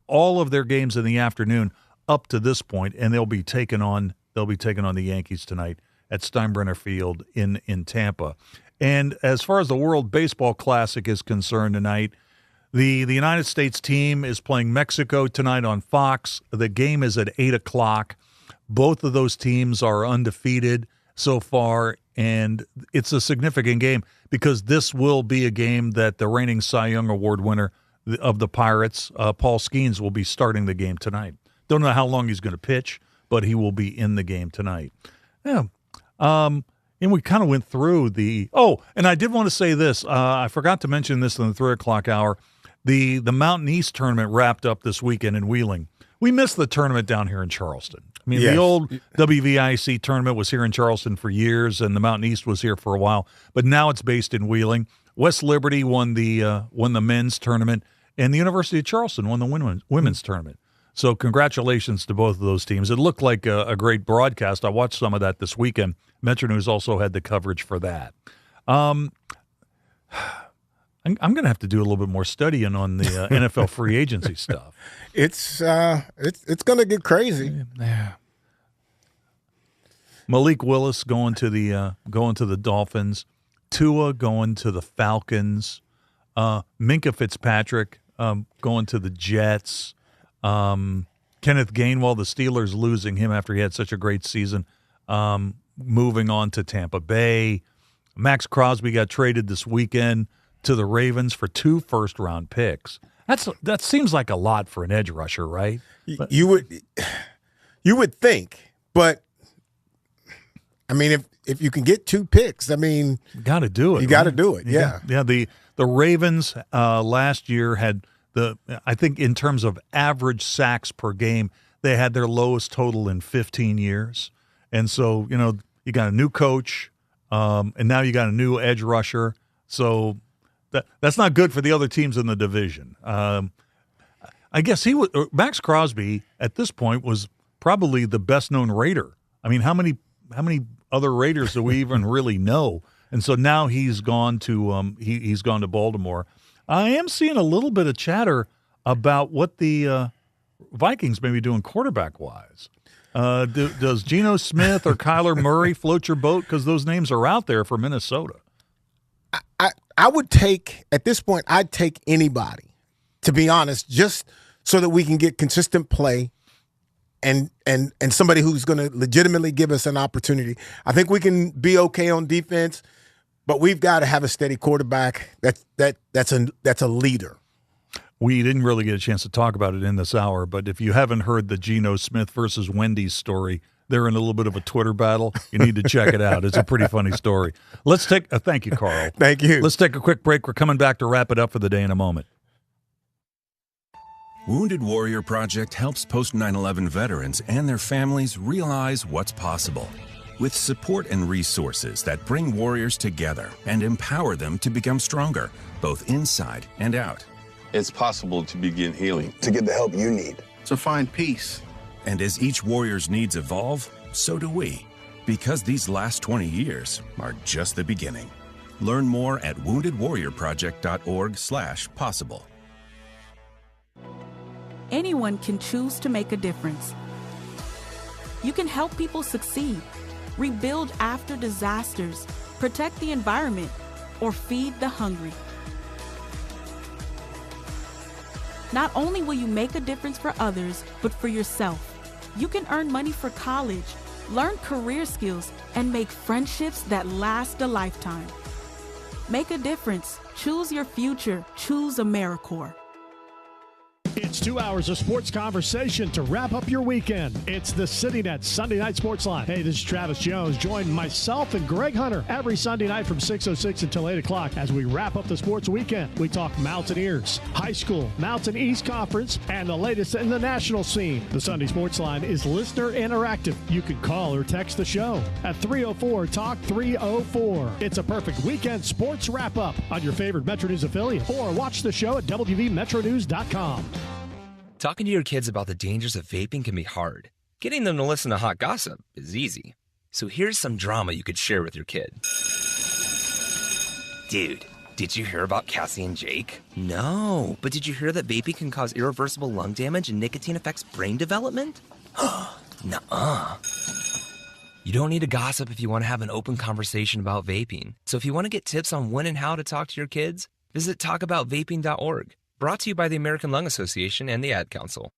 all of their games in the afternoon up to this point, and they'll be taking on the Yankees tonight at Steinbrenner Field in Tampa. And as far as the World Baseball Classic is concerned tonight, the United States team is playing Mexico tonight on Fox. The game is at 8 o'clock. Both of those teams are undefeated so far, and it's a significant game because this will be a game that the reigning Cy Young Award winner of the Pirates, Paul Skeens, will be starting the game tonight. Don't know how long he's going to pitch, but he will be in the game tonight. Yeah. And we kind of went through and I did want to say this. I forgot to mention this in the 3 o'clock hour. The Mountain East tournament wrapped up this weekend in Wheeling. We missed the tournament down here in Charleston. I mean, The old WVIC tournament was here in Charleston for years, and the Mountain East was here for a while. But now it's based in Wheeling. West Liberty won the men's tournament, and the University of Charleston won the women's tournament. So congratulations to both of those teams. It looked like a great broadcast. I watched some of that this weekend. Metro News also had the coverage for that. I'm going to have to do a little bit more studying on the NFL free agency stuff. It's going to get crazy. Yeah. Malik Willis going to the Dolphins. Tua going to the Falcons. Minkah Fitzpatrick going to the Jets. Kenneth Gainwell, the Steelers losing him after he had such a great season, moving on to Tampa Bay. Max Crosby got traded this weekend to the Ravens for 2 first-round picks. That seems like a lot for an edge rusher, right? You would think, but I mean, if you can get 2 picks, I mean, you got to do it. You got to do it. Yeah. Yeah. The Ravens last year had I think in terms of average sacks per game, they had their lowest total in 15 years. And so, you got a new coach, and now you got a new edge rusher. So that's not good for the other teams in the division. I guess Max Crosby at this point was probably the best known Raider. I mean, how many other Raiders do we even really know? And so now he's gone to he's gone to Baltimore. I am seeing a little bit of chatter about what the Vikings may be doing quarterback-wise. Does Geno Smith or Kyler Murray float your boat? Because those names are out there for Minnesota. I would take, at this point, I'd take anybody, to be honest, just so that we can get consistent play and somebody who's going to legitimately give us an opportunity. I think we can be okay on defense, but we've got to have a steady quarterback that's a leader. We didn't really get a chance to talk about it in this hour, but if you haven't heard the Geno Smith versus Wendy's story, they're in a little bit of a Twitter battle. You need to check it out. It's a pretty funny story. Let's take thank you, Carl. Thank you. Let's take a quick break. We're coming back to wrap it up for the day in a moment. Wounded Warrior Project helps post 9/11 veterans and their families realize what's possible. With support and resources that bring warriors together and empower them to become stronger, both inside and out. It's possible to begin healing, to get the help you need, to find peace. And as each warrior's needs evolve, so do we. Because these last 20 years are just the beginning. Learn more at woundedwarriorproject.org/possible. Anyone can choose to make a difference. You can help people succeed, rebuild after disasters, protect the environment, or feed the hungry. Not only will you make a difference for others, but for yourself. You can earn money for college, learn career skills, and make friendships that last a lifetime. Make a difference. Choose your future. Choose AmeriCorps. It's 2 hours of sports conversation to wrap up your weekend. It's the CityNet Sunday Night Sports Line. Hey, this is Travis Jones. Join myself and Greg Hunter every Sunday night from 6:06 until 8 o'clock as we wrap up the sports weekend. We talk Mountaineers, high school, Mountain East Conference, and the latest in the national scene. The Sunday Sports Line is listener interactive. You can call or text the show at 304-TALK-304. It's a perfect weekend sports wrap-up on your favorite Metro News affiliate, or watch the show at WVMetroNews.com. Talking to your kids about the dangers of vaping can be hard. Getting them to listen to hot gossip is easy. So here's some drama you could share with your kid. Dude, did you hear about Cassie and Jake? No, but did you hear that vaping can cause irreversible lung damage and nicotine affects brain development? Nuh-uh. You don't need to gossip if you want to have an open conversation about vaping. So if you want to get tips on when and how to talk to your kids, visit talkaboutvaping.org. Brought to you by the American Lung Association and the Ad Council.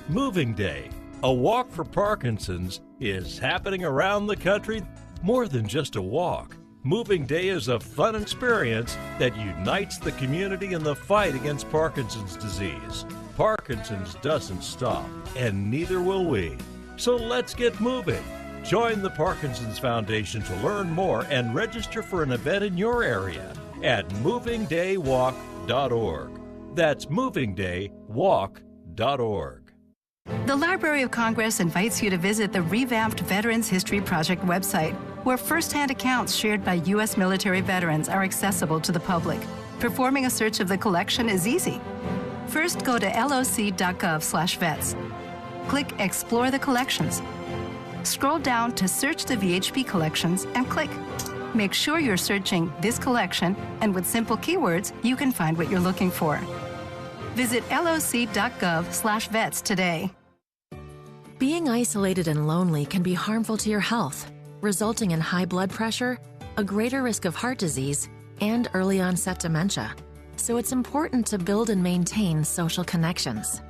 Moving Day, a walk for Parkinson's, is happening around the country. More than just a walk. Moving Day is a fun experience that unites the community in the fight against Parkinson's disease. Parkinson's doesn't stop, and neither will we. So let's get moving. Join the Parkinson's Foundation to learn more and register for an event in your area at movingdaywalk.org. That's movingdaywalk.org. The Library of Congress invites you to visit the revamped Veterans History Project website, where firsthand accounts shared by U.S. military veterans are accessible to the public. Performing a search of the collection is easy. First, go to loc.gov/vets. Click Explore the Collections. Scroll down to Search the VHP Collections and click. Make sure you're searching this collection, and with simple keywords, you can find what you're looking for. Visit loc.gov/vets today. Being isolated and lonely can be harmful to your health, resulting in high blood pressure, a greater risk of heart disease, and early onset dementia. So it's important to build and maintain social connections.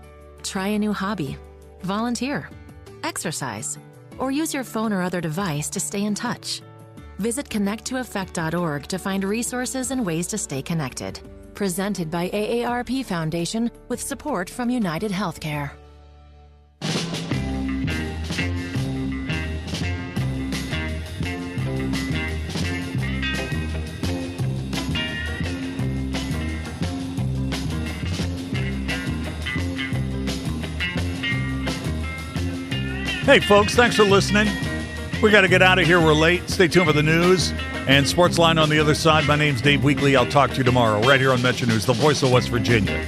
Try a new hobby, volunteer, exercise, or use your phone or other device to stay in touch. Visit connecttoeffect.org to find resources and ways to stay connected. Presented by AARP Foundation with support from United Healthcare. Hey, folks, thanks for listening. We got to get out of here. We're late. Stay tuned for the news and Sportsline on the other side. My name's Dave Weekley. I'll talk to you tomorrow right here on Metro News, the voice of West Virginia.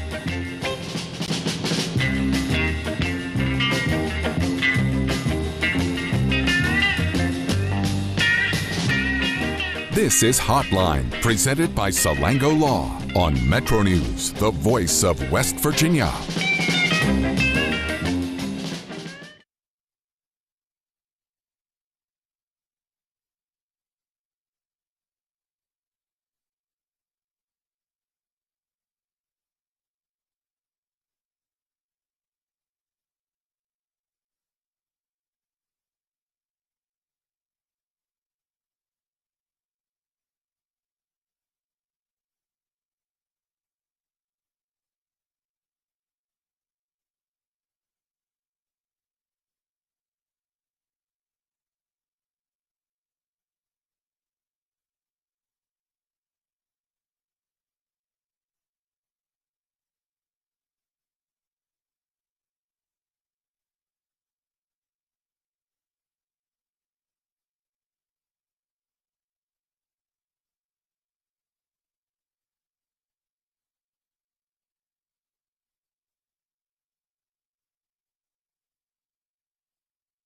This is Hotline, presented by Salango Law on Metro News, the voice of West Virginia.